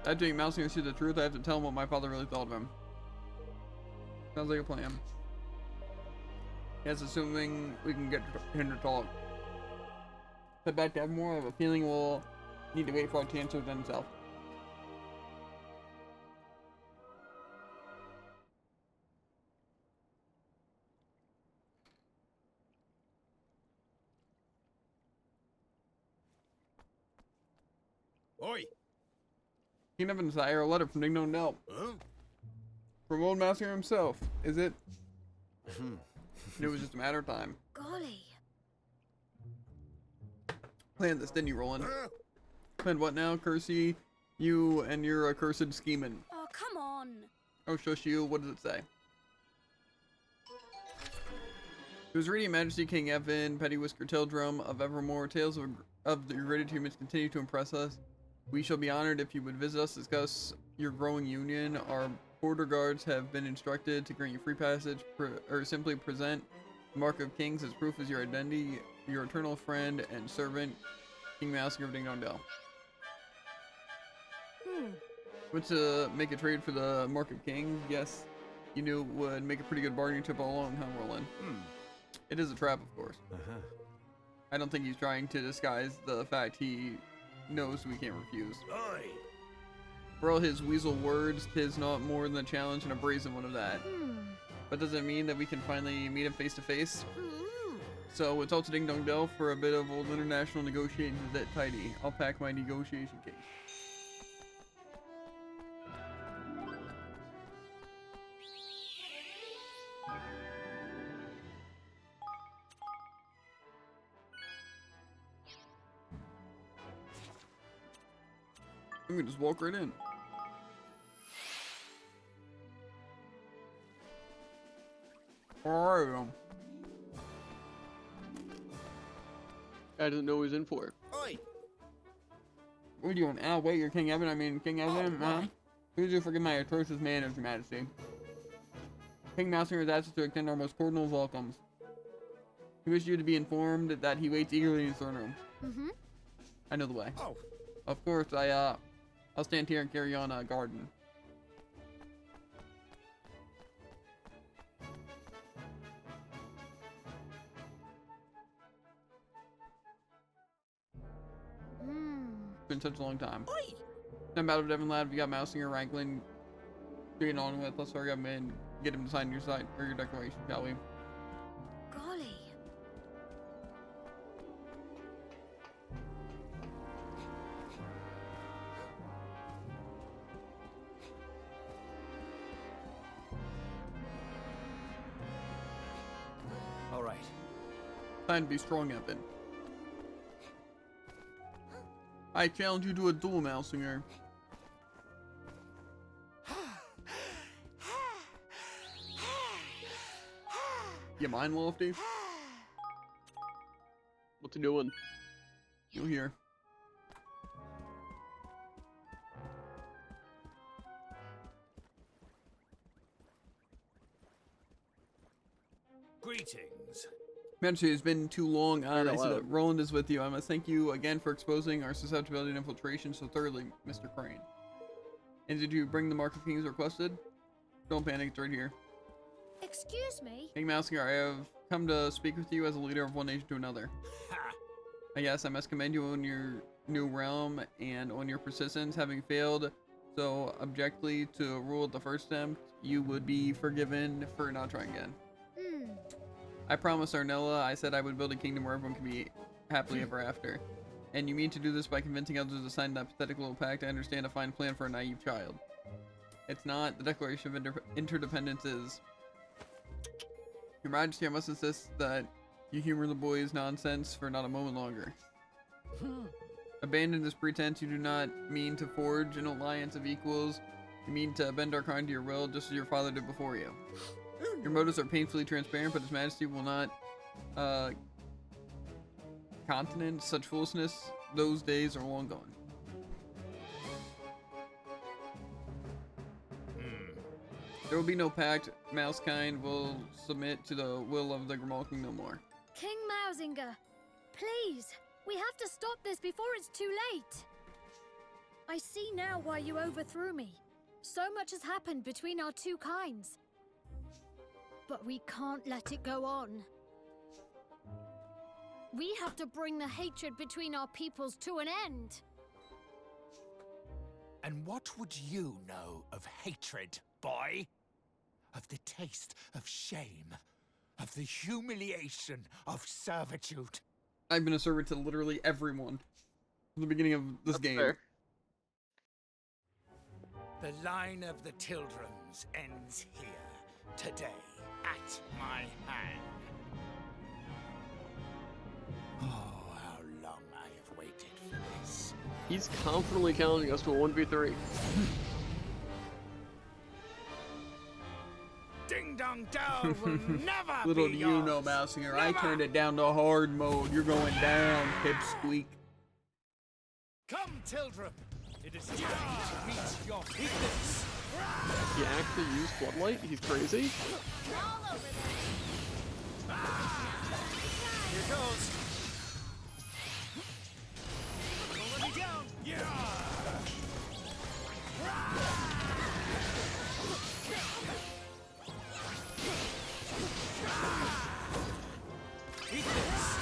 Speaker 1: After Mouse gonna see the truth, I have to tell him what my father really thought of him. Sounds like a plan. Yes, assuming we can get him to talk. Head back to Evermore. I have a feeling we'll need to wait for our chance to present himself. King Evan Sire, a letter from Ding Dong Dell.
Speaker 6: Huh?
Speaker 1: From Old Master himself. Is it? It was just a matter of time.
Speaker 3: Golly.
Speaker 1: Planned this, didn't you, Roland?
Speaker 6: Huh?
Speaker 1: Planned what now, Cursey? You and your accursed scheming.
Speaker 3: Oh, come on.
Speaker 1: Oh, shush you. What does it say? His Radiant Majesty King Evan, Petty Whisker Taildrum of Evermore, tales of the great achievements continue to impress us. We shall be honored if you would visit us, discuss your growing union. Our border guards have been instructed to grant you free passage, or simply present the Mark of Kings as proof as your identity, your eternal friend and servant, King Master of Ding Dong Dell. Went to make a trade for the Mark of Kings. Yes, you knew it would make a pretty good bargaining chip all along, huh, Roland? It is a trap, of course. I don't think he's trying to disguise the fact he knows we can't refuse.
Speaker 5: Aye.
Speaker 1: For all his weasel words, 'tis not more than a challenge and a brazen one of that. But does it mean that we can finally meet him face to face? So it's all to Ding Dong Dell for a bit of old international negotiating to that tidy. I'll pack my negotiation case. I'm gonna just walk right in. Alright,
Speaker 2: I didn't know he was in for it.
Speaker 5: Oi.
Speaker 1: what are you doing? Ah, wait, you're King Evan? I mean, King Evan, huh? Please do forgive my atrocious manners, Your Majesty. King Master has asked us to extend our most cordial welcomes. He wishes you to be informed that he waits eagerly in his throne room. I know the way.
Speaker 5: Oh.
Speaker 1: Of course, I'll stand here and carry on a garden. Been such a long time.
Speaker 5: Oi.
Speaker 1: I'm out of Devon lad. We got Mousing or Ranklin getting on with. Let's hurry up and get him to sign your side or your declaration, shall we?
Speaker 3: Golly.
Speaker 4: All right.
Speaker 1: Time to be strong, Evan. I challenge you to a duel, Mousinger. You mind, Lofty?
Speaker 2: What's he doing?
Speaker 1: You'll hear.
Speaker 4: Greetings.
Speaker 1: Majesty, it's been too long. I see
Speaker 2: loud.
Speaker 1: that Roland is with you. I must thank you again for exposing our susceptibility to infiltration so thoroughly, Mr. Crane. And did you bring the Mark of Kings requested? Don't panic, it's right here.
Speaker 3: Excuse me?
Speaker 1: King Mousinger, I have come to speak with you as a leader of one nation to another.
Speaker 4: Ha!
Speaker 1: Yes, I must commend you on your new realm and on your persistence. Having failed so abjectly to rule at the first attempt, you would be forgiven for not trying again. I promised Arnella, I said I would build a kingdom where everyone can be happily ever after. And you mean to do this by convincing others to sign that pathetic little pact? I understand a fine plan for a naive child. It's not. The Declaration of Interdependence is. Your Majesty, I must insist that you humor the boy's nonsense for not a moment longer. Abandon this pretense. You do not mean to forge an alliance of equals. You mean to bend our kind to your will, just as your father did before you. Your motives are painfully transparent, but His Majesty will not countenance such foolishness. Those days are long gone. There will be no pact. Mousekind will submit to the will of the Grimal King no more.
Speaker 3: King Mousinger, please, we have to stop this before it's too late. I see now why you overthrew me. So much has happened between our two kinds. But we can't let it go on. We have to bring the hatred between our peoples to an end.
Speaker 7: And what would you know of hatred, boy? Of the taste of shame, of the humiliation of servitude.
Speaker 1: I've been a servant to literally everyone from the beginning of this
Speaker 2: That's
Speaker 1: game.
Speaker 2: fair.
Speaker 7: The line of the Tildrums ends here, today, at my hand. Oh, how long I have waited for this.
Speaker 2: He's confidently challenging us to a 1v3.
Speaker 7: Ding Dong Dell will never
Speaker 1: Little
Speaker 7: be
Speaker 1: do
Speaker 7: yours.
Speaker 1: you know, Mousinger, I
Speaker 7: Never.
Speaker 1: turned it down to hard mode. You're going down, pipsqueak.
Speaker 7: Come, Tildrum. It is time to meet your weakness.
Speaker 2: He actually used Floodlight? He's crazy?
Speaker 3: All over there.
Speaker 4: Here goes. Don't let me down. Eat this.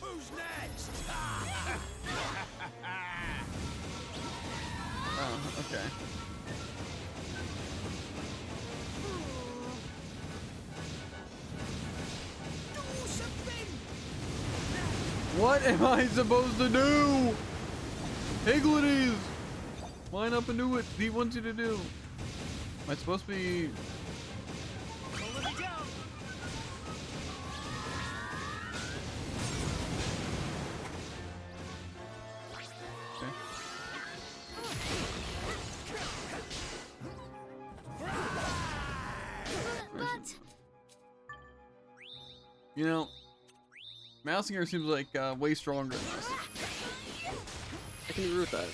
Speaker 5: Who's next?
Speaker 1: Oh, okay.
Speaker 5: Do something!
Speaker 1: What am I supposed to do? Higgleties! Line up and do what he wants you to do. Am I supposed to be...
Speaker 4: Don't let me down.
Speaker 1: Okay.
Speaker 3: But
Speaker 1: You know, Mousinger seems like way stronger than this.
Speaker 2: I can agree with that.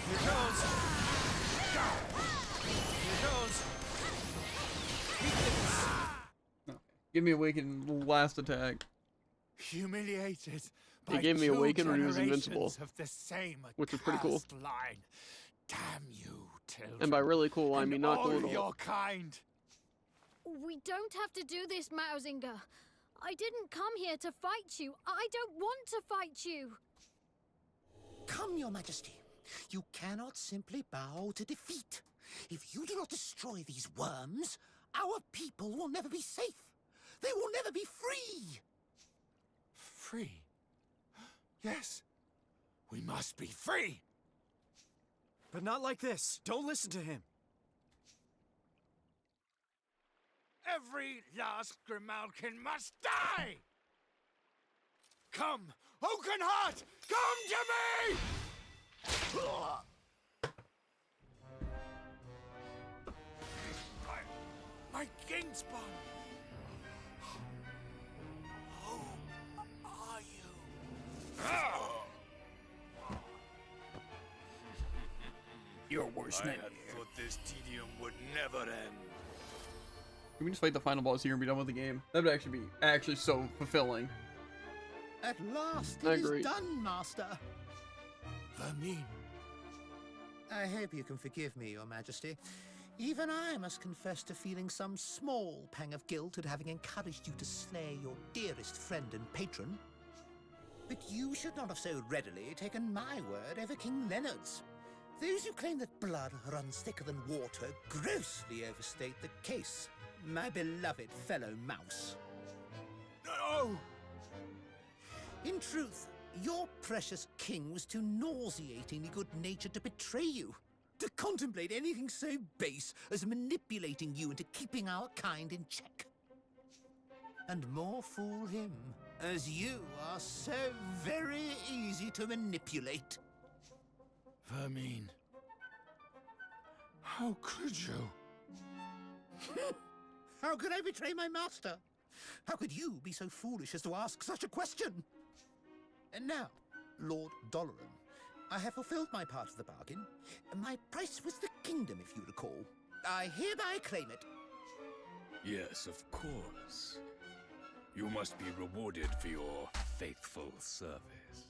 Speaker 4: Here goes. Here goes. Eat this.
Speaker 1: Give me awakened last attack.
Speaker 7: Humiliated.
Speaker 2: He
Speaker 7: by
Speaker 2: gave me
Speaker 7: two
Speaker 2: Awaken when he was invincible,
Speaker 7: generations of the same
Speaker 2: which was pretty cool.
Speaker 7: accursed line. Damn you, Tildrum.
Speaker 2: And by really cool, I
Speaker 7: and
Speaker 2: mean not
Speaker 7: all
Speaker 2: cool at all.
Speaker 7: your kind.
Speaker 3: we don't have to do this, Mausinger. I didn't come here to fight you. I don't want to fight you.
Speaker 5: Come, Your Majesty. You cannot simply bow to defeat. If you do not destroy these worms, our people will never be safe. They will never be free.
Speaker 7: Free? Yes. We must be free.
Speaker 4: But not like this. Don't listen to him.
Speaker 7: Every last Grimalkin must die! Come, Oakenheart! Come to me! My Kingspawn! Who are you?
Speaker 5: Your worst
Speaker 7: I had thought this tedium would never end.
Speaker 1: Can we just fight the final boss here and be done with the game? That would actually be so fulfilling.
Speaker 5: At last,
Speaker 2: I
Speaker 5: it is
Speaker 2: agree.
Speaker 5: done, Master.
Speaker 7: Vermine.
Speaker 5: I hope you can forgive me, Your Majesty. Even I must confess to feeling some small pang of guilt at having encouraged you to slay your dearest friend and patron. But you should not have so readily taken my word over King Leonard's. Those who claim that blood runs thicker than water grossly overstate the case, my beloved fellow mouse.
Speaker 7: No!
Speaker 5: In truth, your precious king was too nauseatingly good-natured to betray you. To contemplate anything so base as manipulating you into keeping our kind in check. And more fool him, as you are so very easy to manipulate.
Speaker 7: Vermine. How could you?
Speaker 5: How could I betray my master? How could you be so foolish as to ask such a question? And now, Lord Doloran, I have fulfilled my part of the bargain. My price was the kingdom, if you recall. I hereby claim it.
Speaker 8: Yes, of course. You must be rewarded for your faithful service.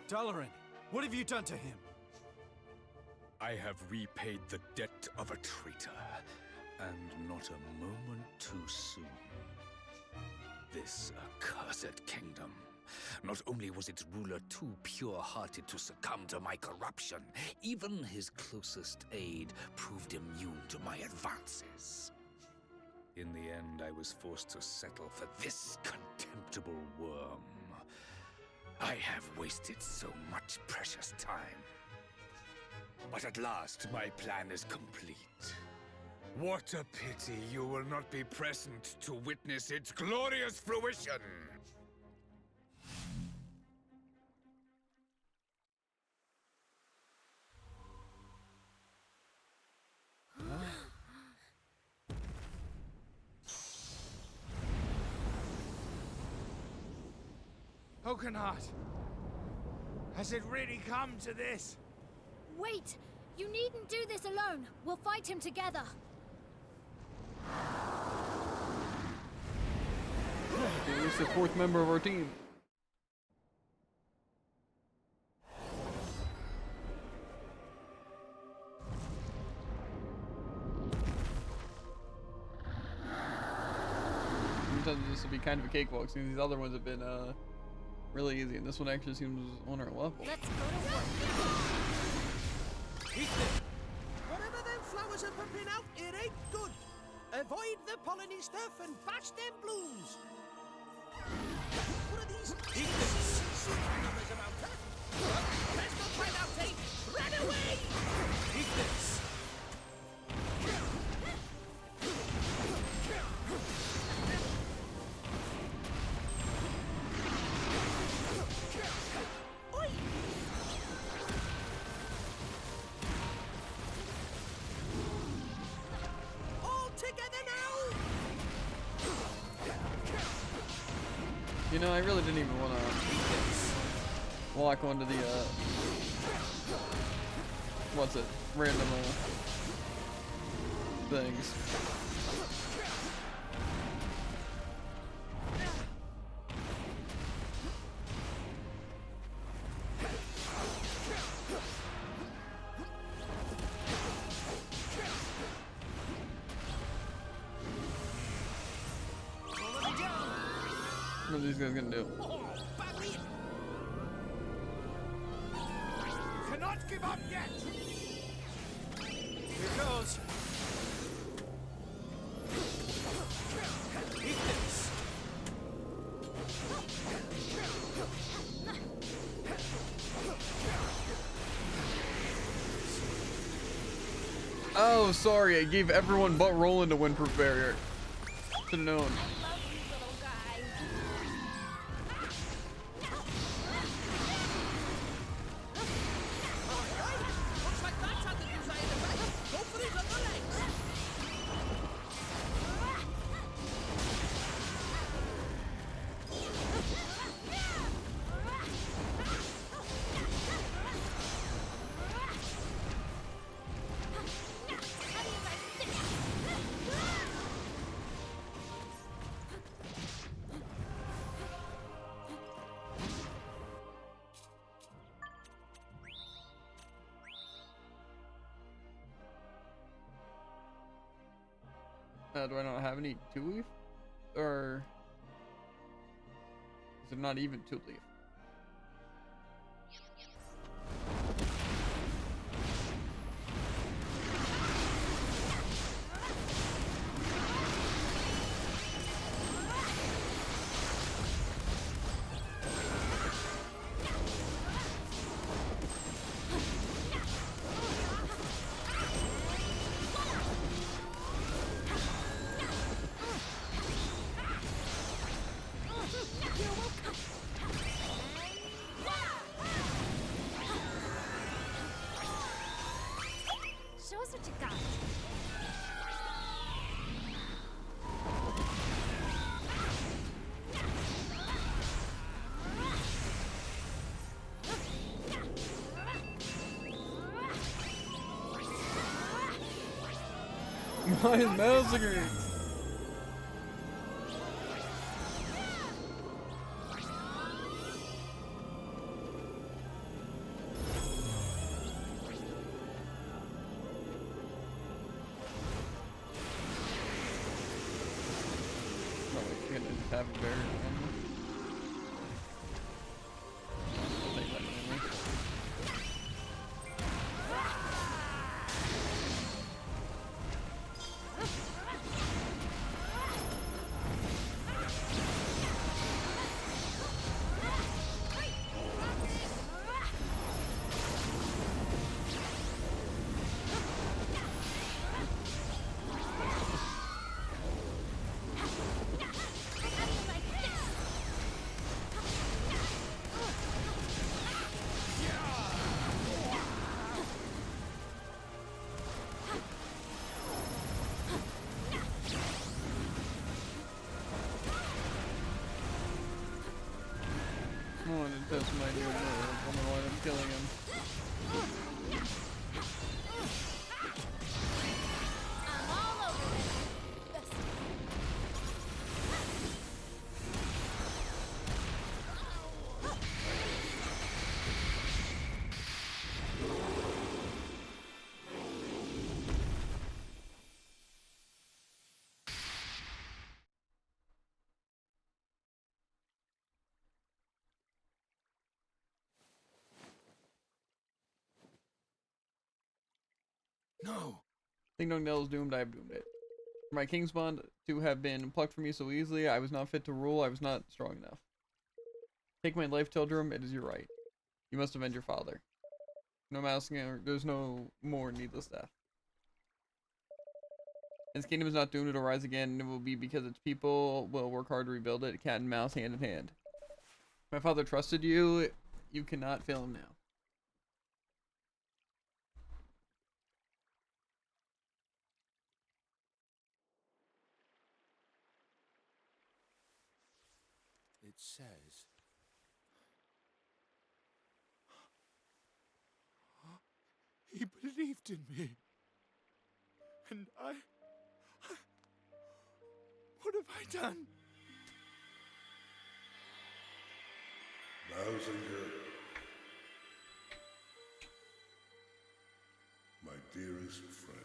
Speaker 4: Dalaran, what have you done to him?
Speaker 8: I have repaid the debt of a traitor, and not a moment too soon. This accursed kingdom. Not only was its ruler too pure-hearted to succumb to my corruption, even his closest aide proved immune to my advances. In the end, I was forced to settle for this contemptible worm. I have wasted so much precious time. But at last, my plan is complete. What a pity you will not be present to witness its glorious fruition!
Speaker 7: Oakenheart! Has it really come to this?
Speaker 3: Wait! You needn't do this alone. We'll fight him together.
Speaker 1: He's the fourth member of our team. Sometimes this will be kind of a cakewalk, since these other ones have been really easy, and this one actually seems on our level.
Speaker 3: Let's go to work.
Speaker 9: Whatever them flowers are pumping out, it ain't good. Avoid the polleny stuff and bash them blooms. What are these? Numbers about that? Let's go find out, Tate. Run away!
Speaker 4: Eat this!
Speaker 9: Oi! All together now!
Speaker 1: You know, I really didn't even want to walk onto the, what's it, random, things. What are these guys gonna do?
Speaker 7: Cannot give up yet!
Speaker 4: Here goes! Eat this!
Speaker 1: Oh, sorry, I gave everyone but Roland a windproof barrier. Should've known.
Speaker 3: I love you, little guy.
Speaker 9: Looks like that's how the desired effect. Go for his other legs.
Speaker 1: Do I not have any two-leaf? Or is it not even two-leaf? Why is Massacre? No, wait, you're gonna just have a bear. I'll take that anyway. I wanted to test my new move. I don't know why I'm killing him.
Speaker 3: I'm all over it.
Speaker 7: No.
Speaker 1: Ding Dong Dell is doomed, I have doomed it. For my King's Bond to have been plucked from me so easily, I was not fit to rule, I was not strong enough. Take my life, Tildrum, it is your right. You must avenge your father. No mousing, there's no more needless death. His kingdom is not doomed, it will rise again, and it will be because its people will work hard to rebuild it, cat and mouse, hand in hand. My father trusted you, you cannot fail him now.
Speaker 7: It says... He believed in me. And I... What have I done?
Speaker 6: Mausinger, my dearest friend.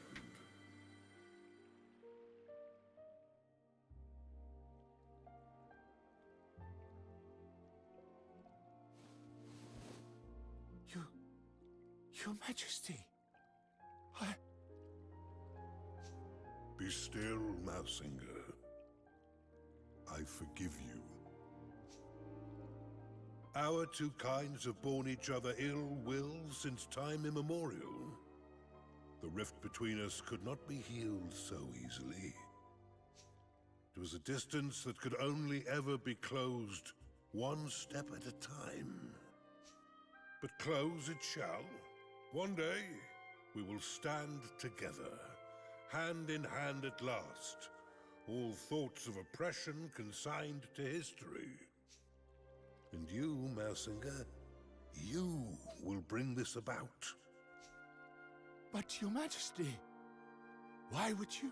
Speaker 7: Your Majesty.
Speaker 6: Be still, Mausinger. I forgive you. Our two kinds have borne each other ill will since time immemorial. The rift between us could not be healed so easily. It was a distance that could only ever be closed one step at a time. But close it shall. One day, we will stand together, hand in hand at last, all thoughts of oppression consigned to history. And you, Mausinger, you will bring this about.
Speaker 7: But, Your Majesty, why would you...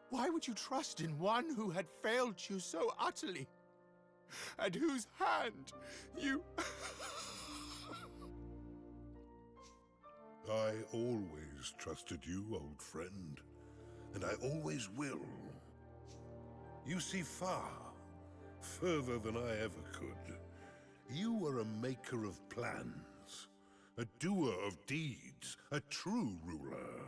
Speaker 7: why would you trust in one who had failed you so utterly? At whose hand you...
Speaker 6: I always trusted you, old friend, and I always will. You see far, further than I ever could. You are a maker of plans, a doer of deeds, a true ruler.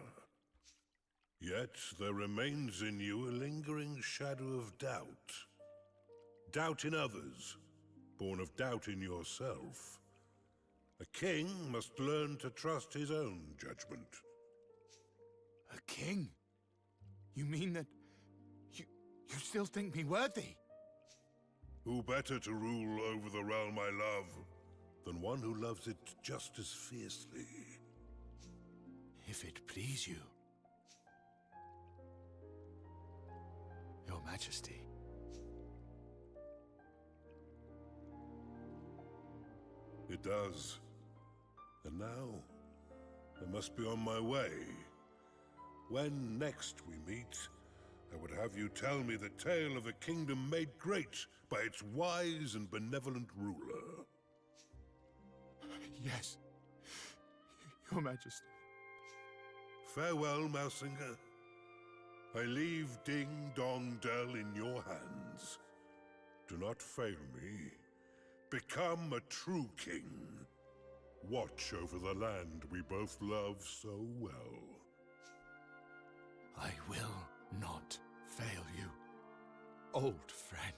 Speaker 6: Yet there remains in you a lingering shadow of doubt. Doubt in others, born of doubt in yourself. A king must learn to trust his own judgment.
Speaker 7: A king? You mean that... you still think me worthy?
Speaker 6: Who better to rule over the realm I love than one who loves it just as fiercely?
Speaker 7: If it please you. Your Majesty.
Speaker 6: It does. And now, I must be on my way. When next we meet, I would have you tell me the tale of a kingdom made great by its wise and benevolent ruler.
Speaker 7: Yes, Your Majesty.
Speaker 6: Farewell, Mausinger. I leave Ding Dong Dell in your hands. Do not fail me. Become a true king. Watch over the land we both love so well.
Speaker 7: I will not fail you, old friend.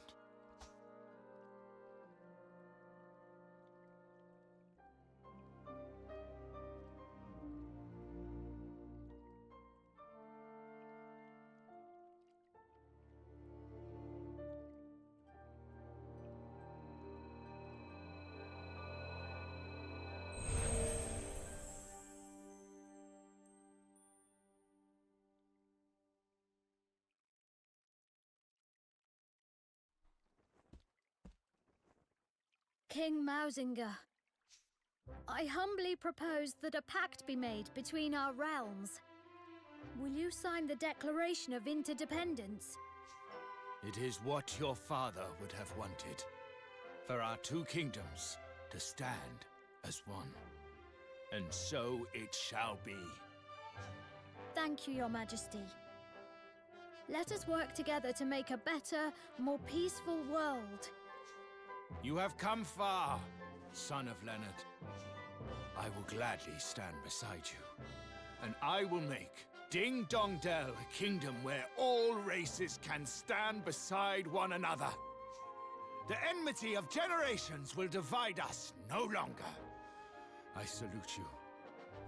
Speaker 3: King Mausinger, I humbly propose that a pact be made between our realms. Will you sign the Declaration of Interdependence?
Speaker 10: It is what your father would have wanted, for our two kingdoms to stand as one. And so it shall be.
Speaker 3: Thank you, Your Majesty. Let us work together to make a better, more peaceful world.
Speaker 10: You have come far, son of Leonard. I will gladly stand beside you, and I will make Ding Dong Dell a kingdom where all races can stand beside one another. The enmity of generations will divide us no longer. I salute you,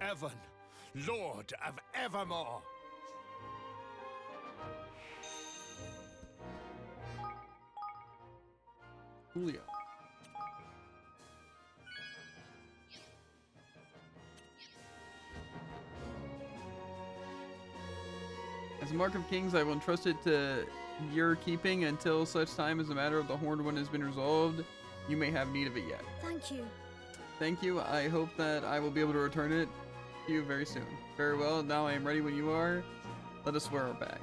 Speaker 10: Evan, Lord of Evermore.
Speaker 1: Julio. As a mark of kings, I will entrust it to your keeping until such time as the matter of the Horned One has been resolved. You may have need of it yet.
Speaker 3: Thank you.
Speaker 1: Thank you. I hope that I will be able to return it to you very soon. Very well. Now I am ready when you are. Let us swear our back.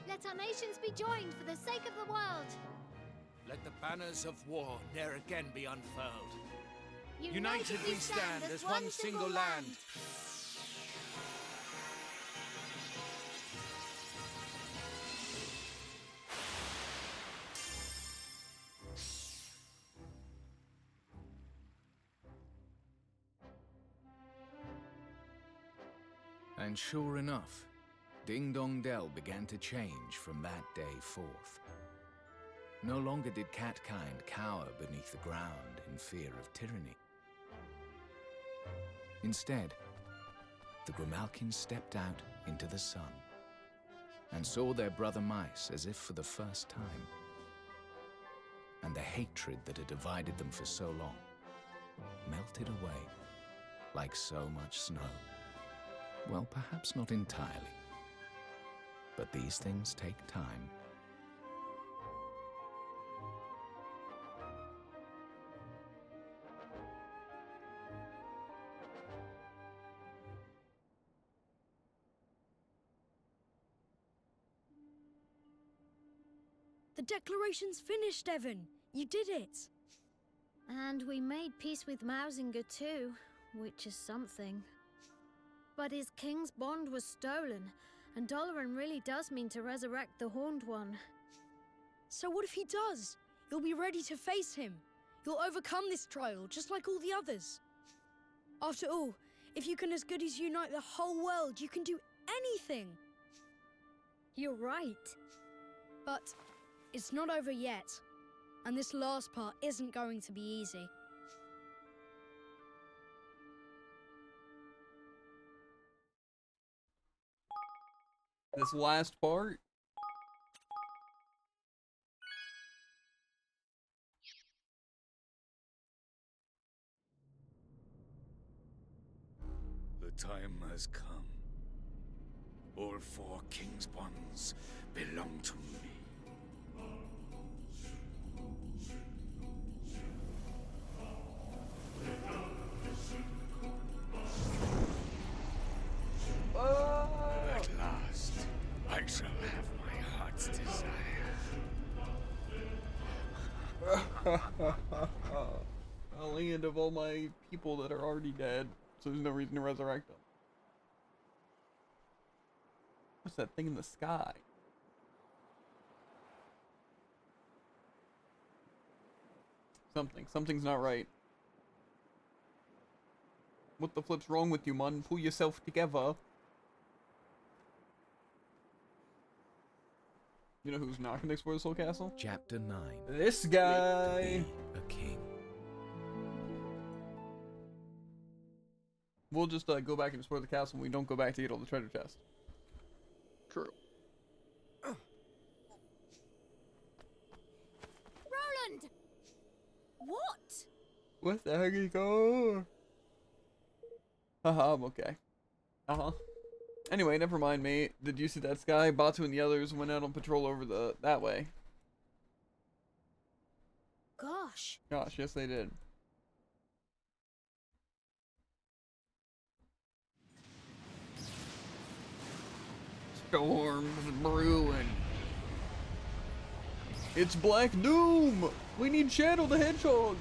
Speaker 3: Let our nations be joined for the sake of the world.
Speaker 10: Let the banners of war ne'er again be unfurled.
Speaker 3: United we stand as one single land.
Speaker 10: And sure enough, Ding Dong Dell began to change from that day forth. No longer did catkind cower beneath the ground in fear of tyranny. Instead, the Grimalkins stepped out into the sun and saw their brother mice as if for the first time. And the hatred that had divided them for so long melted away like so much snow. Well, perhaps not entirely, but these things take time.
Speaker 11: The declaration's finished, Evan. You did it.
Speaker 3: And we made peace with Mausinger too, which is something. But his king's bond was stolen, and Doloran really does mean to resurrect the Horned One.
Speaker 11: So what if he does? You'll be ready to face him. You'll overcome this trial, just like all the others. After all, if you can as good as unite the whole world, you can do anything.
Speaker 3: You're right.
Speaker 11: But it's not over yet. And this last part isn't going to be easy.
Speaker 1: This last part?
Speaker 8: The time has come. All four king's bonds belong to me.
Speaker 1: A land of all my people that are already dead, so there's no reason to resurrect them. What's that thing in the sky? Something's not right. What the flip's wrong with you, man? Pull yourself together. You know who's not gonna explore this whole castle?
Speaker 12: Chapter 9.
Speaker 1: This guy!
Speaker 12: A king.
Speaker 1: We'll just go back and explore the castle when we don't go back to get all the treasure chests.
Speaker 2: True.
Speaker 3: Roland! What?
Speaker 1: What the heck is going on? Haha, I'm okay. Anyway, never mind, mate. Did you see that sky? Batu and the others went out on patrol over that way.
Speaker 3: Gosh.
Speaker 1: Gosh, yes they did. Storms brewing. It's Black Doom! We need Shadow the Hedgehog!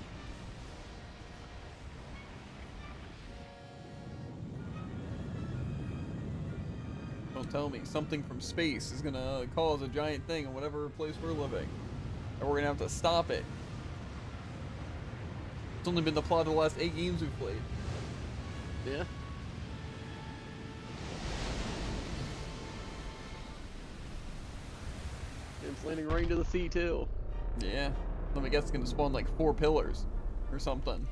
Speaker 1: Don't tell me something from space is gonna cause a giant thing in whatever place we're living. And we're gonna have to stop it. It's only been the plot of the last 8 games we've played.
Speaker 2: Yeah. It's landing right into the sea too.
Speaker 1: Yeah. Let me guess it's gonna spawn like 4 pillars or something.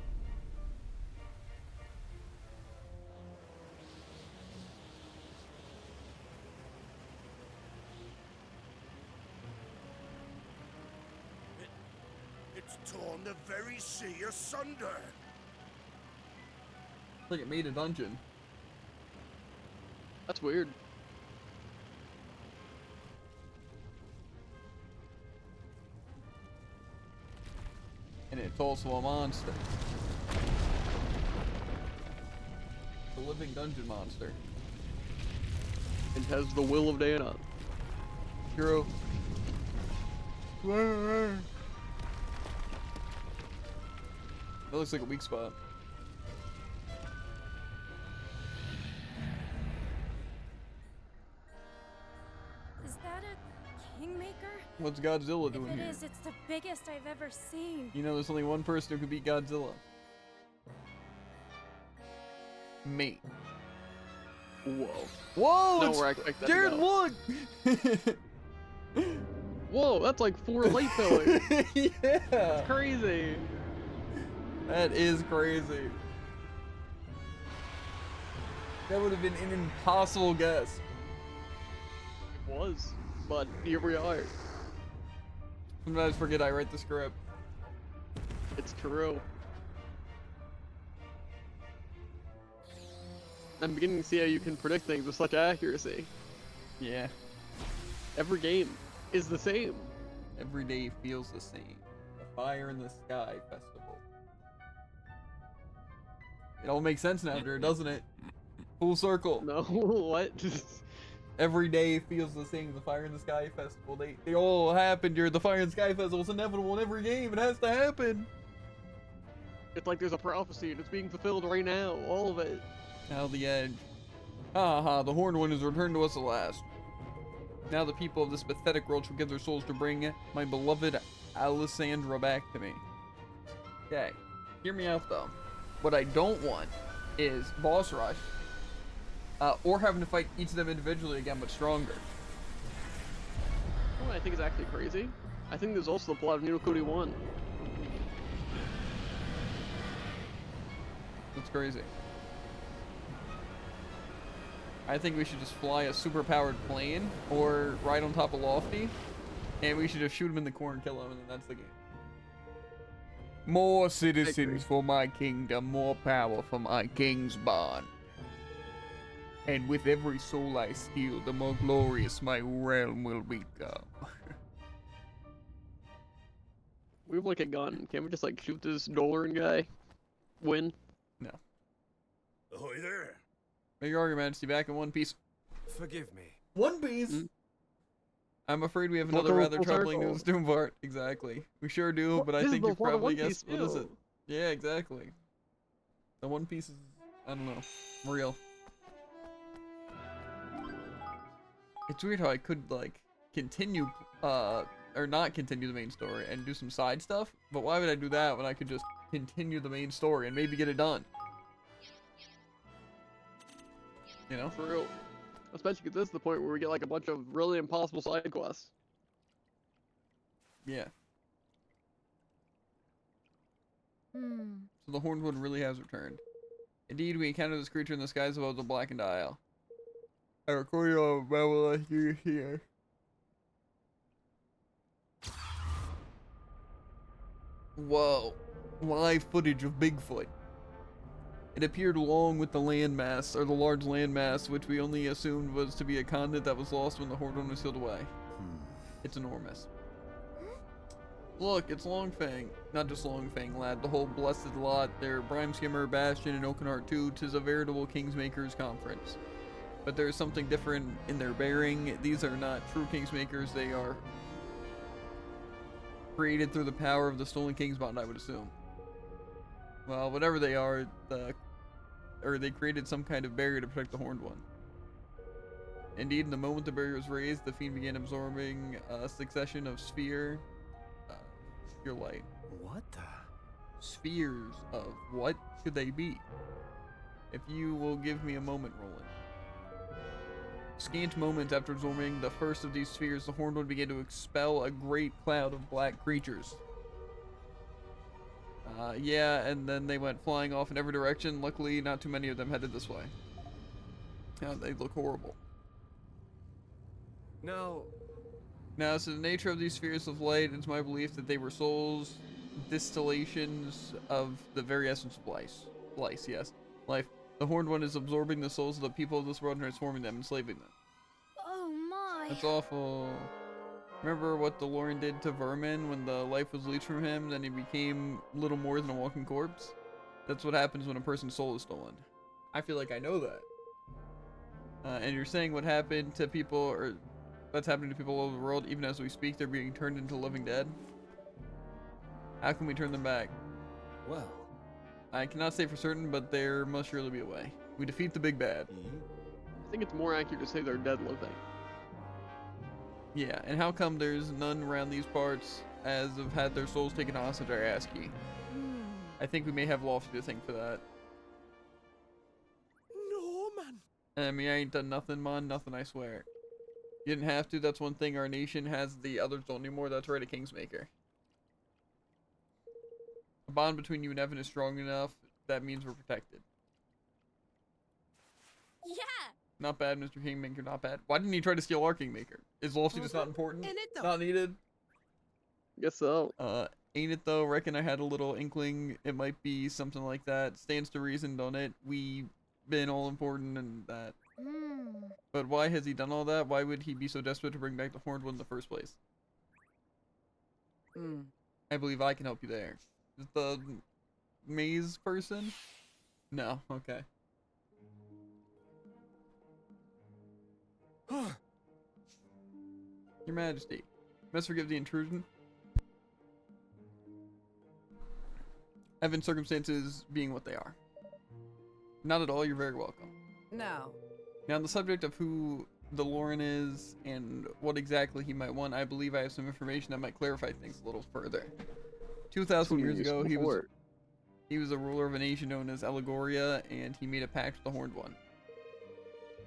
Speaker 6: It's torn the very sea asunder.
Speaker 1: It's like it made a dungeon.
Speaker 2: That's weird.
Speaker 1: And it's also a monster. A living dungeon monster.
Speaker 2: It has the will of Dana.
Speaker 1: True. That looks like a weak spot.
Speaker 3: Is that a kingmaker?
Speaker 1: What's Godzilla doing
Speaker 3: If it
Speaker 1: here?
Speaker 3: is, it's the biggest I've ever seen.
Speaker 1: You know there's only one person who could beat Godzilla. Me.
Speaker 2: Whoa.
Speaker 1: Whoa!
Speaker 2: No,
Speaker 1: it's
Speaker 2: where I expect that to
Speaker 1: Jared,
Speaker 2: go.
Speaker 1: look!
Speaker 2: Whoa, that's like 4 light pillars.
Speaker 1: Yeah!
Speaker 2: Crazy.
Speaker 1: That is crazy. That would have been an impossible guess.
Speaker 2: It was, but here we are.
Speaker 1: Sometimes I forget I write the script.
Speaker 2: It's true. I'm beginning to see how you can predict things with such accuracy.
Speaker 1: Yeah.
Speaker 2: Every game is the same.
Speaker 1: Every day feels the same. The Fire in the Sky Festival. It all makes sense now, Jared, doesn't it? Full circle.
Speaker 2: No, what?
Speaker 1: Every day feels the same. The Fire in the Sky Festival. They all happen, Jared. The Fire in the Sky Festival is inevitable in every game. It has to happen.
Speaker 2: It's like there's a prophecy and it's being fulfilled right now. All of it.
Speaker 1: Now the edge. Ha ha, the Horned One has returned to us at last. Now the people of this pathetic world shall give their souls to bring my beloved Alessandra back to me. Okay, hear me out though. What I don't want is boss rush, or having to fight each of them individually again, but stronger.
Speaker 2: You know what I think is actually crazy? I think there's also the plot of Ni no Kuni 1.
Speaker 1: That's crazy. I think we should just fly a super-powered plane or ride on top of Lofty, and we should just shoot him in the corner and kill him, and then that's the game. More citizens for my kingdom, more power for my king's bond. And with every soul I steal, the more glorious my realm will become.
Speaker 2: We have like a gun. Can't we just like shoot this Dolan guy? Win?
Speaker 1: No.
Speaker 6: Ahoy there.
Speaker 1: Make your argument, Majesty, back in one piece.
Speaker 4: Forgive me.
Speaker 1: One Piece. I'm afraid we have
Speaker 2: Full
Speaker 1: another rather
Speaker 2: full
Speaker 1: troubling
Speaker 2: circle.
Speaker 1: news to impart. Exactly. We sure do, but I
Speaker 2: This is
Speaker 1: think
Speaker 2: the
Speaker 1: you've
Speaker 2: plot of
Speaker 1: probably
Speaker 2: One Piece,
Speaker 1: guessed what is it.
Speaker 2: too.
Speaker 1: Yeah, exactly. The One Piece is, I don't know, real. It's weird how I could like continue, or not continue the main story and do some side stuff, but why would I do that when I could just continue the main story and maybe get it done? You know?
Speaker 2: For real. Especially because this is the point where we get like a bunch of really impossible side quests.
Speaker 1: Yeah.
Speaker 3: Hmm.
Speaker 1: So the Horned One really has returned. Indeed, we encountered this creature in the skies above the Blackened Isle. I recorded all of Babylon here. Whoa. Live footage of Bigfoot. It appeared along with the landmass, or the large landmass, which we only assumed was to be a continent that was lost when the Horned One was sealed away. It's enormous. Look, it's Longfang. Not just Longfang, lad. The whole blessed lot. They're Brimeskimmer, Bastion, and Oakenheart too. 'Tis a veritable Kingsmaker's conference. But there's something different in their bearing. These are not true Kingsmakers. They are created through the power of the Stolen King's Bond, I would assume. Well, whatever they are, they created some kind of barrier to protect the Horned One. Indeed, in the moment the barrier was raised, the fiend began absorbing a succession of sphere light.
Speaker 7: What the?
Speaker 1: Spheres of what could they be? If you will give me a moment, Roland. Scant moments after absorbing the first of these spheres, the Horned One began to expel a great cloud of black creatures. Yeah, and then they went flying off in every direction. Luckily, not too many of them headed this way. They look horrible.
Speaker 4: No.
Speaker 1: Now, so the nature of these spheres of light, it's my belief that they were souls, distillations of the very essence of life. Life. The Horned One is absorbing the souls of the people of this world and transforming them, enslaving them.
Speaker 3: Oh my.
Speaker 1: That's awful. Remember what DeLorean did to Vermin when the life was leached from him, then he became little more than a walking corpse? That's what happens when a person's soul is stolen. I feel like I know that. And you're saying what happened to people, or that's happening to people all over the world, even as we speak, they're being turned into living dead? How can we turn them back?
Speaker 4: Well.
Speaker 1: I cannot say for certain, but there must surely be a way. We defeat the big bad.
Speaker 2: I think it's more accurate to say they're dead living.
Speaker 1: Yeah, and how come there's none around these parts as have had their souls taken hostage, I ask ye? I think we may have Lofty to thank for that.
Speaker 7: Norman!
Speaker 1: I mean, I ain't done nothing, man. Nothing, I swear. You didn't have to. That's one thing our nation has the others don't anymore. That's right, a Kingsmaker. A bond between you and Evan is strong enough. That means we're protected.
Speaker 3: Yeah.
Speaker 1: Not bad, Mr. Kingmaker, not bad. Why didn't he try to steal our Kingmaker? Is Lofty just not important?
Speaker 9: In it, though.
Speaker 1: Not needed?
Speaker 2: Guess so.
Speaker 1: Ain't it though? Reckon I had a little inkling it might be something like that. Stands to reason, don't it? We been all important and that. But why has he done all that? Why would he be so desperate to bring back the Horned One in the first place? I believe I can help you there. Is the maze person? No, okay. Your Majesty, must forgive the intrusion. Evan's circumstances being what they are. Not at all, you're very welcome.
Speaker 9: Now.
Speaker 1: Now, on the subject of who DeLorean is and what exactly he might want, I believe I have some information that might clarify things a little further. 2,000 years ago, he was a ruler of a nation known as Allegoria, and he made a pact with the Horned One.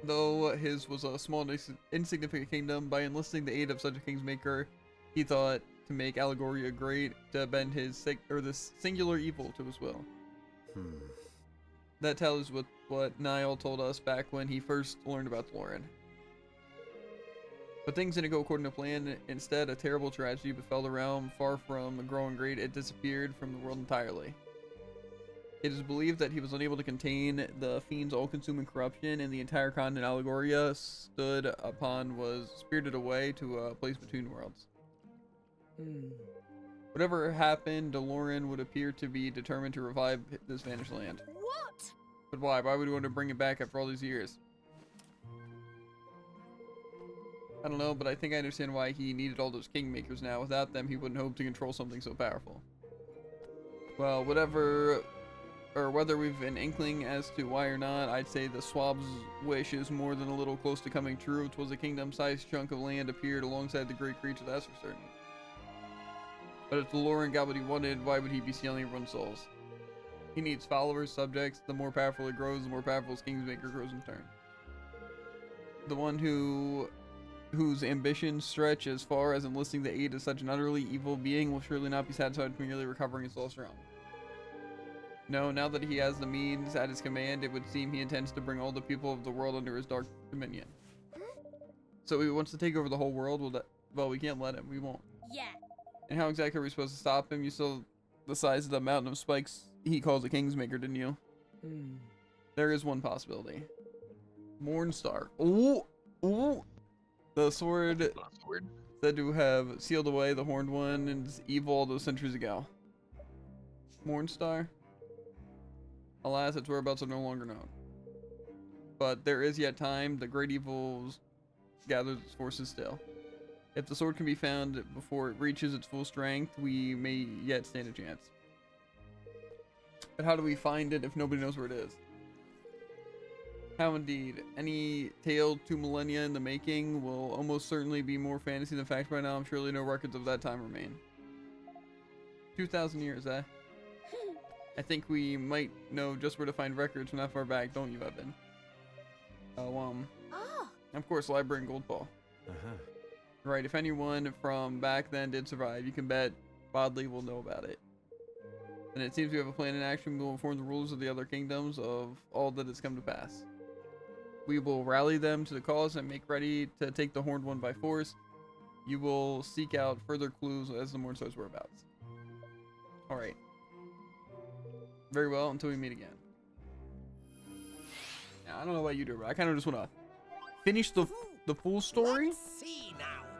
Speaker 1: Though his was a small, insignificant kingdom, by enlisting the aid of such a Kingsmaker, he thought to make Allegoria great, to bend his this singular evil to his will. That tells with what Niall told us back when he first learned about DeLorean. But things didn't go according to plan. Instead, a terrible tragedy befell the realm. Far from growing great, it disappeared from the world entirely. It is believed that he was unable to contain the fiend's all-consuming corruption, and the entire continent Allegoria stood upon was spirited away to a place between worlds. Whatever happened, DeLorean would appear to be determined to revive this vanished land.
Speaker 3: What?
Speaker 1: But why? Why would he want to bring it back after all these years? I don't know, but I think I understand why he needed all those kingmakers now. Without them, he wouldn't hope to control something so powerful. Well, whatever, or whether we've an inkling as to why or not, I'd say the Swab's wish is more than a little close to coming true. 'Twas a kingdom-sized chunk of land appeared alongside the great creature, that's for certain. But if the Lauren got what he wanted, why would he be stealing everyone's souls? He needs followers, subjects. The more powerful it grows, the more powerful his Kingsmaker grows in turn. The one whose ambitions stretch as far as enlisting the aid of such an utterly evil being will surely not be satisfied with merely recovering his lost realm. No, now that he has the means at his command, it would seem he intends to bring all the people of the world under his dark dominion. So he wants to take over the whole world? Well, we can't let him. We won't.
Speaker 3: Yeah.
Speaker 1: And how exactly are we supposed to stop him? You saw the size of the mountain of spikes he calls a Kingsmaker, didn't you? There is one possibility. Mornstar. Ooh! Ooh! The sword said to have sealed away the Horned One and is evil all those centuries ago. Mornstar? Alas, its whereabouts are no longer known. But there is yet time. The great evils gathers its forces still. If the sword can be found before it reaches its full strength, we may yet stand a chance. But how do we find it if nobody knows where it is? How indeed. Any tale 2 millennia in the making will almost certainly be more fantasy than fact by now. I'm surely no records of that time remain. 2,000 years, eh? I think we might know just where to find records from that far back, don't you, Evan? Oh, of course, library and Goldpaw. Right, if anyone from back then did survive, you can bet Bodley will know about it. And it seems we have a plan in action. We will inform the rulers of the other kingdoms of all that has come to pass. We will rally them to the cause and make ready to take the Horned One by force. You will seek out further clues as the Mornstar's whereabouts. Alright. Very well, until we meet again. Yeah, I don't know about you, but I kind of just want to finish the full story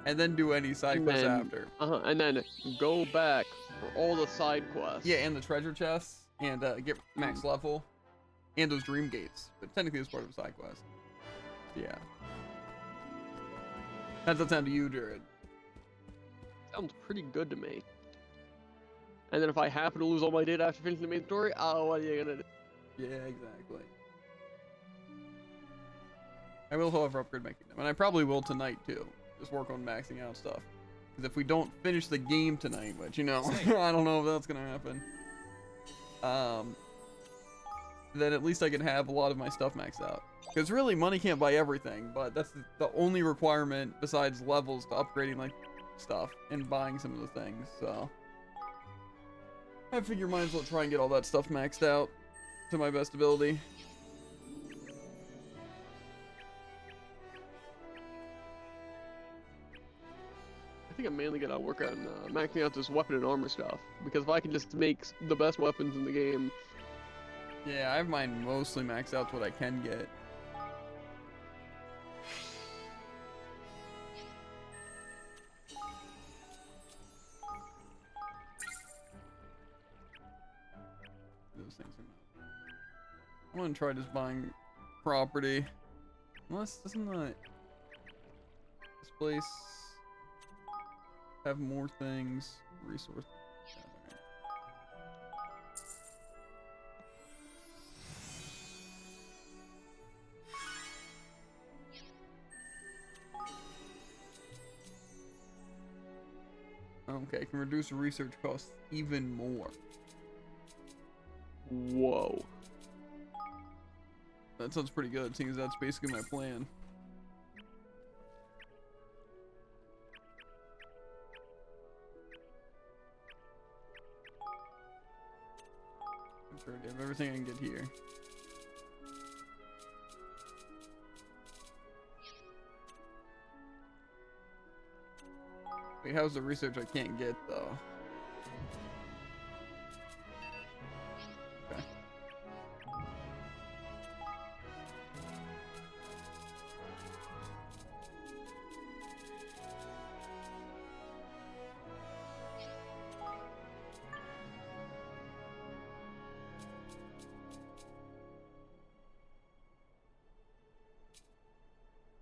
Speaker 1: and then do any side quests after.
Speaker 2: And then go back for all the side quests.
Speaker 1: Yeah, and the treasure chests, and get max level, and those dream gates. But technically, it's part of a side quest. Yeah. How's that sound to you, Jared?
Speaker 2: Sounds pretty good to me. And then if I happen to lose all my data after finishing the main story, oh, what are you gonna do?
Speaker 1: Yeah, exactly. I will, however, upgrade my kingdom, and I probably will tonight too. Just work on maxing out stuff. Because if we don't finish the game tonight, which, you know, I don't know if that's gonna happen. Then at least I can have a lot of my stuff maxed out. Because really, money can't buy everything, but that's the only requirement besides levels to upgrading like stuff and buying some of the things. So I figure might as well try and get all that stuff maxed out to my best ability.
Speaker 2: I think I'm mainly gonna work on maxing out this weapon and armor stuff. Because if I can just make the best weapons in the game.
Speaker 1: Yeah, I have mine mostly maxed out to what I can get. Those things are not. I'm gonna try just buying property. Unless, doesn't that this place have more things? Resource. Okay, can reduce research costs even more.
Speaker 2: Whoa.
Speaker 1: That sounds pretty good, seeing as that's basically my plan. I'm sure I have everything I can get here. Wait, how's the research I can't get, though? Okay.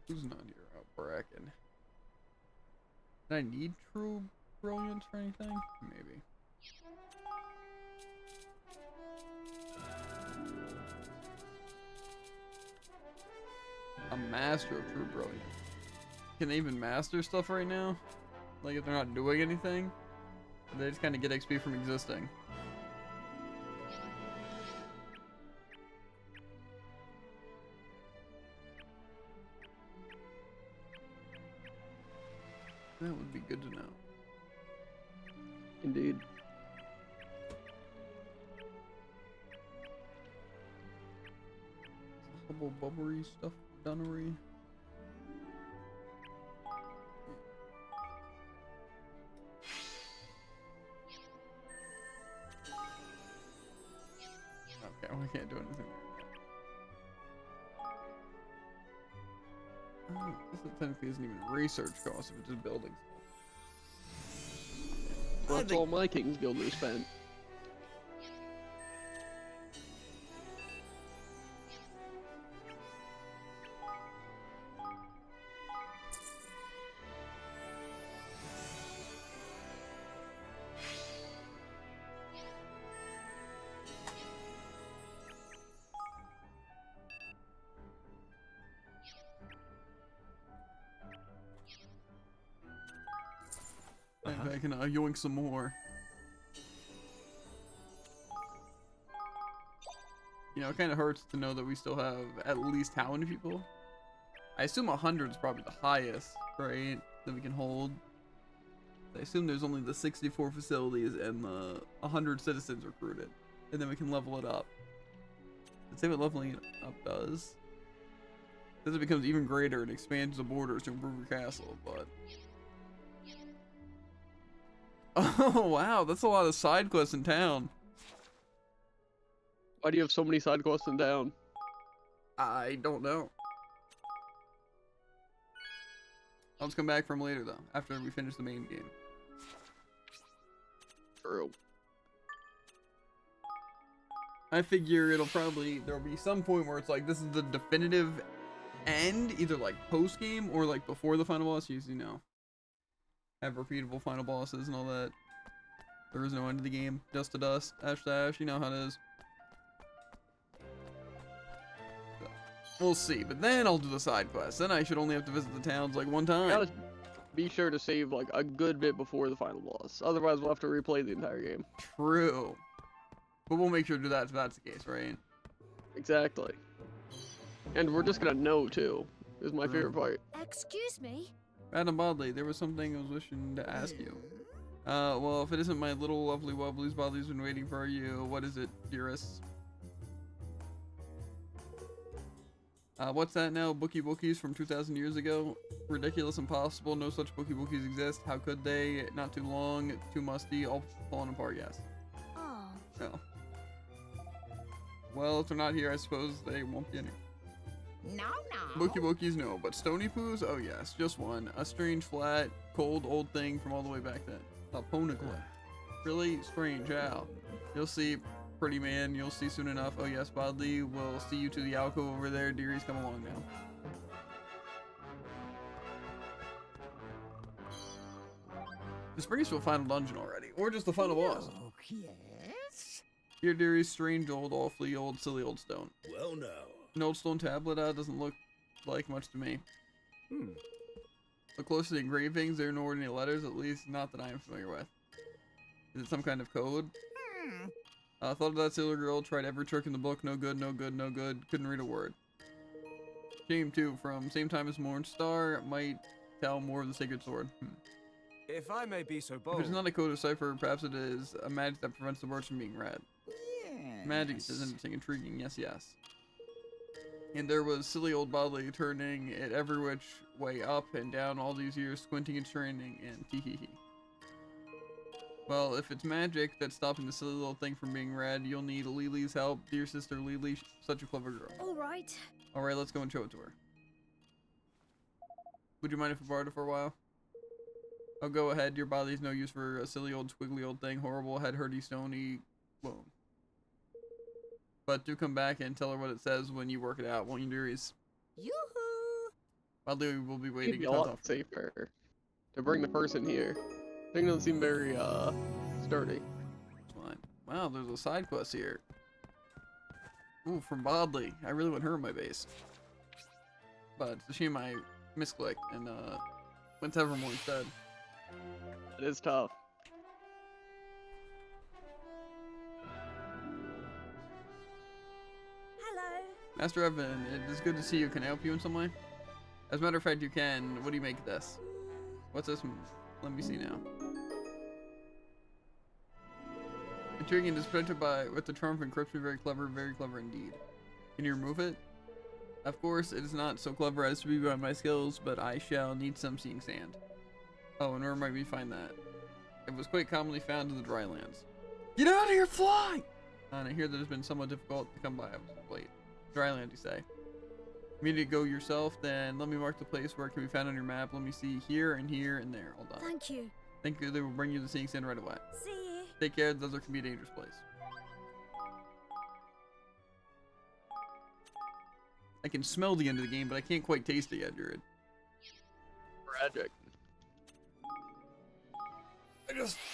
Speaker 1: Who's not here? Oh, Bracken. Do I need true brilliance for anything? Maybe. A master of true brilliance. Can they even master stuff right now? Like if they're not doing anything? They just kind of get XP from existing. That would be good to know.
Speaker 2: Indeed.
Speaker 1: Hubble bubbery stuff, dunnery. Okay, well, I can't do anything there. Oh, this technically isn't even research cost if it's just building stuff.
Speaker 2: Well, that's all my King's Guilders spent.
Speaker 1: I can yoink some more. You know, it kind of hurts to know that we still have at least how many people? I assume 100 is probably the highest, right? That we can hold. I assume there's only the 64 facilities and the 100 citizens recruited. And then we can level it up. Let's see what leveling it up does. Says it becomes even greater and expands the borders to improve your castle, but... Oh wow, that's a lot of side quests in town.
Speaker 2: Why do you have so many side quests in town?
Speaker 1: I don't know. I'll just come back from later though, after we finish the main game.
Speaker 2: True.
Speaker 1: I figure it'll probably, there'll be some point where it's like, this is the definitive end, either like post game or like before the final boss, you know. Have repeatable final bosses and all that. There is no end to the game. Dust to dust, ash to ash, you know how it is. So, we'll see, but then I'll do the side quests. Then I should only have to visit the towns like one time.
Speaker 2: Gotta be sure to save like a good bit before the final boss. Otherwise we'll have to replay the entire game.
Speaker 1: True. But we'll make sure to do that if that's the case, right?
Speaker 2: Exactly. And we're just gonna know too, is my favorite part.
Speaker 3: Excuse me?
Speaker 1: Madam Bodley, there was something I was wishing to ask you. Well, if it isn't my little lovely wobblies, Bodley's been waiting for you. What is it, dearest? What's that now? Bookies from 2,000 years ago? Ridiculous, impossible, no such bookies exist. How could they? Not too long, too musty, all falling apart, yes.
Speaker 3: Oh.
Speaker 1: No. Well, if they're not here, I suppose they won't be any.
Speaker 9: No.
Speaker 1: Bookies, no, but stony poos? Oh yes, just one. A strange, flat, cold, old thing from all the way back then. A ponicle. Really strange, how? You'll see, pretty man, you'll see soon enough. Oh yes, Bodley, we'll see you to the alcove over there. Dearies, come along now. This brings us to a final dungeon already, or just the final boss.
Speaker 9: Yes?
Speaker 1: Here, dearies, strange, old, awfully old, silly old stone.
Speaker 6: Well, now.
Speaker 1: An old stone tablet doesn't look like much to me. Look close to the engravings, there are no ordinary letters, at least not that I am familiar with. Is it some kind of code? Thought of that sailor girl, tried every trick in the book, no good, no good, no good, couldn't read a word. Shame too, from same time as Mornstar, might tell more of the sacred sword.
Speaker 4: If I may be so
Speaker 1: If
Speaker 4: bold.
Speaker 1: it's not a code of cipher, perhaps it is a magic that prevents the words from being read.
Speaker 9: Yes.
Speaker 1: Magic is interesting, intriguing, yes, yes. And there was silly old Bodley turning it every which way up and down all these years, squinting and straining, and tee-hee-hee. Well, if it's magic that's stopping the silly little thing from being read, you'll need Lily's help. Dear sister Lily, such a clever girl.
Speaker 3: All right.
Speaker 1: Alright, let's go and show it to her. Would you mind if I borrowed it for a while? Oh, go ahead. Your body's no use for a silly old squiggly old thing. Horrible, head hurty, stony bone. But do come back and tell her what it says when you work it out, won't you, dearies?
Speaker 9: Yoo-hoo!
Speaker 1: Bodley will be
Speaker 2: Maybe
Speaker 1: waiting.
Speaker 2: a lot safer to bring the person here. Thing doesn't seem very sturdy.
Speaker 1: Fine. Wow, there's a side quest here. Ooh, from Bodley. I really want her in my base. But it's a shame I misclicked and went to Evermore instead.
Speaker 2: It is tough.
Speaker 3: Hello.
Speaker 1: Master Evan, it is good to see you. Can I help you in some way? As a matter of fact, you can. What do you make of this? What's this? Let me see now. Intriguing is protected by with the charm of encryption. Very clever indeed. Can you remove it? Of course, it is not so clever as to be beyond my skills, but I shall need some seeing sand. Oh, and where might we find that? It was quite commonly found in the drylands. Get out of here, fly! And I hear that it's been somewhat difficult to come by. Wait, dryland, you say? You need to go yourself? Then let me mark the place where it can be found on your map. Let me see here and here and there. Hold on.
Speaker 3: Thank you.
Speaker 1: Thank you. They will bring you the seeing sand right away.
Speaker 3: See you.
Speaker 1: Take care. Those can be a dangerous place. I can smell the end of the game, but I can't quite taste it yet, Druid.
Speaker 2: Tragic.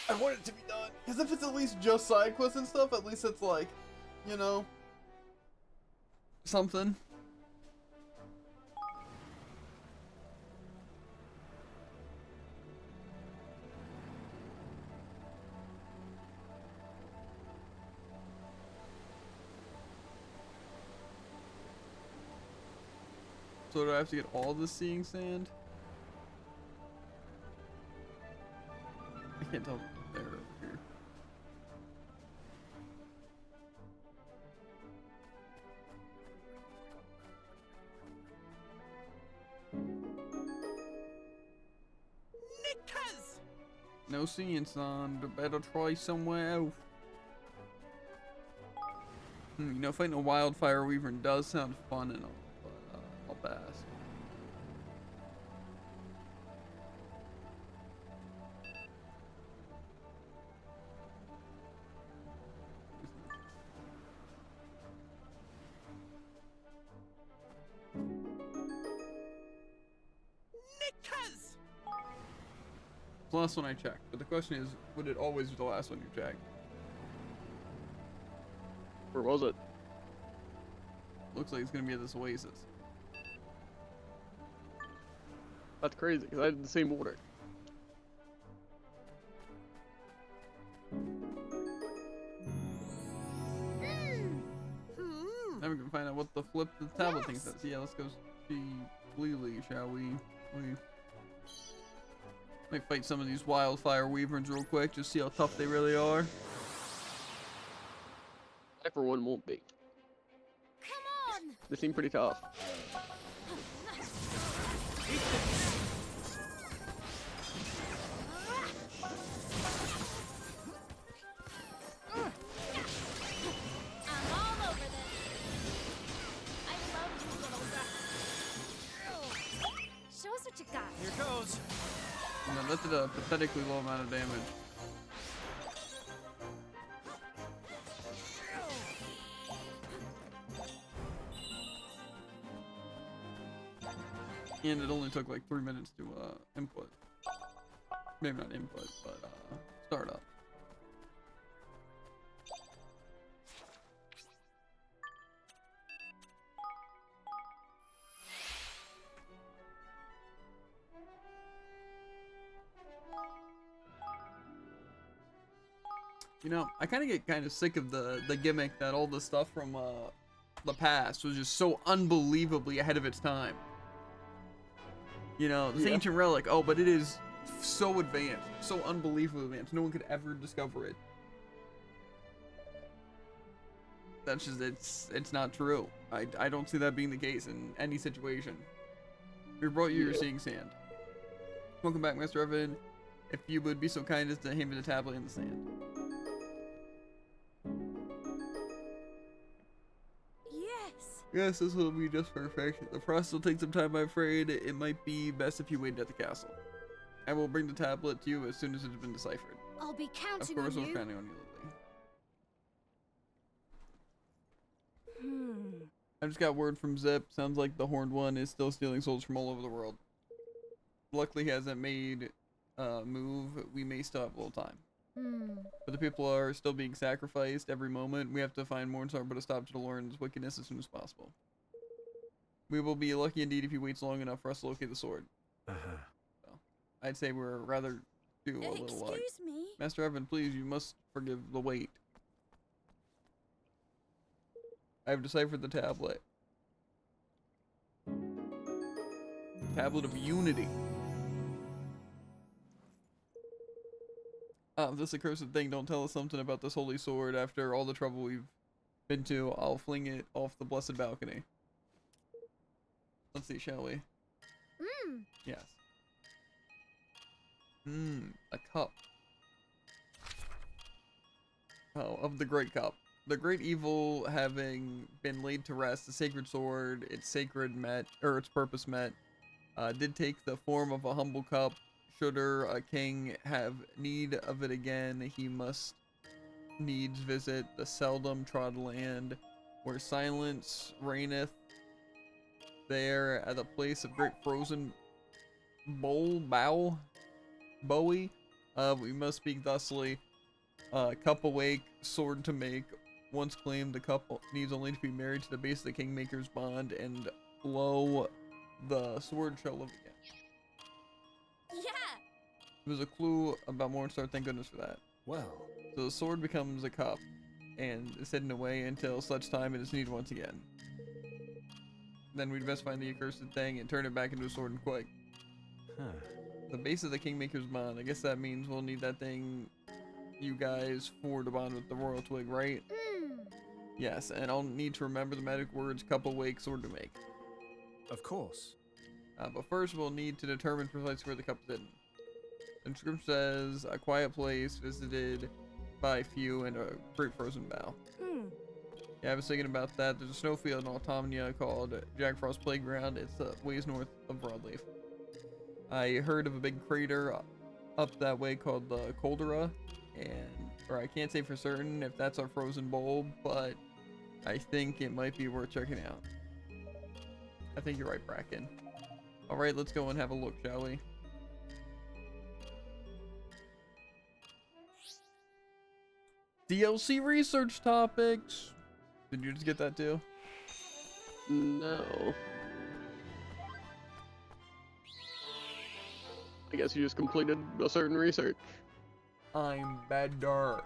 Speaker 1: I want it to be done. Because if it's at least just side quests and stuff, at least it's like, you know, something. So do I have to get all the seeing sand? I can't tell there over here.
Speaker 9: Knickers!
Speaker 1: No seeing sand. Better try somewhere else. You know, fighting a wildfire weaver does sound fun and all, but I'll pass.
Speaker 9: Knickers!
Speaker 1: It's the last one I checked, but the question is, would it always be the last one you checked?
Speaker 2: Where was it?
Speaker 1: Looks like it's gonna be at this oasis.
Speaker 2: That's crazy, because I did the same order.
Speaker 1: Now we can find out what the flip the tablet thing says. Yeah, let's go see Lily, shall we? Might fight some of these wildfire weaverns real quick, just see how tough they really are.
Speaker 2: I for one won't be.
Speaker 3: Come on.
Speaker 2: They seem pretty tough.
Speaker 3: I'm all over this. I love you, little duck. Show us what you got.
Speaker 4: Here goes.
Speaker 1: You know, that did a pathetically low amount of damage. And it only took like 3 minutes to input. Maybe not input, but start up. You know, I kind of get kind of sick of the gimmick that all the stuff from the past was just so unbelievably ahead of its time. You know, this ancient relic, oh, but it is so advanced, so unbelievably advanced. No one could ever discover it. That's just, it's not true. I don't see that being the case in any situation. We brought you your seeing sand. Welcome back, Master Evan. If you would be so kind as to hand me the tablet in the sand. Yes, this will be just perfect. The process will take some time, I'm afraid. It might be best if you waited at the castle. I will bring the tablet to you as soon as it has been deciphered.
Speaker 3: I'll be counting
Speaker 1: on you. Of course,
Speaker 3: on
Speaker 1: we're counting on you, Lily. I just got word from Zip. Sounds like the Horned One is still stealing souls from all over the world. Luckily, he hasn't made move, we may still have a little time.
Speaker 3: Hmm.
Speaker 1: But the people are still being sacrificed every moment. We have to find Morningstar but to stop Jadaloran's wickedness as soon as possible. We will be lucky indeed if he waits long enough for us to locate the sword. So, I'd say we're rather do a little luck.
Speaker 3: Excuse me.
Speaker 1: Master Evan, please, you must forgive the wait. I have deciphered the tablet. Tablet of Unity. If this accursed thing don't tell us something about this holy sword after all the trouble we've been to, I'll fling it off the blessed balcony. Let's see, shall we? Yes. A cup. Oh, of the great cup. The great evil having been laid to rest, the sacred sword, its sacred met, or its purpose met, did take the form of a humble cup. Should a king have need of it again, he must needs visit the seldom trod land where silence reigneth. There at the place of great frozen bowie, we must speak thusly. Cup awake, sword to make. Once claimed, the couple needs only to be married to the base of the Kingmaker's bond, and lo, the sword shall live again.
Speaker 3: Yeah.
Speaker 1: It was a clue about Morningstar, thank goodness for that.
Speaker 8: Well.
Speaker 1: So the sword becomes a cup, and is hidden away until such time it is needed once again. Then we'd best find the accursed thing and turn it back into a sword and quick. The base of the Kingmaker's bond, I guess that means we'll need that thing, you guys, for to bond with the royal twig, right? Yes, and I'll need to remember the magic words cup awake, sword to make.
Speaker 8: Of course.
Speaker 1: But first we'll need to determine precisely where the cup is hidden. The inscription says, a quiet place visited by few and a great frozen bough. Yeah, I was thinking about that. There's a snowfield in Automnia called Jack Frost Playground. It's ways north of Broadleaf. I heard of a big crater up that way called the Caldera, or I can't say for certain if that's our frozen bulb, but I think it might be worth checking out. I think you're right, Bracken. Alright, let's go and have a look, shall we? DLC research topics! Did you just get that too?
Speaker 2: No. I guess you just completed a certain research.
Speaker 1: I'm better.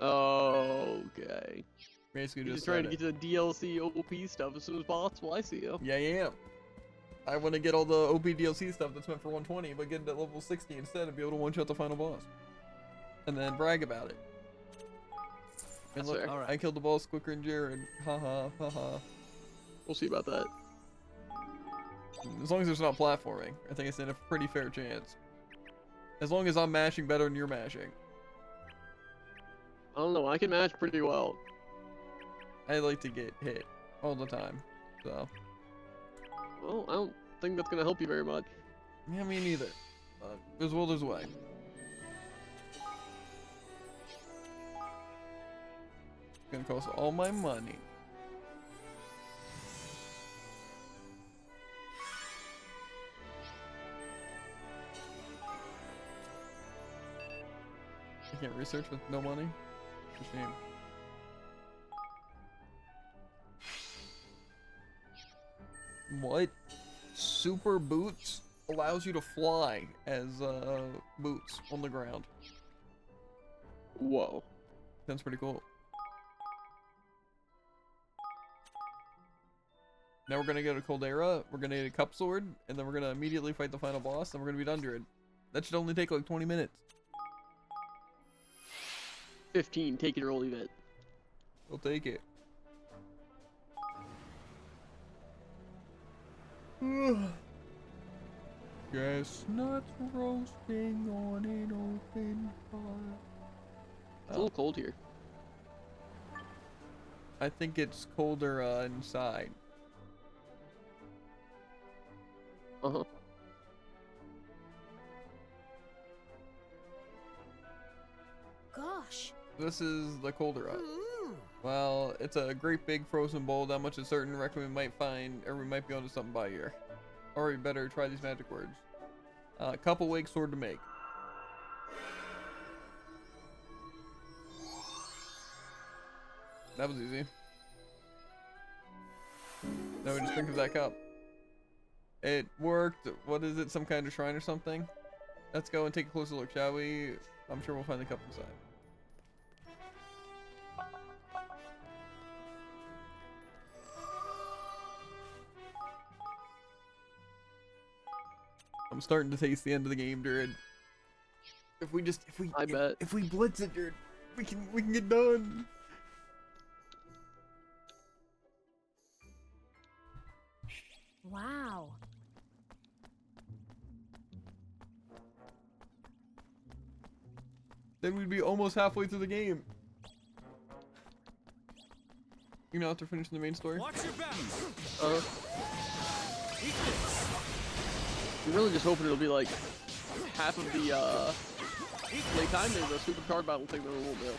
Speaker 2: Okay.
Speaker 1: Basically
Speaker 2: You're
Speaker 1: just
Speaker 2: trying to get to the DLC OP stuff as soon as possible. I see you.
Speaker 1: Yeah. I want to get all the OP DLC stuff that's meant for 120, but get it at level 60 instead and be able to one-shot the final boss. And then brag about it. And look,
Speaker 2: fair.
Speaker 1: I killed the boss quicker than Jared. Haha.
Speaker 2: We'll see about that.
Speaker 1: As long as there's not platforming, I think it's in a pretty fair chance. As long as I'm mashing better than you're mashing.
Speaker 2: I don't know, I can match pretty well.
Speaker 1: I like to get hit all the time, so.
Speaker 2: Well, I don't think that's gonna help you very much.
Speaker 1: Yeah, me neither. There's will, there's a way. It's gonna cost all my money. I can't research with no money? It's a shame. What? Super boots allows you to fly as boots on the ground.
Speaker 2: Whoa.
Speaker 1: Sounds pretty cool. Now we're gonna go to Caldera, we're gonna get a cup sword, and then we're gonna immediately fight the final boss, and we're gonna be done, Druid. That should only take like 20 minutes.
Speaker 2: 15, take it or leave it.
Speaker 1: We'll take it. Chestnuts roasting on an open fire.
Speaker 2: It's a little cold here.
Speaker 1: I think it's colder inside.
Speaker 2: Uh-huh.
Speaker 3: Gosh.
Speaker 1: This is the Caldera. Well, it's a great big frozen bowl. That much is certain. Reckon we might find, or we might be onto something by here. Or we better try these magic words. Cup awake, sword to make. That was easy. Now we just think of that cup. It worked. What is it? Some kind of shrine or something? Let's go and take a closer look, shall we? I'm sure we'll find the cup inside. I'm starting to taste the end of the game, Jared. If we blitz it, Jared, we can get done.
Speaker 3: Wow.
Speaker 1: Then we'd be almost halfway through the game. You know, after finishing the main story.
Speaker 4: Watch your back.
Speaker 2: I'm really just hoping it'll be like half of the playtime is a super card battle thing that we won't do.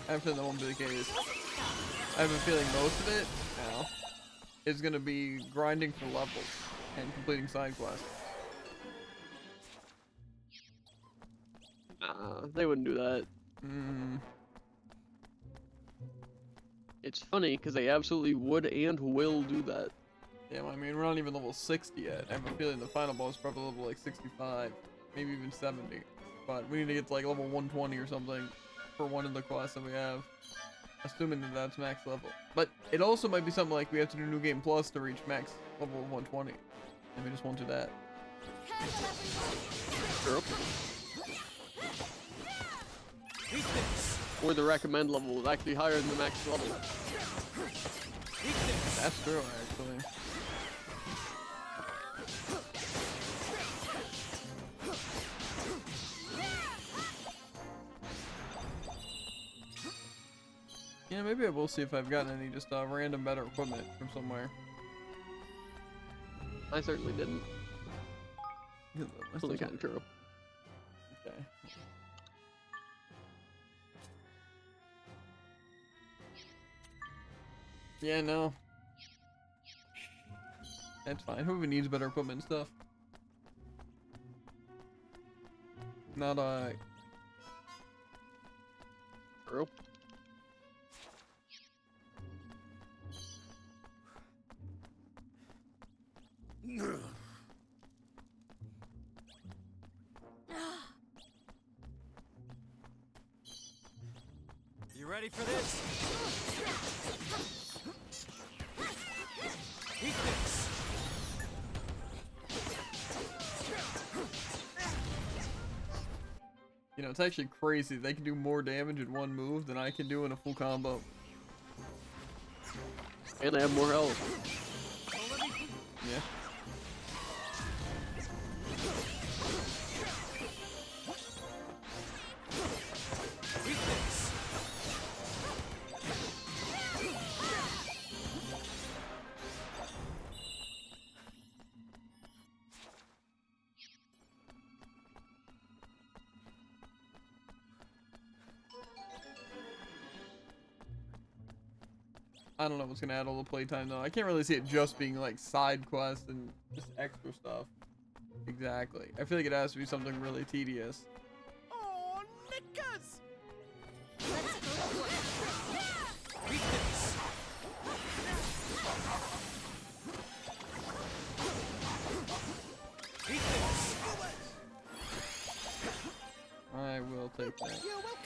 Speaker 1: I have a feeling that won't be the case. I have a feeling most of it now is gonna be grinding for levels and completing side quests.
Speaker 2: They wouldn't do that. It's funny because they absolutely would and will do that.
Speaker 1: Yeah, well, I mean, we're not even level 60 yet. I have a feeling the final boss is probably level like 65, maybe even 70. But we need to get to like level 120 or something for one of the quests that we have. Assuming that that's max level. But it also might be something like we have to do New Game Plus to reach max level 120. And we just won't do that.
Speaker 2: Sure. Or the recommend level is actually higher than the max level.
Speaker 1: That's true, actually. Yeah, maybe I will see if I've gotten any just random better equipment from somewhere.
Speaker 2: I certainly didn't. That's only kind of true.
Speaker 1: Okay. Yeah, no. That's fine. Whoever needs better equipment and stuff. Not I.
Speaker 2: True.
Speaker 4: You ready for this? Eat this.
Speaker 1: You know, it's actually crazy. They can do more damage in one move than I can do in a full combo.
Speaker 2: And I have more health.
Speaker 1: Yeah. I don't know what's gonna add all the playtime though. I can't really see it just being like side quests and just extra stuff. Exactly. I feel like it has to be something really tedious.
Speaker 9: Oh, knickers!
Speaker 1: I will take that.
Speaker 9: You're welcome.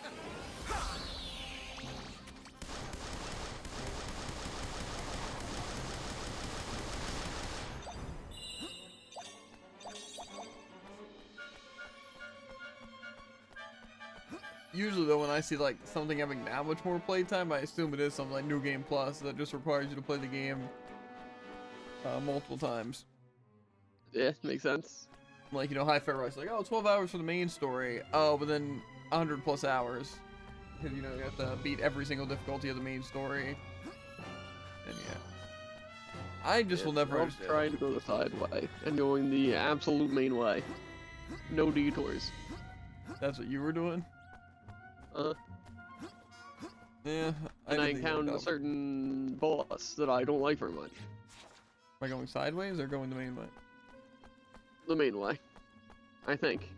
Speaker 1: Usually though, when I see like something having that much more playtime, I assume it is something like New Game Plus that just requires you to play the game multiple times.
Speaker 2: Yeah, makes sense.
Speaker 1: Like, you know, High Fair Rise, like, oh, 12 hours for the main story. Oh, but then 100 plus hours. Because, you know, you have to beat every single difficulty of the main story. And yeah. I just will never
Speaker 2: I'm
Speaker 1: understand.
Speaker 2: trying to go the side way and going the absolute main way. No detours.
Speaker 1: That's what you were doing? Yeah.
Speaker 2: And I encountered a certain boss that I don't like very much.
Speaker 1: Am I going sideways or going the main way?
Speaker 2: The main way, I think. This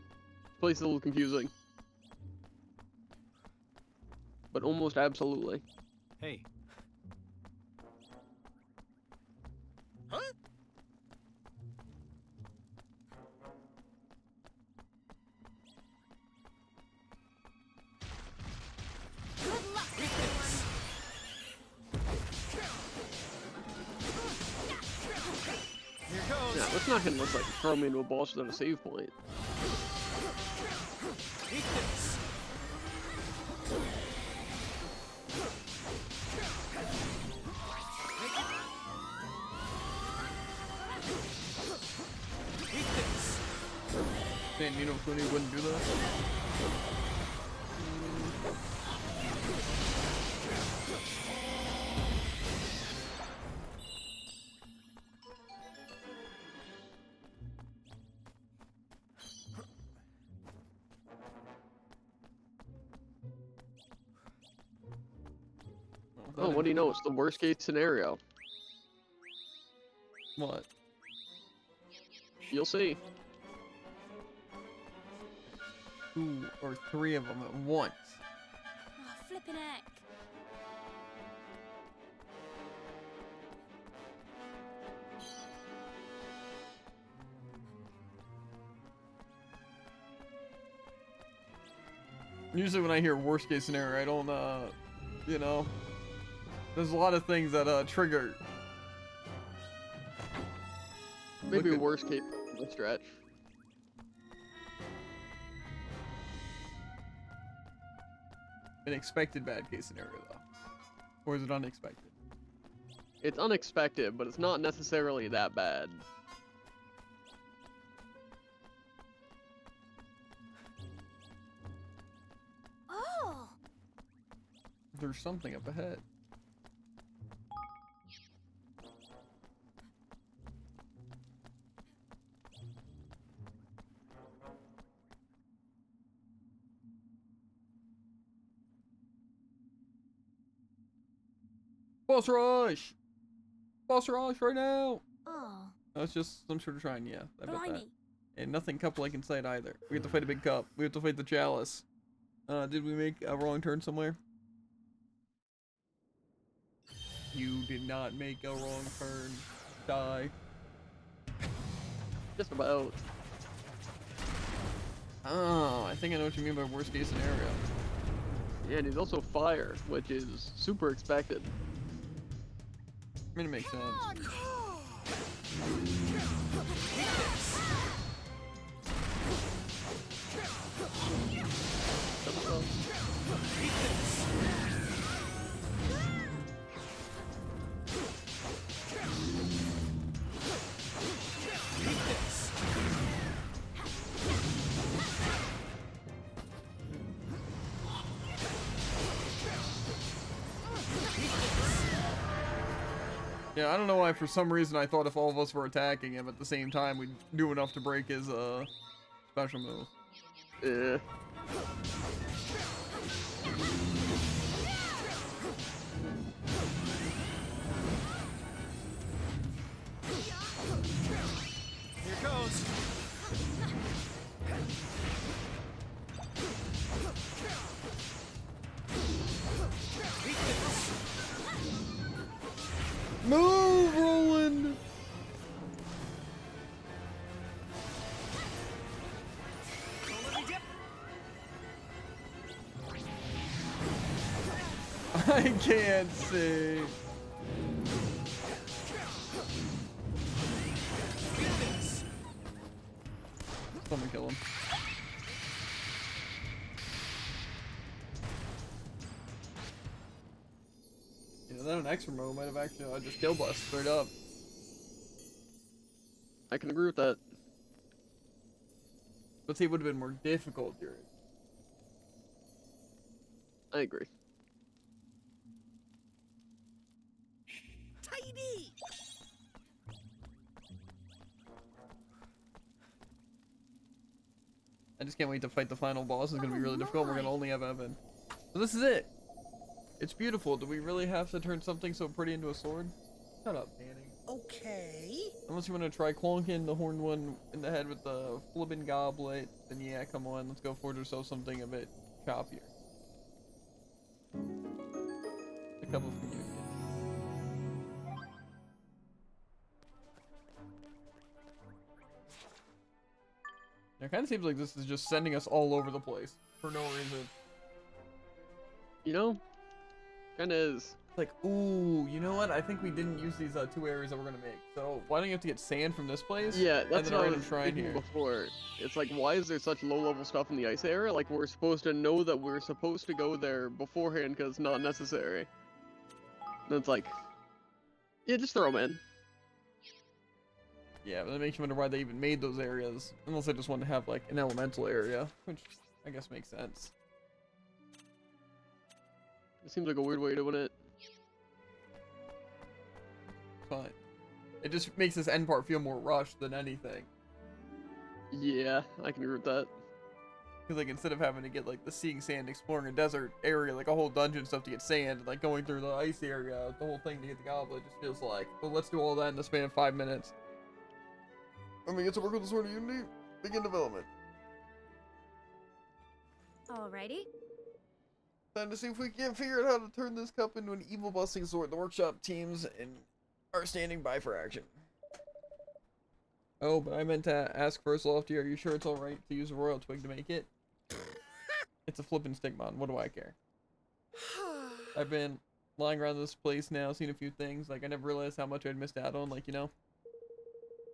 Speaker 2: place is a little confusing. but almost absolutely.
Speaker 4: Hey.
Speaker 9: Huh?
Speaker 3: Good luck, everyone.
Speaker 4: Here goes.
Speaker 2: Yeah, that's not gonna look like throw me into a boss without a save point.
Speaker 4: Eat this. Eat this.
Speaker 1: Man, you know Kuni wouldn't do that.
Speaker 2: Oh, what do you know? It's the worst case scenario.
Speaker 1: What?
Speaker 2: You'll see.
Speaker 1: 2 or 3 of them at once.
Speaker 3: Oh, flippin' heck.
Speaker 1: Usually when I hear worst case scenario, I don't, you know, there's a lot of things that, trigger.
Speaker 2: Maybe
Speaker 1: Look at-
Speaker 2: worst case the stretch.
Speaker 1: An expected bad case scenario, though. Or is it unexpected?
Speaker 2: It's unexpected, but it's not necessarily that bad.
Speaker 3: Oh,
Speaker 1: There's something up ahead. Boss rush! Boss rush right now!
Speaker 3: oh,
Speaker 1: That's just some sort of shrine, yeah. I bet that.
Speaker 3: blimey.
Speaker 1: And nothing cup-like in sight either. We have to fight a big cup. We have to fight the chalice. Did we make a wrong turn somewhere? You did not make a wrong turn. Die.
Speaker 2: Just about.
Speaker 1: Oh, I think I know what you mean by worst case scenario.
Speaker 2: Yeah, and he's also fire, which is super expected.
Speaker 1: I mean, it makes sense. Yeah, I don't know why for some reason I thought if all of us were attacking him at the same time, we'd do enough to break his, special move.
Speaker 2: Yeah.
Speaker 4: Here goes. Eat this.
Speaker 1: Move, Roland!
Speaker 4: Don't let me dip.
Speaker 1: I can't see.
Speaker 4: Get this.
Speaker 1: Someone kill him. Yeah, that an extra mode might have actually just killed us straight up.
Speaker 2: I can agree with that.
Speaker 1: But see, it would have been more difficult here.
Speaker 2: I agree.
Speaker 9: Tidy!
Speaker 1: I just can't wait to fight the final boss. It's gonna be really difficult. We're gonna only have Evan. So this is it. It's beautiful. Do we really have to turn something so pretty into a sword? Shut up, Danny.
Speaker 9: Okay.
Speaker 1: Unless you want to try clonking the horned one in the head with the flippin' goblet, then yeah, come on, let's go forge ourselves something a bit choppier. Cup of Communion. It kind of seems like this is just sending us all over the place for no reason.
Speaker 2: You know, kind of is.
Speaker 1: Like, ooh, you know what? I think we didn't use these 2 areas that we're gonna make. So why don't you have to get sand from this place?
Speaker 2: Yeah,
Speaker 1: and
Speaker 2: that's
Speaker 1: then
Speaker 2: what I
Speaker 1: random
Speaker 2: was
Speaker 1: shrine
Speaker 2: thinking
Speaker 1: here.
Speaker 2: before. It's like, why is there such low-level stuff in the ice area? Like, we're supposed to know that we're supposed to go there beforehand because it's not necessary. And it's like, yeah, just throw them in.
Speaker 1: Yeah, but that makes you wonder why they even made those areas. Unless they just wanted to have like an elemental area, which I guess makes sense.
Speaker 2: It seems like a weird way to win it.
Speaker 1: But it just makes this end part feel more rushed than anything.
Speaker 2: Yeah, I can agree with that.
Speaker 1: Because like instead of having to get like the seeing sand, exploring a desert area, like a whole dungeon stuff to get sand, and like going through the ice area, the whole thing to get the goblet, just feels like, well, let's do all that in the span of 5 minutes. When we get to work with the Sword of Unity, begin development.
Speaker 3: Alrighty.
Speaker 1: Time to see if we can figure out how to turn this cup into an evil busting sword. The workshop teams are standing by for action. Oh, but I meant to ask first, Lofty, are you sure it's alright to use a royal twig to make it? It's a flippin' stigmon, what do I care? I've been lying around this place now, seen a few things, like I never realized how much I'd missed out on, like, you know?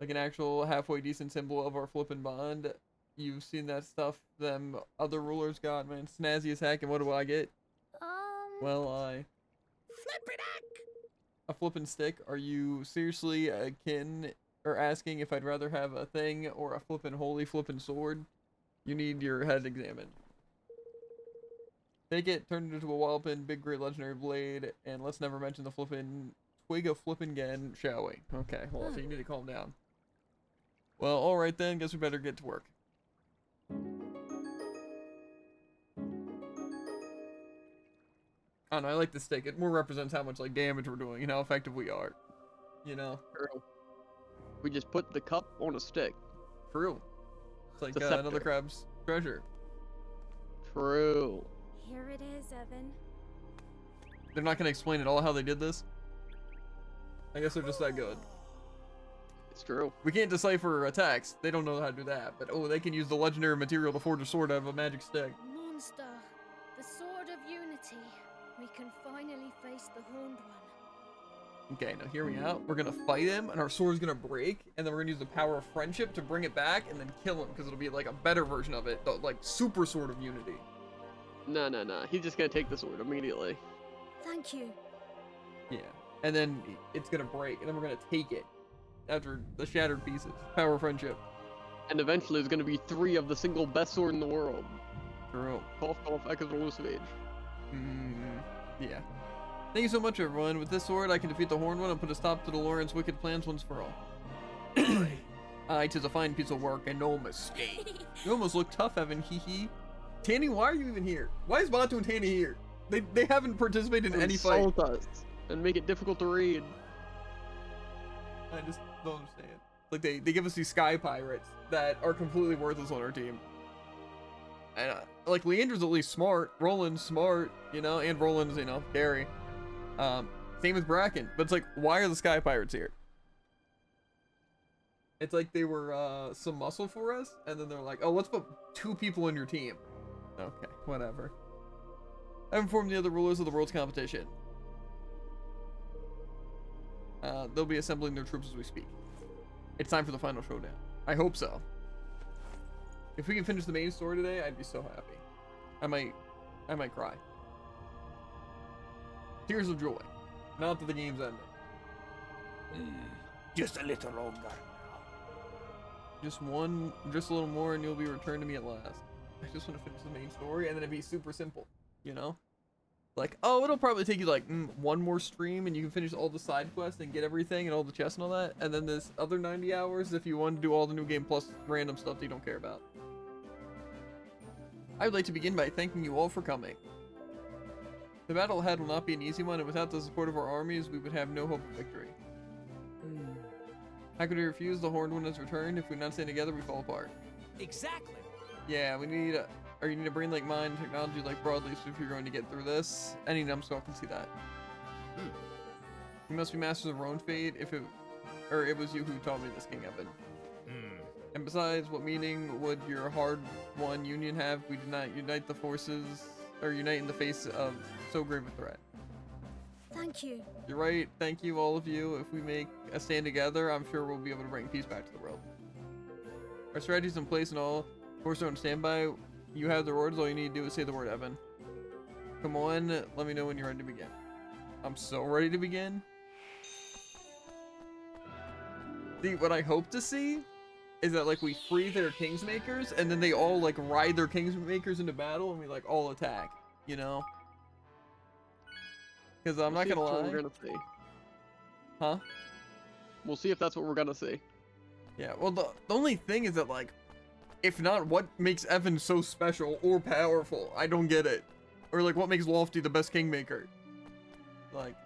Speaker 1: Like an actual halfway decent symbol of our flippin' bond. You've seen that stuff them other rulers got, man. Snazzy as heck, and what do I get? Well, a flippin' stick. Are you seriously akin or asking if I'd rather have a thing or a flippin' holy flippin' sword? You need your head examined. Take it, turn it into a wallopin', big great legendary blade, and let's never mention the flippin' twig of flippin' again, shall we? Okay, well, so you need to calm down. Well, alright then, guess we better get to work. I don't know, I like the stick. It more represents how much like damage we're doing and how effective we are. You know?
Speaker 2: True. We just put the cup on a stick.
Speaker 1: True. It's like
Speaker 2: It's a
Speaker 1: another
Speaker 2: scepter.
Speaker 1: crab's treasure.
Speaker 2: True.
Speaker 3: Here it is, Evan.
Speaker 1: They're not gonna explain at all how they did this. I guess they're just that good.
Speaker 2: It's true.
Speaker 1: We can't decipher attacks. They don't know how to do that. But oh, they can use the legendary material to forge a sword out of a magic stick.
Speaker 3: Monster, the Sword of Unity. We can finally face the Horned One.
Speaker 1: Okay, now hear me out. We're gonna fight him, and our sword's gonna break, and then we're gonna use the power of friendship to bring it back, and then kill him, because it'll be like a better version of it, the like super Sword of Unity.
Speaker 2: No. He's just gonna take the sword immediately.
Speaker 3: Thank you.
Speaker 1: Yeah, and then it's gonna break, and then we're gonna take it after the shattered pieces. Power of friendship.
Speaker 2: And eventually there's gonna be 3 of the single best sword in the world.
Speaker 1: True.
Speaker 2: Cough, Echoes of Elusive Age.
Speaker 1: Yeah. Thank you so much, everyone. With this sword, I can defeat the Horned One and put a stop to the Lawrence wicked plans once for all. Aye, 'tis a fine piece of work and no mistake. You almost look tough, Evan. Hee hee. Tanny, why are you even here? Why is Batu and Tanny here? They haven't participated in any fight.
Speaker 2: Insult us and make it difficult to read.
Speaker 1: I just don't understand. Like they give us these sky pirates that are completely worthless on our team. And like Leandra's at least smart, Roland's smart, you know, and Roland's, you know, Gary. Same with Bracken, but it's like, why are the sky pirates here? It's like they were some muscle for us, and then they're like, oh, let's put 2 people in your team. Okay, whatever. I've informed the other rulers of the world's competition. They'll be assembling their troops as we speak. It's time for the final showdown. I hope so. If we can finish the main story today, I'd be so happy. I might cry. Tears of joy. Not that the game's ending.
Speaker 7: Just a little longer now.
Speaker 1: Just a little more and you'll be returned to me at last. I just want to finish the main story and then it'd be super simple, you know? Like, oh, it'll probably take you like 1 more stream and you can finish all the side quests and get everything and all the chests and all that. And then this other 90 hours if you want to do all the new game plus random stuff that you don't care about. I would like to begin by thanking you all for coming. The battle ahead will not be an easy one, and without the support of our armies, we would have no hope of victory. How could we refuse? The Horned One has returned. If we not stay together, we fall apart.
Speaker 4: Exactly.
Speaker 1: Yeah, we need you need a brain like mine, technology like broadleaf if you're going to get through this. Any numbskull can see that. You must be masters of your own fate if it was you who taught me this, King Evan. And besides, what meaning would your hard-won union have if we did not unite the forces, or unite in the face of so grave a threat?
Speaker 3: Thank you.
Speaker 1: You're right. Thank you, all of you. If we make a stand together, I'm sure we'll be able to bring peace back to the world. Our strategy's in place and all. Forces are on standby. You have the orders. All you need to do is say the word, Evan. Come on. Let me know when you're ready to begin. I'm so ready to begin. See, what I hope to see is that, like, we free their Kingsmakers, and then they all, like, ride their Kingsmakers into battle, and we, like, all attack, you know? Because I'm not gonna lie.
Speaker 2: We're gonna see.
Speaker 1: Huh?
Speaker 2: We'll see if that's what we're gonna see.
Speaker 1: Yeah, well, the only thing is that, like, if not, what makes Evan so special or powerful? I don't get it. Or, like, what makes Lofty the best Kingmaker? Like,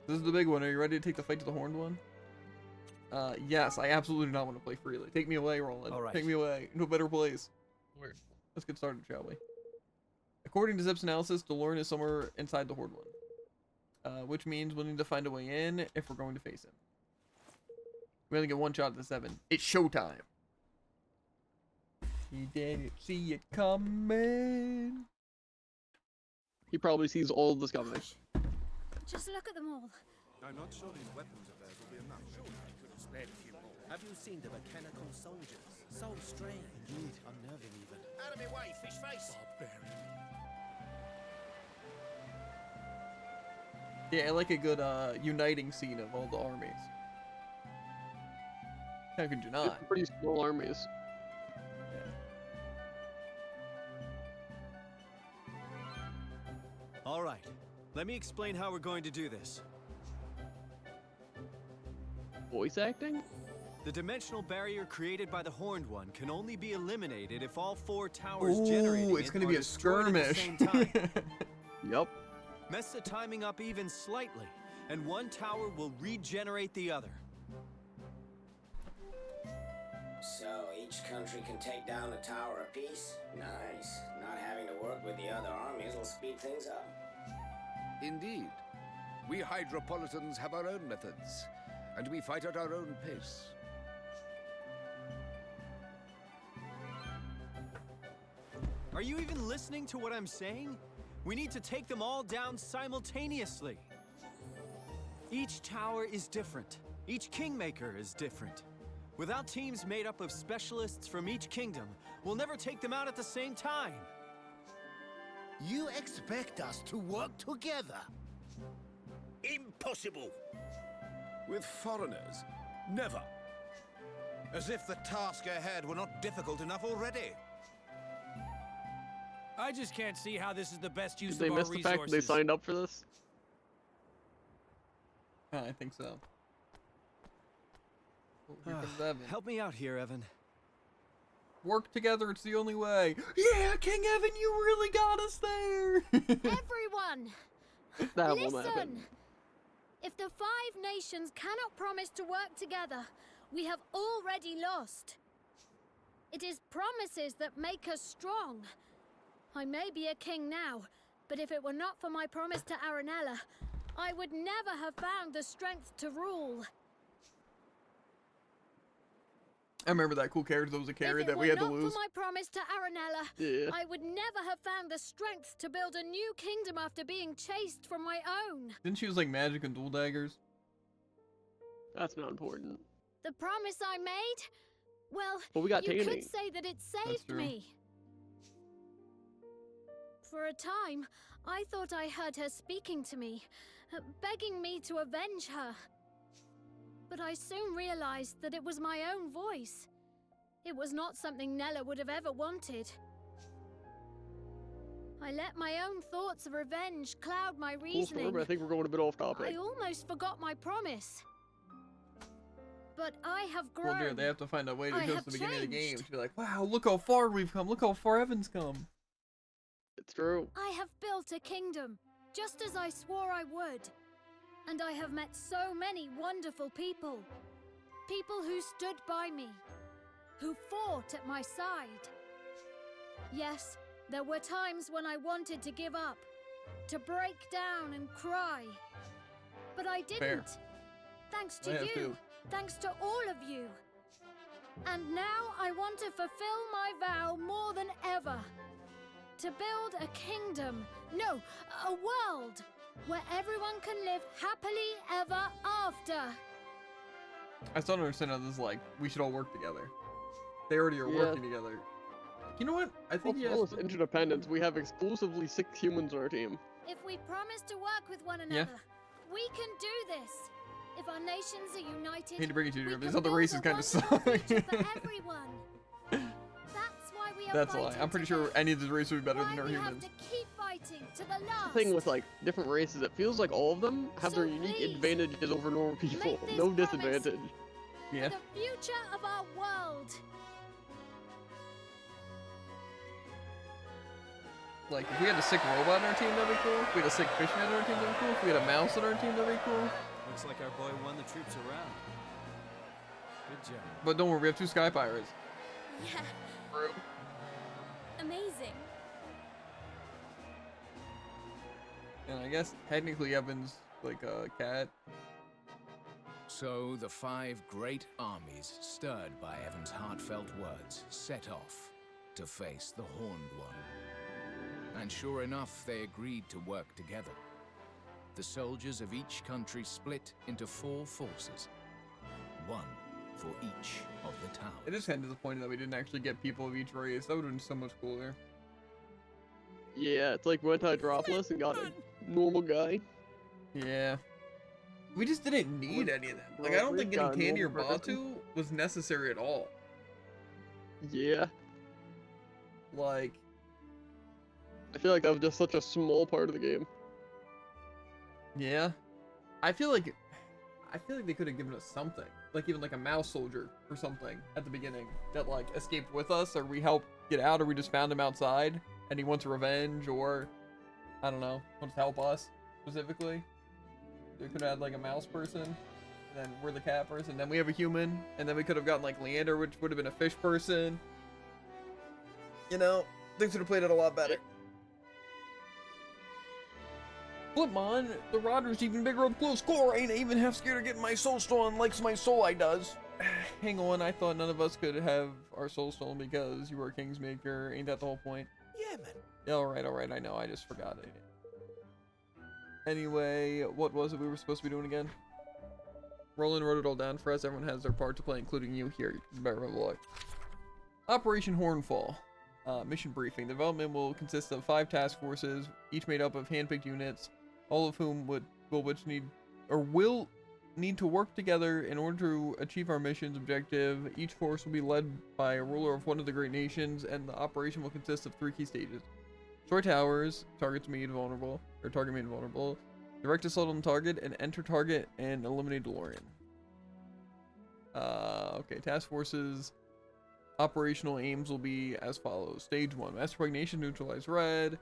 Speaker 1: this is the big one. Are you ready to take the fight to the horned one? Yes, I absolutely do not want to play freely. Take me away, Roland.
Speaker 4: All right.
Speaker 1: Take me away into a better place. Let's get started, shall we? According to Zip's analysis, Delorn is somewhere inside the horde one. Which means we'll need to find a way in if we're going to face him. We only get one shot at the 7. It's showtime. He didn't see it coming.
Speaker 2: He probably sees all of this coming.
Speaker 3: Just look at them all.
Speaker 12: I'm not sure these weapons of theirs will be enough. Sure, I could have spared a few more.
Speaker 9: Have you seen the mechanical soldiers? So strange.
Speaker 12: Indeed, unnerving even.
Speaker 9: Out of my way, fish face!
Speaker 12: Barbarian.
Speaker 1: Yeah, I like a good uniting scene of all the armies. How could you not?
Speaker 2: It's pretty small armies.
Speaker 4: All right, let me explain how we're going to do this.
Speaker 2: Voice acting?
Speaker 4: The dimensional barrier created by the Horned One can only be eliminated if all 4 towers
Speaker 1: Ooh,
Speaker 4: generating
Speaker 1: it's
Speaker 4: it
Speaker 1: gonna
Speaker 4: are
Speaker 1: be a
Speaker 4: destroyed at the
Speaker 1: skirmish.
Speaker 4: same time.
Speaker 2: Yup.
Speaker 4: Mess the timing up even slightly, and one tower will regenerate the other.
Speaker 13: So each country can take down a tower apiece? Nice. Not having to work with the other armies will speed things up.
Speaker 14: Indeed. We Hydropolitans have our own methods, and we fight at our own pace.
Speaker 4: Are you even listening to what I'm saying? We need to take them all down simultaneously. Each tower is different. Each Kingmaker is different. Without teams made up of specialists from each kingdom, we'll never take them out at the same time.
Speaker 9: You expect us to work together?
Speaker 12: Impossible!
Speaker 14: With foreigners? Never!
Speaker 12: As if the task ahead were not difficult enough already.
Speaker 4: I just can't see how this is the best use
Speaker 2: Did they
Speaker 4: of our
Speaker 2: miss the
Speaker 4: resources.
Speaker 2: fact that they signed up for this?
Speaker 1: I think so. Oh, here comes Evan.
Speaker 4: Help me out here, Evan.
Speaker 1: Work together, it's the only way. Yeah, King Evan, you really got us there.
Speaker 3: Everyone,
Speaker 2: That won't happen.
Speaker 3: listen. If the 5 nations cannot promise to work together, we have already lost. It is promises that make us strong. I may be a king now, but if it were not for my promise to Aranella, I would never have found the strength to rule.
Speaker 1: I remember that cool character that was a carry
Speaker 3: If it
Speaker 1: that we
Speaker 3: were
Speaker 1: had to
Speaker 3: not
Speaker 1: lose.
Speaker 3: for my promise to Aranella,
Speaker 2: Yeah.
Speaker 3: I would never have found the strength to build a new kingdom after being chased from my own.
Speaker 1: Didn't she use like magic and dual daggers?
Speaker 2: That's not important.
Speaker 3: The promise I made? Well,
Speaker 2: Well, we got
Speaker 3: you
Speaker 2: Taney.
Speaker 3: could say that it saved
Speaker 1: true.
Speaker 3: me. For a time, I thought I heard her speaking to me, begging me to avenge her. But I soon realized that it was my own voice. It was not something Nella would have ever wanted. I let my own thoughts of revenge cloud my
Speaker 2: Cool
Speaker 3: reasoning.
Speaker 2: story, but I think we're going a bit off topic.
Speaker 3: I almost forgot my promise. But I have grown.
Speaker 1: Well, dear, they have to find a way to
Speaker 3: I
Speaker 1: show us
Speaker 3: have
Speaker 1: the beginning of the game
Speaker 3: changed.
Speaker 1: to be like, wow, look how far we've come. Look how far Evan's come.
Speaker 2: It's true.
Speaker 3: I have built a kingdom, just as I swore I would. And I have met so many wonderful people. People who stood by me, who fought at my side. Yes, there were times when I wanted to give up, to break down and cry. But I didn't.
Speaker 1: Fair.
Speaker 3: Thanks
Speaker 1: I
Speaker 3: to
Speaker 1: have
Speaker 3: you.
Speaker 1: too.
Speaker 3: Thanks to all of you. And now I want to fulfill my vow more than ever. To build a kingdom, no, a world, where everyone can live happily ever after.
Speaker 1: I still don't understand how this is like, we should all work together. They already are
Speaker 2: Yeah.
Speaker 1: working together. You know what? I think
Speaker 2: Well, all this interdependence, we have exclusively 6 humans on our team.
Speaker 3: If we promise to work with one another, we can do this. If our nations are united,
Speaker 1: I hate to bring it to you,
Speaker 3: we
Speaker 1: these
Speaker 3: can
Speaker 1: other
Speaker 3: build
Speaker 1: races
Speaker 3: a
Speaker 1: kind of
Speaker 3: wonderful
Speaker 1: suck.
Speaker 3: future for everyone. That's why we are
Speaker 1: That's a lie.
Speaker 3: fighting
Speaker 1: I'm pretty
Speaker 3: together.
Speaker 1: sure any of these races would be better
Speaker 3: Why
Speaker 1: than our
Speaker 3: we
Speaker 1: humans.
Speaker 3: have to keep fighting to the last.
Speaker 2: The thing with like different races, it feels like all of them have their unique advantages over normal people. No disadvantage.
Speaker 1: Yeah.
Speaker 3: The future of our world.
Speaker 1: Like, if we had a sick robot on our team, that'd be cool. If we had a sick fishman on our team, that'd be cool. If we had a mouse on our team, that'd be cool.
Speaker 4: Looks like our boy won the troops around. Good job.
Speaker 1: But don't worry, we have 2 sky pirates.
Speaker 3: Yeah.
Speaker 1: True.
Speaker 3: Amazing.
Speaker 1: And I guess technically Evan's like a cat.
Speaker 10: So the 5 great armies, stirred by Evan's heartfelt words, set off to face the Horned One. And sure enough, they agreed to work together. The soldiers of each country split into 4 forces, 1 for each of the towers.
Speaker 1: It is kind of disappointing that we didn't actually get people of each race. That would have been so much cooler.
Speaker 2: Yeah, it's like went to Hydropolis and got a normal guy.
Speaker 1: Yeah. We just didn't need any of that. Like, I don't think getting Tandy or Batu was necessary at all.
Speaker 2: Yeah.
Speaker 1: Like,
Speaker 2: I feel like that was just such a small part of the game.
Speaker 1: yeah. I feel like they could have given us something. Like, even like a mouse soldier or something at the beginning that like escaped with us, or we helped get out, or we just found him outside and he wants revenge, or I don't know, wants to help us specifically. We could have had like a mouse person, and then we're the cat person, then we have a human, and then we could have gotten like Leander, which would have been a fish person. You know, things would have played out a lot better. Flipmon, the Rodder's even bigger up close score. Ain't even half scared of getting my soul stolen like my soul I does. Hang on, I thought none of us could have our soul stolen because you were a Kingsmaker. Ain't that the whole point?
Speaker 9: Yeah, man.
Speaker 1: Yeah, alright, I know, I just forgot it. Anyway, what was it we were supposed to be doing again? Roland wrote it all down for us. Everyone has their part to play, including you here. You better have a look. Operation Hornfall. Mission briefing. The development will consist of 5 task forces, each made up of hand-picked units, all of whom will need to work together in order to achieve our mission's objective. Each force will be led by a ruler of one of the great nations, and the operation will consist of 3 key stages. Destroy towers, target made vulnerable, direct assault on target, and enter target and eliminate DeLorean. Okay, task forces. Operational aims will be as follows. Stage 1, Master Pregnation, neutralize red.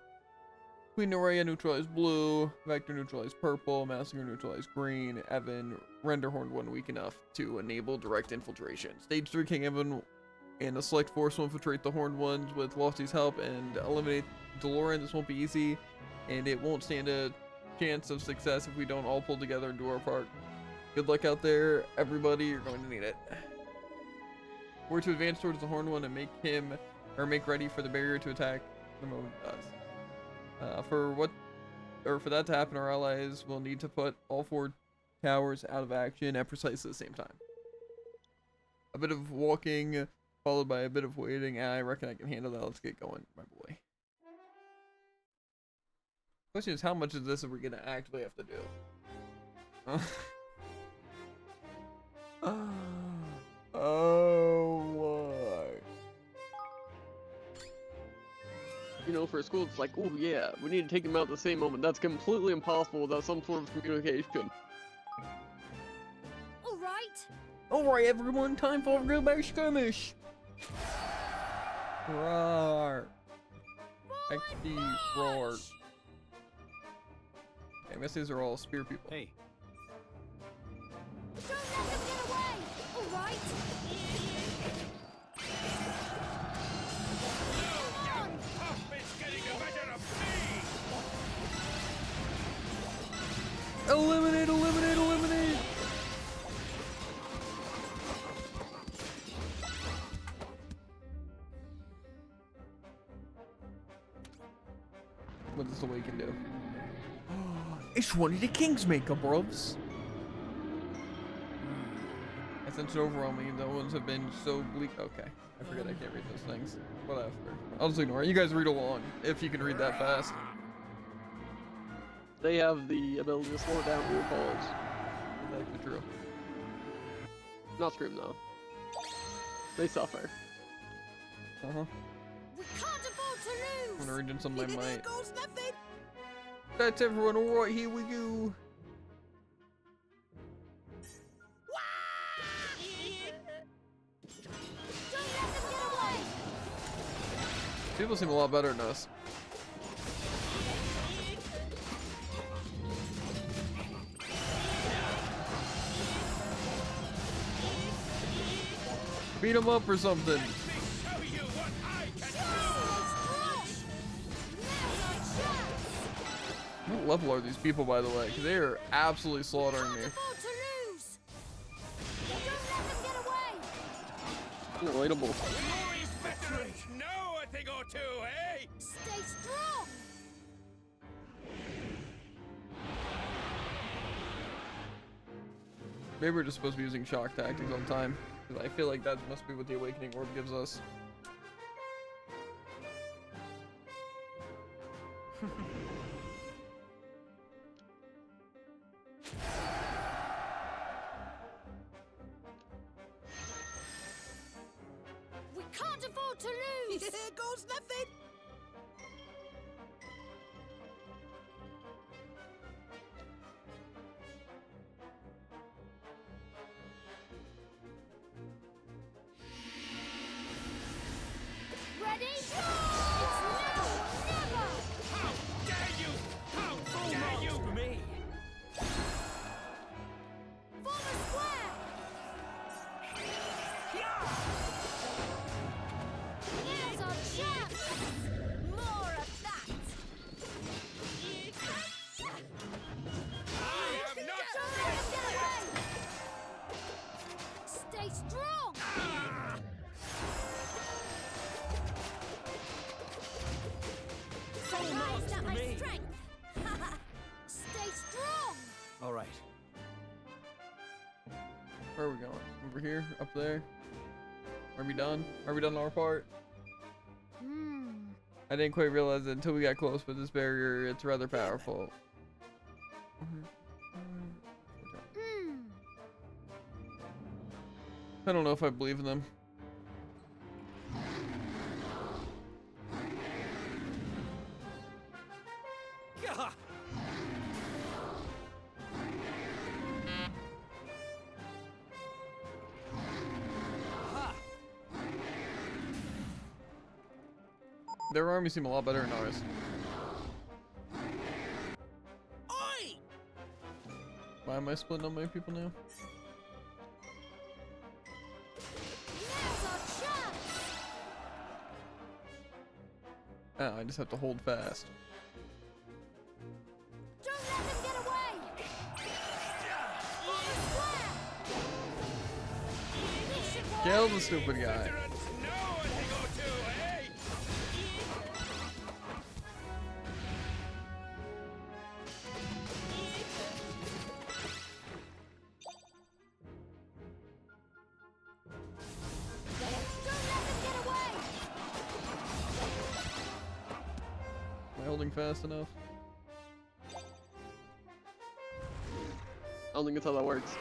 Speaker 1: Queen Nerea, neutralize blue. Vector, neutralize purple. Massacre, neutralize green. Evan, render Horned One weak enough to enable direct infiltration. Stage 3, King Evan and a select force will infiltrate the Horned Ones with Losty's help and eliminate DeLorean. This won't be easy, and it won't stand a chance of success if we don't all pull together and do our part. Good luck out there, everybody. You're going to need it. We're to advance towards the Horned One and make ready for the barrier to attack the moment it does. For that to happen, our allies will need to put all 4 towers out of action at precisely the same time. A bit of walking, followed by a bit of waiting. I reckon I can handle that. Let's get going, my boy. Question is, how much of this are we gonna actually have to do? Oh, what?
Speaker 2: You know, for school, it's like, oh yeah, we need to take them out at the same moment. That's completely impossible without some sort of communication.
Speaker 1: Alright, everyone, time for a real big skirmish. Roar. XD, roar. Okay, I guess these are all spear people.
Speaker 4: Hey.
Speaker 3: Don't let them get away! Alright?
Speaker 1: What does Awaken do? It's one of the King's makeup, bros. I sense it overwhelming. The ones have been so bleak. Okay, I forget I can't read those things. Whatever. I'll just ignore it. You guys read along if you can read that fast.
Speaker 2: They have the ability to slow it down to your calls.
Speaker 1: Exactly true.
Speaker 2: Not Scream though. They suffer.
Speaker 1: Uh-huh.
Speaker 3: We can't afford to
Speaker 1: I'm
Speaker 3: lose.
Speaker 1: gonna read in some of my
Speaker 9: There
Speaker 1: might.
Speaker 9: goes nothing.
Speaker 1: That's everyone. All right, here we go.
Speaker 3: Don't let them get away.
Speaker 1: People seem a lot better than us. Beat him up or something. What level are these people, by the way? Because they are absolutely slaughtering me.
Speaker 3: Afford to lose. Don't let them get away.
Speaker 2: Relatable.
Speaker 8: Glorious veterans know a thing or two, eh?
Speaker 3: Stay strong.
Speaker 1: Maybe we're just supposed to be using shock tactics on time. Because I feel like that must be what the Awakening Orb gives us.
Speaker 3: We can't afford to lose.
Speaker 9: There goes nothing.
Speaker 3: Ready? It's now or never.
Speaker 8: How dare you! How dare you!
Speaker 4: For me.
Speaker 3: Form a square. Here's our chance. More of that.
Speaker 8: I am not
Speaker 3: Don't let them get away. Stay strong. Surprised at my
Speaker 4: me.
Speaker 3: strength. Stay strong.
Speaker 4: All right.
Speaker 1: Where are we going? Over here? Up there? Are we done? Are we done our part? I didn't quite realize it until we got close, but this barrier, it's rather powerful. I don't know if I believe in them.
Speaker 4: Gah! Aha!
Speaker 1: Their armies seem a lot better than ours.
Speaker 9: Oi!
Speaker 1: Why am I splitting up my people now?
Speaker 3: Now's our chance.
Speaker 1: Oh, I just have to hold fast.
Speaker 3: Don't let them get away. Form a square. This should work.
Speaker 1: Kill the stupid guy.
Speaker 8: Veterans know a thing or two, eh?
Speaker 3: Don't let them get away.
Speaker 1: Am I holding fast enough?
Speaker 2: I don't think that's how that works.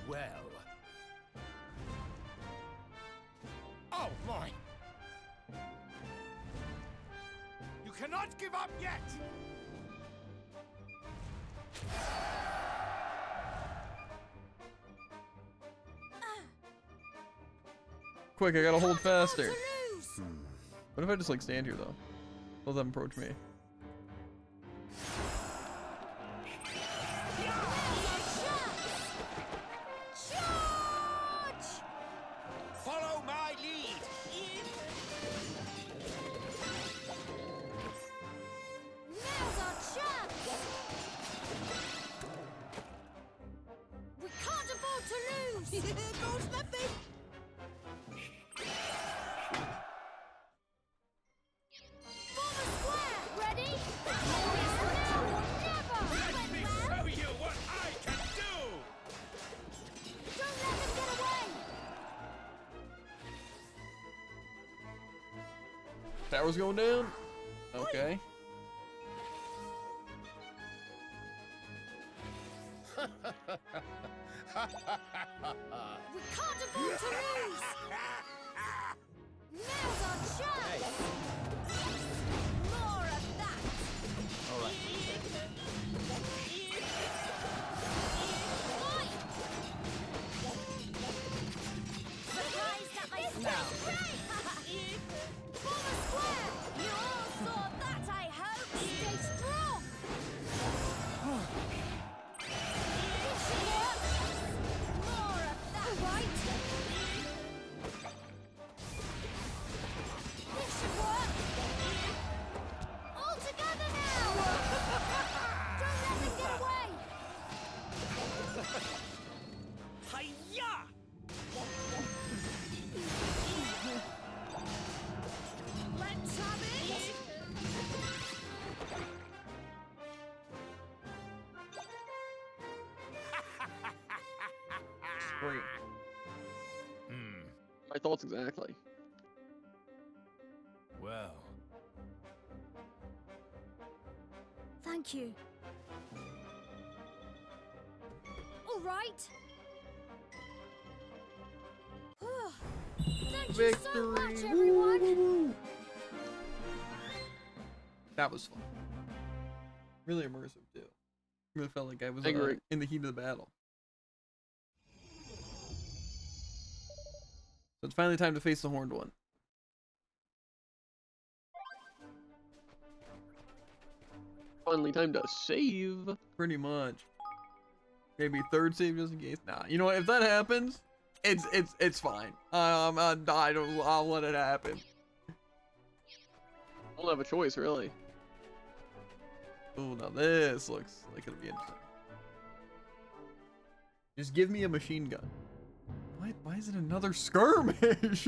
Speaker 7: Well. Oh, my. You cannot give up yet!
Speaker 1: Quick, I gotta hold
Speaker 3: Can't afford
Speaker 1: faster.
Speaker 3: to lose.
Speaker 1: What if I just like stand here though? Let them approach me.
Speaker 3: Charge!
Speaker 12: Follow my lead!
Speaker 3: Now's our chance! We can't afford to lose!
Speaker 9: Here goes nothing.
Speaker 1: Tower's going down? Okay.
Speaker 3: We can't afford to lose! Now's our chance! More of that!
Speaker 12: All right.
Speaker 3: Surprised at my strength! Former square! You all saw that, I hope! Stay strong! This should work! More of that! All right! This should work! All together now! Don't let them get away!
Speaker 9: Hiya!
Speaker 3: Let's have it!
Speaker 1: Great.
Speaker 2: My thoughts exactly.
Speaker 10: Well,
Speaker 3: Thank you. All right. Thank you so much, everyone.
Speaker 1: That was fun. Really immersive too. Really felt like I was
Speaker 2: I agree.
Speaker 1: in the heat of the battle. So it's finally time to face the horned one.
Speaker 2: Finally, time to save.
Speaker 1: Pretty much. Maybe third save just in case. Nah, you know what? If that happens, it's fine. I'll let it happen.
Speaker 2: I don't have a choice, really.
Speaker 1: Oh, now this looks like it'll be interesting. Just give me a machine gun. What? Why is it another skirmish?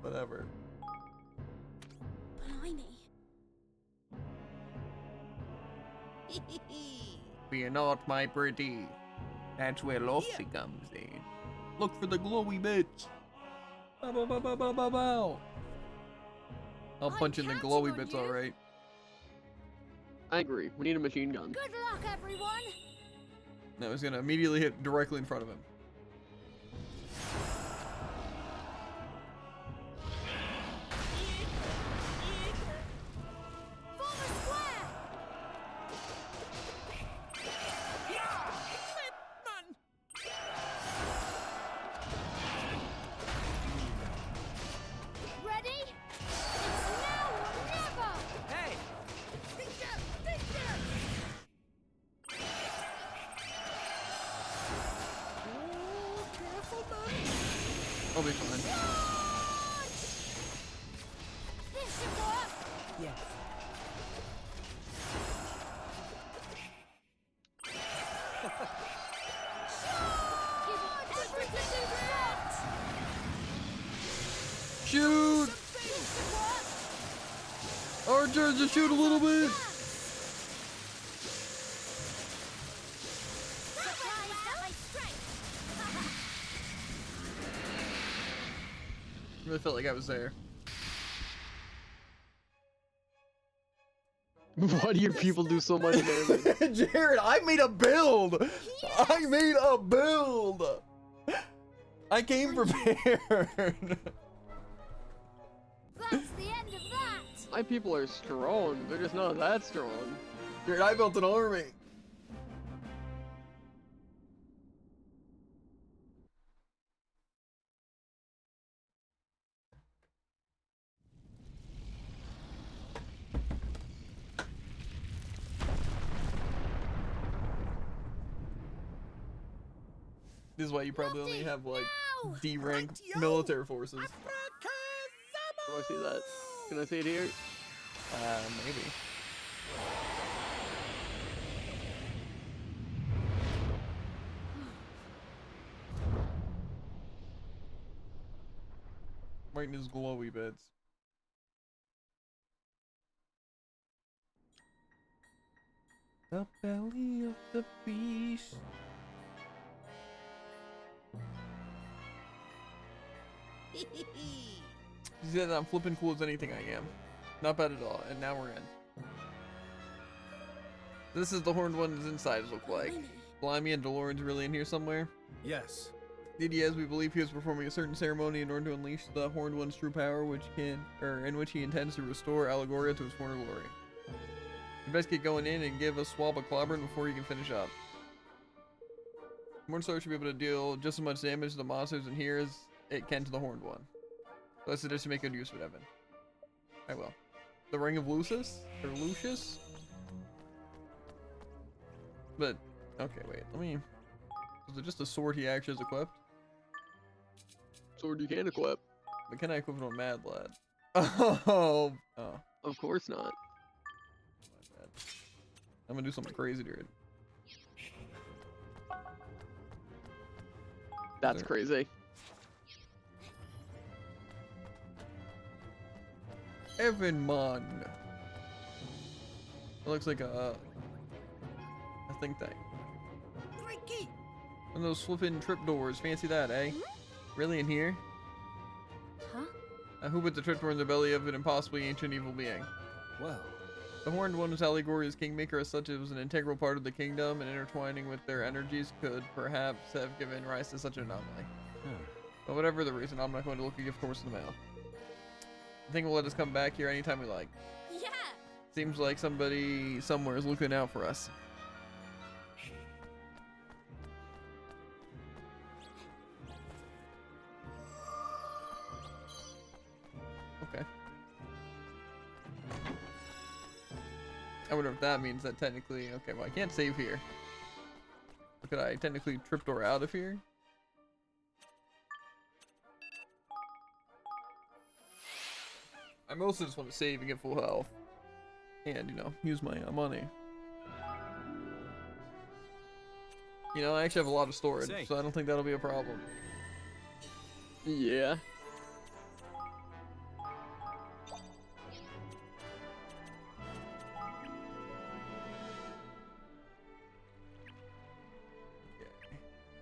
Speaker 1: Whatever. Fear not, my pretty. That's where Lofty comes in. Look for the glowy bits. Bow, bow, bow, bow, bow, bow, bow. I'll punch in the glowy bits, alright.
Speaker 2: I agree. We need a machine gun.
Speaker 3: Good luck, everyone.
Speaker 1: No, he's gonna immediately hit directly in front of him.
Speaker 3: Former square. Ready? It's now or never.
Speaker 9: Hey!
Speaker 1: I'll be fine.
Speaker 3: This should work.
Speaker 9: Yes.
Speaker 3: Give everything you've got.
Speaker 1: Shoot!
Speaker 3: This should work.
Speaker 1: Archer, just shoot a little bit!
Speaker 3: Surprised at my strength.
Speaker 1: Really felt like I was there.
Speaker 2: Why do your people do so much damage?
Speaker 1: Jared, I made a build!
Speaker 3: Yes.
Speaker 1: I made a build! I came prepared!
Speaker 3: That's the end of that.
Speaker 2: My people are strong. They're just not that strong.
Speaker 1: Jared, I built an army. This is why you probably only have like D rank military forces.
Speaker 2: Do I see that? Can I see it here?
Speaker 1: Maybe. Right in his glowy bits. The belly of the beast. He said I'm flipping cool as anything I am. Not bad at all. And now we're in. This is the horned one's insides look like. Blimey and DeLorean's really in here somewhere.
Speaker 4: Yes.
Speaker 1: Yes, we believe he is performing a certain ceremony in order to unleash the horned one's true power, in which he intends to restore Allegoria to its former glory. You best get going in and give a swab of clobbering before you can finish up. Morningstar should be able to deal just as much damage to the monsters in here as it can to the horned one. So I suggest you make good use of it, Evan. I will. The Ring of Lucius? Or Lucius? But, okay, wait, let me... Is it just a sword he actually has equipped?
Speaker 2: Sword you can equip.
Speaker 1: But can I equip it on Mad Lad? Oh.
Speaker 2: Of course not.
Speaker 1: My bad. I'm gonna do something crazy to it.
Speaker 2: That's crazy.
Speaker 1: Evan Mon. It looks like a think tank.
Speaker 9: Great key.
Speaker 1: One of those flipping trip doors. Fancy that, eh? Really in here?
Speaker 3: Huh?
Speaker 1: Who put the trip door in the belly of an impossibly ancient evil being?
Speaker 4: Well.
Speaker 1: The horned one was Allegoria's kingmaker, as such it was an integral part of the kingdom, and intertwining with their energies could perhaps have given rise to such an anomaly. But whatever the reason, I'm not going to look a gift horse in the mail. I think we'll let us come back here anytime we like.
Speaker 3: Yeah.
Speaker 1: Seems like somebody somewhere is looking out for us. Okay. I wonder if that means that technically... Okay, well I can't save here. Could I technically tripdoor out of here? I mostly just want to save and get full health. And, you know, use my money. You know, I actually have a lot of storage, so I don't think that'll be a problem.
Speaker 2: Yeah.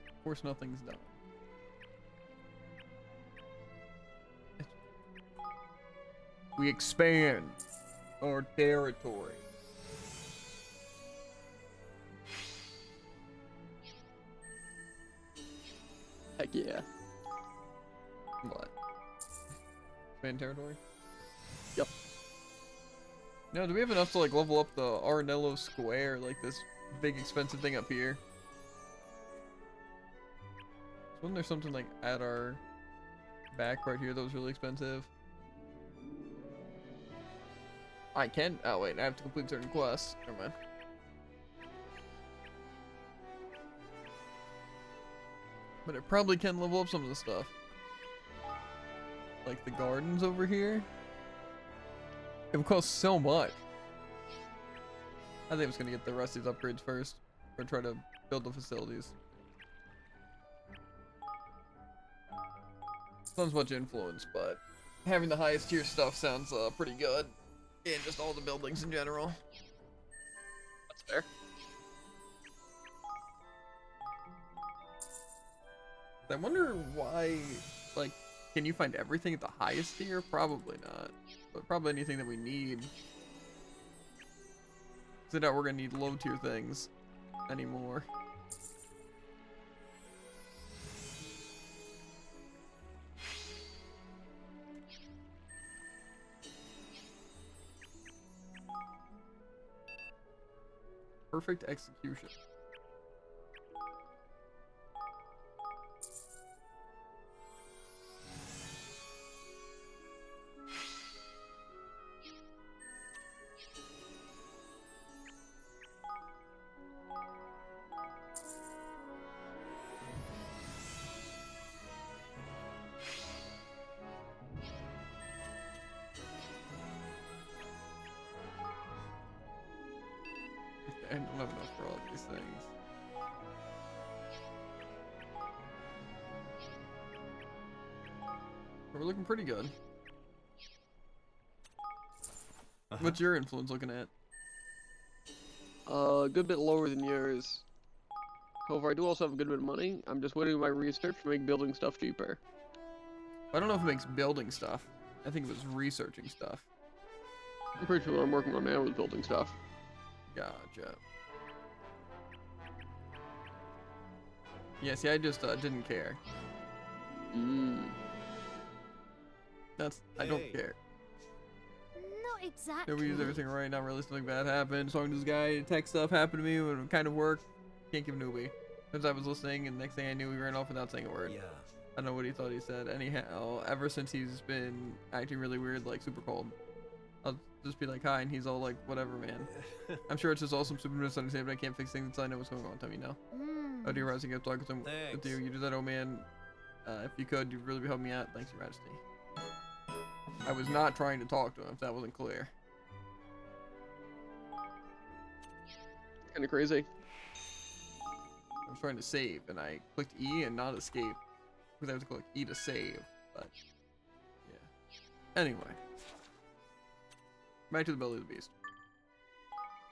Speaker 1: Of course, nothing's done. We expand our territory.
Speaker 2: Heck yeah.
Speaker 1: What? Expand territory?
Speaker 2: Yep.
Speaker 1: No, do we have enough to like level up the Arnello Square, like this big expensive thing up here? Wasn't there something like at our back right here that was really expensive? I can. Oh wait, I have to complete certain quests. Never mind. But it probably can level up some of the stuff. Like the gardens over here. It would cost so much. I think I'm just gonna get the rest of these upgrades first, or try to build the facilities. Sounds much influence, but having the highest tier stuff sounds pretty good. And just all the buildings in general.
Speaker 2: That's fair.
Speaker 1: I wonder why, like, can you find everything at the highest tier? Probably not. But probably anything that we need. So now we're gonna need low tier things anymore. Perfect execution. I don't have enough for all of these things. We're looking pretty good. What's your influence looking at?
Speaker 2: A good bit lower than yours. However, I do also have a good bit of money. I'm just waiting on my research to make building stuff cheaper.
Speaker 1: I don't know if it makes building stuff. I think it was researching stuff.
Speaker 2: I'm pretty sure what I'm working on now is building stuff.
Speaker 1: Gotcha. Yeah, see, I just didn't care. I don't care.
Speaker 3: Not exactly.
Speaker 1: We use everything right, not really something bad happened. As long as this guy tech stuff happened to me, it would kind of work. Can't give a newbie. Since I was listening, and next thing I knew, he ran off without saying a word.
Speaker 4: Yeah.
Speaker 1: I don't know what he thought he said. Anyhow, ever since he's been acting really weird, like super cold, I'll just be like, hi, and he's all like, whatever, man. I'm sure it's just all some super misunderstanding, but I can't fix things until I know what's going on. Tell me now. Oh, dear Rising, I've talked with you. You do that, oh man. If you could, you'd really help me out. Thanks, Your Majesty. I was not trying to talk to him, if that wasn't clear.
Speaker 2: Kind of crazy.
Speaker 1: I was trying to save, and I clicked E and not escape. Because I have to click E to save, but yeah. Anyway. Back to the belly of the beast.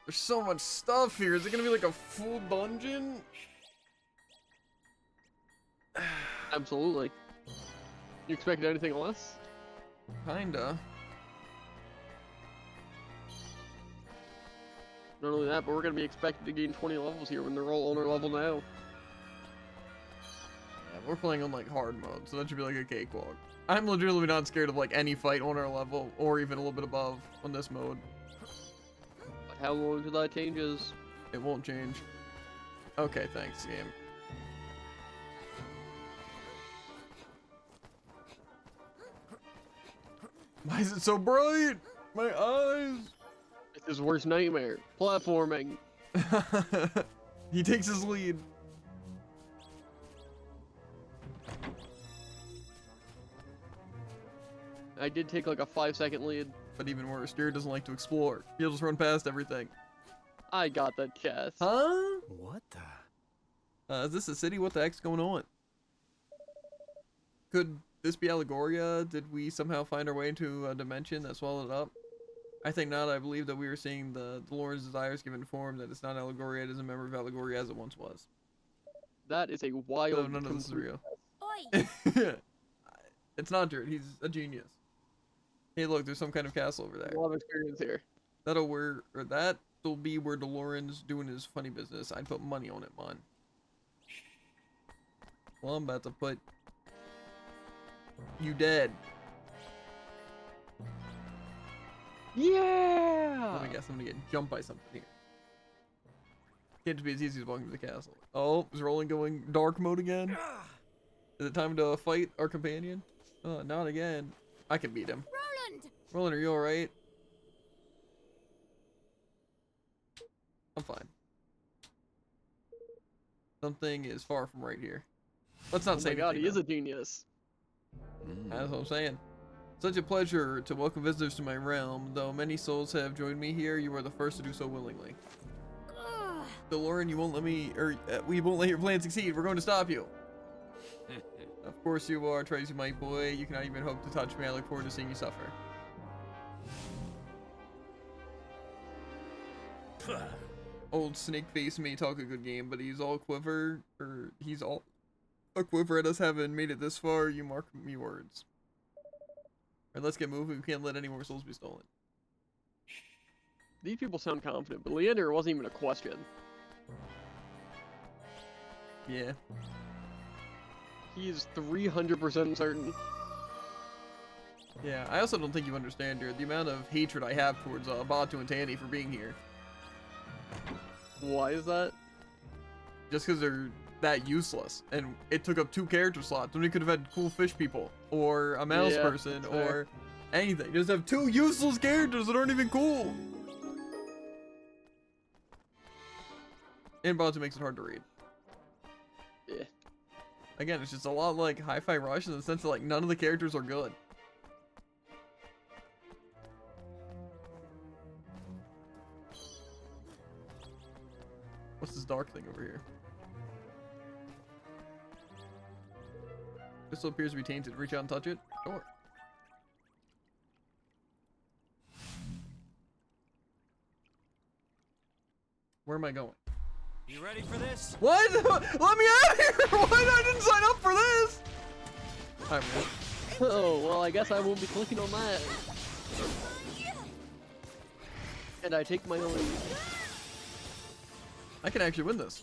Speaker 1: There's so much stuff here. Is it gonna be like a full dungeon?
Speaker 2: Absolutely. You expected anything less?
Speaker 1: Kinda.
Speaker 2: Not only that, but we're gonna be expected to gain 20 levels here when they're all on our level now.
Speaker 1: Yeah, we're playing on like hard mode, so that should be like a cakewalk. I'm legitimately not scared of like any fight on our level, or even a little bit above on this mode.
Speaker 2: But how long till that changes?
Speaker 1: It won't change. Okay, thanks, game. Why is it so bright? My eyes!
Speaker 2: It's his worst nightmare. Platforming.
Speaker 1: He takes his lead.
Speaker 2: I did take like a 5-second lead.
Speaker 1: But even worse, Jared doesn't like to explore. He'll just run past everything.
Speaker 2: I got the chest.
Speaker 1: Huh?
Speaker 4: What the?
Speaker 1: Is this a city? What the heck's going on? Could this be Allegoria? Did we somehow find our way into a dimension that swallowed it up? I think not. I believe that we were seeing the Lord's desires given form, that it's not Allegoria, it is a member of Allegoria as it once was.
Speaker 2: That is a wild...
Speaker 1: So none of this is real.
Speaker 3: Oi!
Speaker 1: It's not Jared, he's a genius. Hey look, there's some kind of castle over there.
Speaker 2: A lot of experience here.
Speaker 1: That'll be where DeLorean's doing his funny business. I'd put money on it, man. Well, I'm about to put you dead.
Speaker 2: Yeah!
Speaker 1: Let me guess, I'm gonna get jumped by something here. Can't be as easy as walking to the castle. Oh, is Roland going dark mode again? Is it time to fight our companion? Not again. I can beat him.
Speaker 3: Roland!
Speaker 1: Roland, are you alright? I'm fine. Something is far from right here. Let's not say
Speaker 2: anything. Oh my god, he
Speaker 1: though.
Speaker 2: is a genius.
Speaker 1: That's what I'm saying. Such a pleasure to welcome visitors to my realm. Though many souls have joined me here, you are the first to do so willingly. DeLorean, you won't let me, we won't let your plan succeed. We're going to stop you. Of course you are, Tracy, my boy. You cannot even hope to touch me. I look forward to seeing you suffer. Old snake face may talk a good game, but he's all a quiver at us having made it this far. You mark me words. Alright, let's get moving. We can't let any more souls be stolen.
Speaker 2: These people sound confident, but Leander wasn't even a question.
Speaker 1: Yeah.
Speaker 2: He is 300% certain.
Speaker 1: Yeah, I also don't think you understand, dude, the amount of hatred I have towards Batu and Tanny for being here.
Speaker 2: Why is that?
Speaker 1: Just because they're that useless, and it took up 2 character slots when we could have had cool fish people, or a mouse person, or anything. Just have 2 useless characters that aren't even cool. And Batu makes it hard to read.
Speaker 2: Yeah.
Speaker 1: Again, it's just a lot like Hi-Fi Rush in the sense that like none of the characters are good. What's this dark thing over here? Crystal appears to be tainted. Reach out and touch it? Sure. Where am I going?
Speaker 4: You ready for this?
Speaker 1: What? Let me out of here! What? I didn't sign up for this! Alright, man.
Speaker 2: Oh, well, I guess I won't be clicking on that. And I take my lead.
Speaker 1: I can actually win this.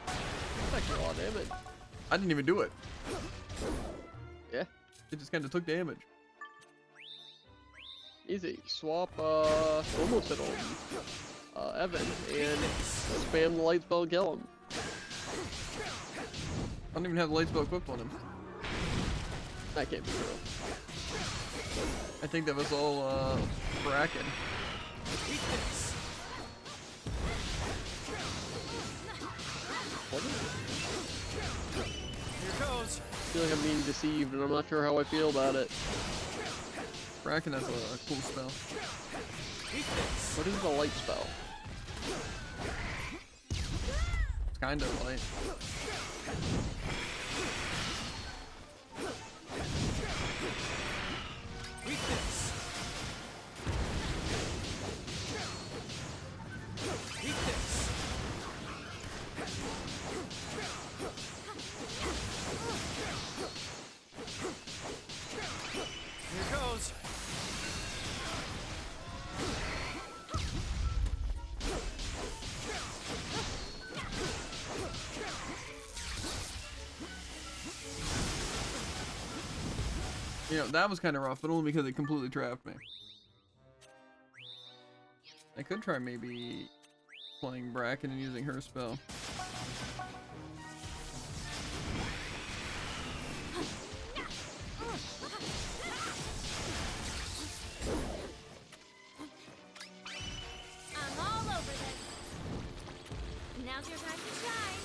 Speaker 2: That's actually a lot of damage.
Speaker 1: I didn't even do it.
Speaker 2: Yeah.
Speaker 1: It just kind of took damage.
Speaker 2: Easy. Swap, almost hit him. Evan, and spam the light spell and kill him.
Speaker 1: I don't even have the light spell equipped on him.
Speaker 2: That can't be true.
Speaker 1: I think that was all, Bracken.
Speaker 2: What is it?
Speaker 4: Here goes.
Speaker 2: I feel like I'm being deceived, and I'm not sure how I feel about it.
Speaker 1: Bracken has a cool spell.
Speaker 2: What is the light spell?
Speaker 1: It's kind of light.
Speaker 4: Here goes.
Speaker 1: You know, that was kind of rough, but only because it completely trapped me. I could try maybe playing Bracken and using her spell.
Speaker 3: I'm all over this. Now's your time to shine.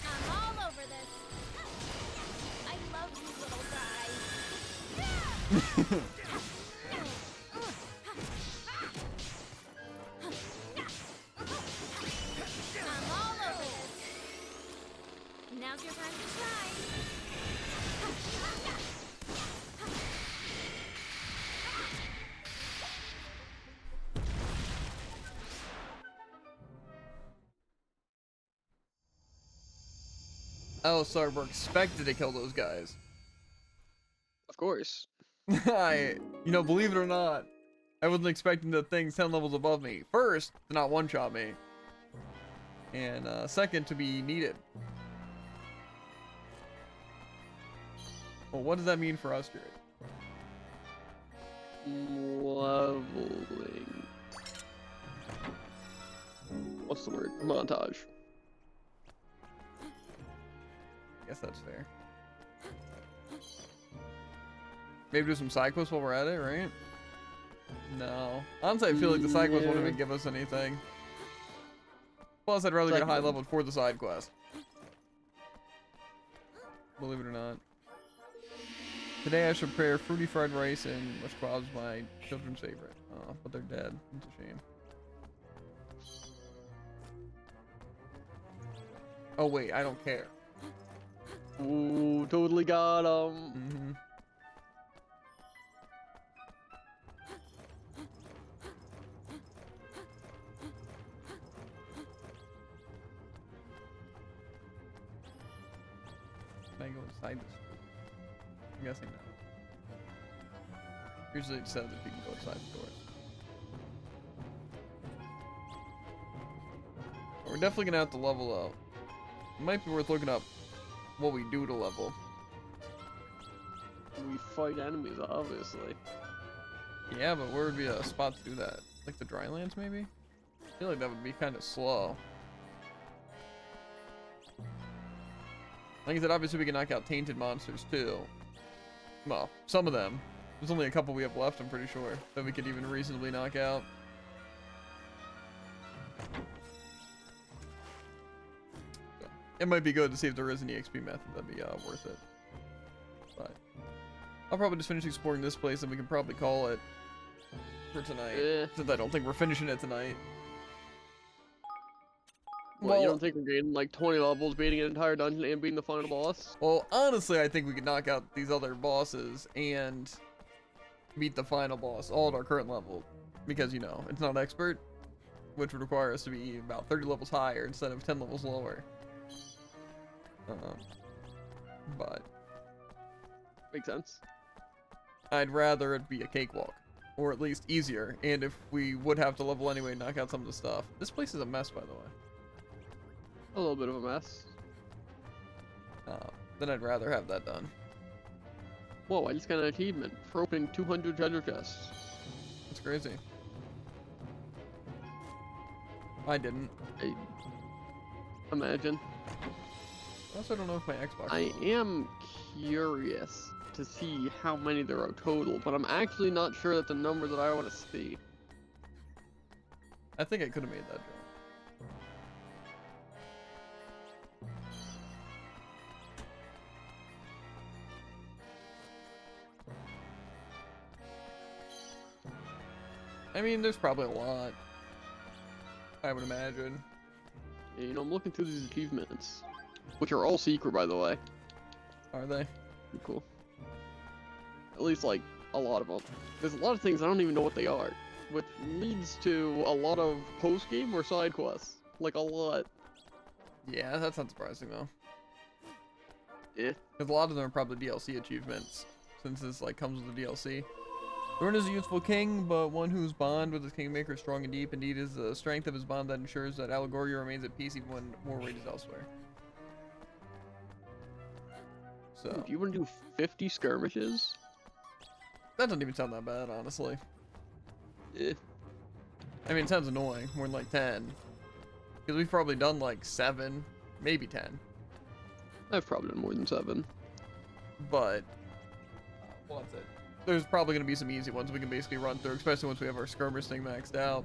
Speaker 3: I'm all over this. I love you, little guys. I'm all over this. Now's your time to shine.
Speaker 1: Oh, sorry, we're expected to kill those guys.
Speaker 2: Of course.
Speaker 1: You know, believe it or not, I wasn't expecting the things 10 levels above me. First, to not one-shot me. And second, to be needed. Well, what does that mean for us, Jared?
Speaker 2: Leveling. What's the word? Montage.
Speaker 1: I guess that's fair. Maybe do some side quests while we're at it, right? No. Honestly, I feel like the side quests won't even give us anything. Plus, I'd rather get high leveled for the side quest. Believe it or not. Today I should prepare fruity fried rice and which was my children's favorite. Oh, but they're dead. It's a shame. Oh wait, I don't care.
Speaker 2: Ooh, totally got him.
Speaker 1: Mm-hmm. Can I go inside this? I'm guessing not. Usually it says if you can go inside the doors. We're definitely gonna have to level up. It might be worth looking up what we do to level.
Speaker 2: We fight enemies, obviously.
Speaker 1: Yeah, but where would be a spot to do that? Like the drylands, maybe? I feel like that would be kind of slow. Like I said, obviously we can knock out tainted monsters too. Well, some of them. There's only a couple we have left, I'm pretty sure, that we could even reasonably knock out. So, it might be good to see if there is an EXP method that'd be worth it. But I'll probably just finish exploring this place and we can probably call it for tonight.
Speaker 2: Yeah.
Speaker 1: Since I don't think we're finishing it tonight.
Speaker 2: What, you don't think we're getting like 20 levels, beating an entire dungeon and beating the final boss?
Speaker 1: Well, honestly, I think we could knock out these other bosses and beat the final boss all at our current level. Because, you know, it's not expert, which would require us to be about 30 levels higher instead of 10 levels lower. But
Speaker 2: makes sense. I'd
Speaker 1: rather it be a cakewalk, or at least easier. And if we would have to level anyway, knock out some of the stuff. This place is a mess, by the way.
Speaker 2: A little bit of a mess.
Speaker 1: Then I'd rather have that done.
Speaker 2: Whoa, I just got an achievement for opening 200 treasure chests.
Speaker 1: That's crazy. I didn't.
Speaker 2: Imagine.
Speaker 1: Also, I don't know if my Xbox.
Speaker 2: I am curious to see how many there are total, but I'm actually not sure that's a number that I want to see.
Speaker 1: I think I could have made that jump. I mean, there's probably a lot. I would imagine.
Speaker 2: Yeah, you know, I'm looking through these achievements, which are all secret, by the way.
Speaker 1: Are they?
Speaker 2: Pretty cool. At least, like, a lot of them. There's a lot of things I don't even know what they are, which leads to a lot of post-game or side quests. Like, a lot.
Speaker 1: Yeah, that's not surprising, though.
Speaker 2: Yeah.
Speaker 1: Because a lot of them are probably DLC achievements, since this, like, comes with the DLC. Dorn is a useful king, but one whose bond with his kingmaker is strong and deep. Indeed, is the strength of his bond that ensures that Allegoria remains at peace even when war rages elsewhere. So,
Speaker 2: if you want to do 50 skirmishes?
Speaker 1: That doesn't even sound that bad, honestly.
Speaker 2: Yeah.
Speaker 1: I mean, it sounds annoying. More than like 10. Because we've probably done like 7, maybe 10.
Speaker 2: I've probably done more than 7.
Speaker 1: But, what's it? There's probably going to be some easy ones we can basically run through, especially once we have our skirmish thing maxed out.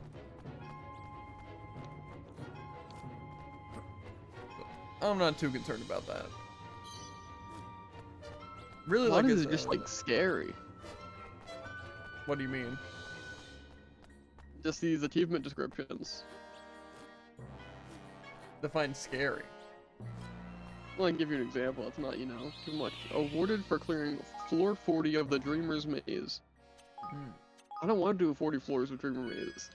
Speaker 1: I'm not too concerned about that. Really,
Speaker 2: Why
Speaker 1: like
Speaker 2: is it just like scary?
Speaker 1: What do you mean?
Speaker 2: Just these achievement descriptions.
Speaker 1: Define scary.
Speaker 2: Well, I can give you an example. It's not, you know, too much. Awarded for clearing floor 40 of the Dreamer's Maze. I don't want to do 40 floors of Dreamer Maze.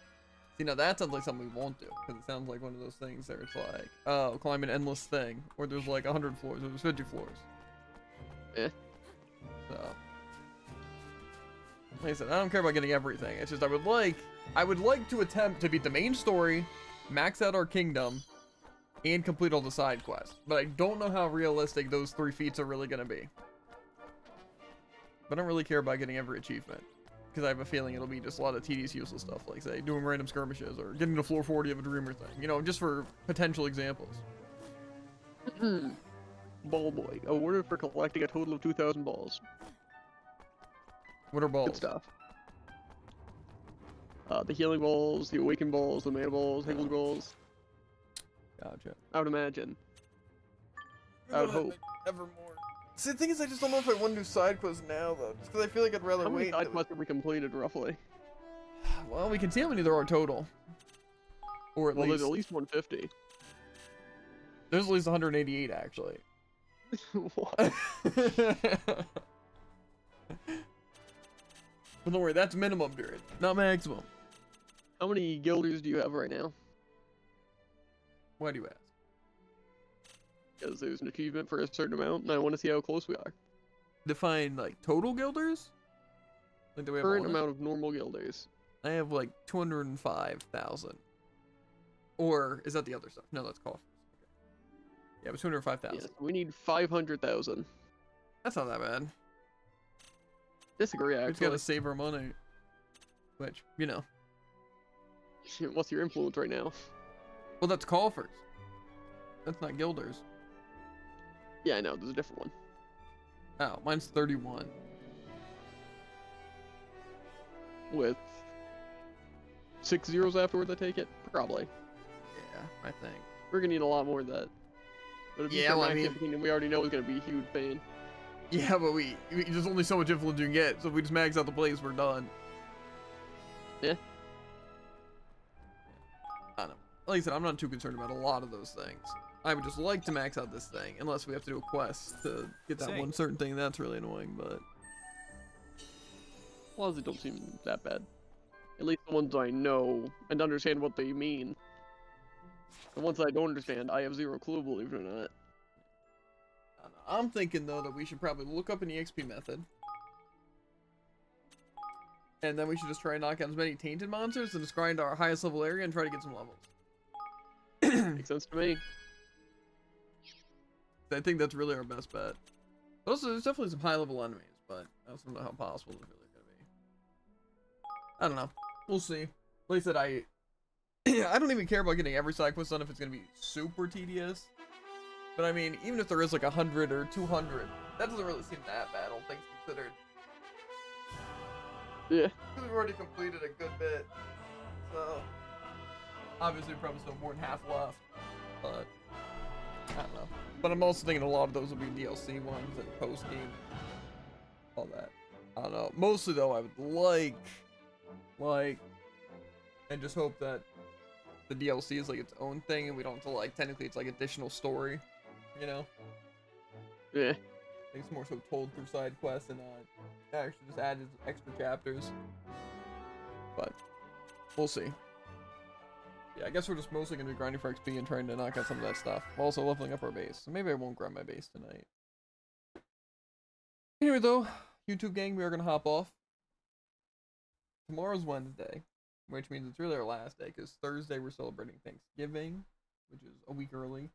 Speaker 1: See, now that sounds like something we won't do, because it sounds like one of those things where it's like, oh, climb an endless thing, or there's like 100 floors, or there's 50 floors.
Speaker 2: Eh.
Speaker 1: So, like I said, I don't care about getting everything. It's just I would like to attempt to beat the main story, max out our kingdom, and complete all the side quests. But I don't know how realistic those 3 feats are really gonna be. But I don't really care about getting every achievement, because I have a feeling it'll be just a lot of tedious, useless stuff, like say doing random skirmishes or getting to floor 40 of a Dreamer thing. You know, just for potential examples.
Speaker 2: Ball Boy, awarded for collecting a total of 2,000 balls.
Speaker 1: What are balls?
Speaker 2: Good stuff. The healing balls, the awakened balls, the mana balls, Higgles balls.
Speaker 1: Gotcha.
Speaker 2: I would imagine. I would hope.
Speaker 1: Evermore. See, the thing is, I just don't know if I want to do side quests now, though. Just because I feel like I'd rather
Speaker 2: How many
Speaker 1: wait.
Speaker 2: side quests have we completed, roughly?
Speaker 1: Well, we can see how many there are total. Or at least...
Speaker 2: there's at least 150.
Speaker 1: There's at least 188, actually.
Speaker 2: What?
Speaker 1: But don't worry, that's minimum, dude. Not maximum.
Speaker 2: How many guilders do you have right now?
Speaker 1: Why do you ask?
Speaker 2: Because there's an achievement for a certain amount, and I want to see how close we are.
Speaker 1: Define, like, total guilders? Like, do we have
Speaker 2: Current amount of normal guilders.
Speaker 1: I have, like, 205,000. Or, is that the other stuff? No, that's coffers. Okay. Yeah, but 205,000.
Speaker 2: Yes, we need 500,000.
Speaker 1: That's not that bad.
Speaker 2: Disagree,
Speaker 1: We just
Speaker 2: actually.
Speaker 1: gotta save our money. Which, you know.
Speaker 2: What's your influence right now?
Speaker 1: Well, that's coffers. That's not guilders.
Speaker 2: Yeah, I know, there's a different one.
Speaker 1: Oh, mine's 31.
Speaker 2: With 6 zeros afterwards, I take it? Probably.
Speaker 1: Yeah, I think.
Speaker 2: We're gonna need a lot more of that. But if you
Speaker 1: Yeah,
Speaker 2: start
Speaker 1: well, I
Speaker 2: maxing everything, we already know it's gonna be a huge pain.
Speaker 1: Yeah, but there's only so much influence you can get, so if we just max out the place, we're done.
Speaker 2: Yeah.
Speaker 1: I don't know. like I said, I'm not too concerned about a lot of those things. I would just like to max out this thing, unless we have to do a quest to get that one certain thing. That's really annoying, but...
Speaker 2: Well, they don't seem that bad. At least the ones I know and understand what they mean. The ones I don't understand, I have zero clue, believe it or not.
Speaker 1: I'm thinking, though, that we should probably look up an EXP method. And then we should just try and knock out as many tainted monsters and just grind our highest level area and try to get some levels.
Speaker 2: Makes sense to me.
Speaker 1: I think that's really our best bet. But also, there's definitely some high level enemies, but I also don't know how possible it's really going to be. I don't know. We'll see. Like I said, I don't even care about getting every side quest done if it's going to be super tedious. But I mean, even if there is like 100 or 200, that doesn't really seem that bad, all things considered.
Speaker 2: Yeah.
Speaker 1: We've already completed a good bit. So, obviously probably still more than half left. But, I don't know. But I'm also thinking a lot of those will be DLC ones and post-game. All that. I don't know. Mostly though, I would like, and just hope that the DLC is like its own thing and we don't have to like, technically it's like additional story. You know?
Speaker 2: Yeah.
Speaker 1: It's more so told through side quests and actually just added extra chapters. But we'll see. Yeah, I guess we're just mostly gonna be grinding for XP and trying to knock out some of that stuff. While also leveling up our base. So maybe I won't grind my base tonight. Anyway though, YouTube gang, we are gonna hop off. Tomorrow's Wednesday, which means it's really our last day, because Thursday we're celebrating Thanksgiving, which is a week early.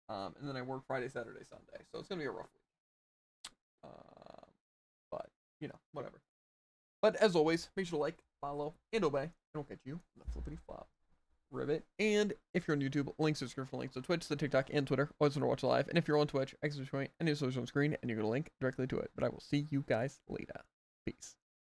Speaker 1: And then I work Friday, Saturday, Sunday. So it's going to be a rough week. But, you know, whatever. But as always, make sure to like, follow, and obey. And I'll catch you on the flippity flop. Ribbit. And if you're on YouTube, links to the description, links to Twitch, the TikTok, and Twitter. Always want to watch live. And if you're on Twitch, exit point, and your social on screen, and you're going to link directly to it. But I will see you guys later. Peace.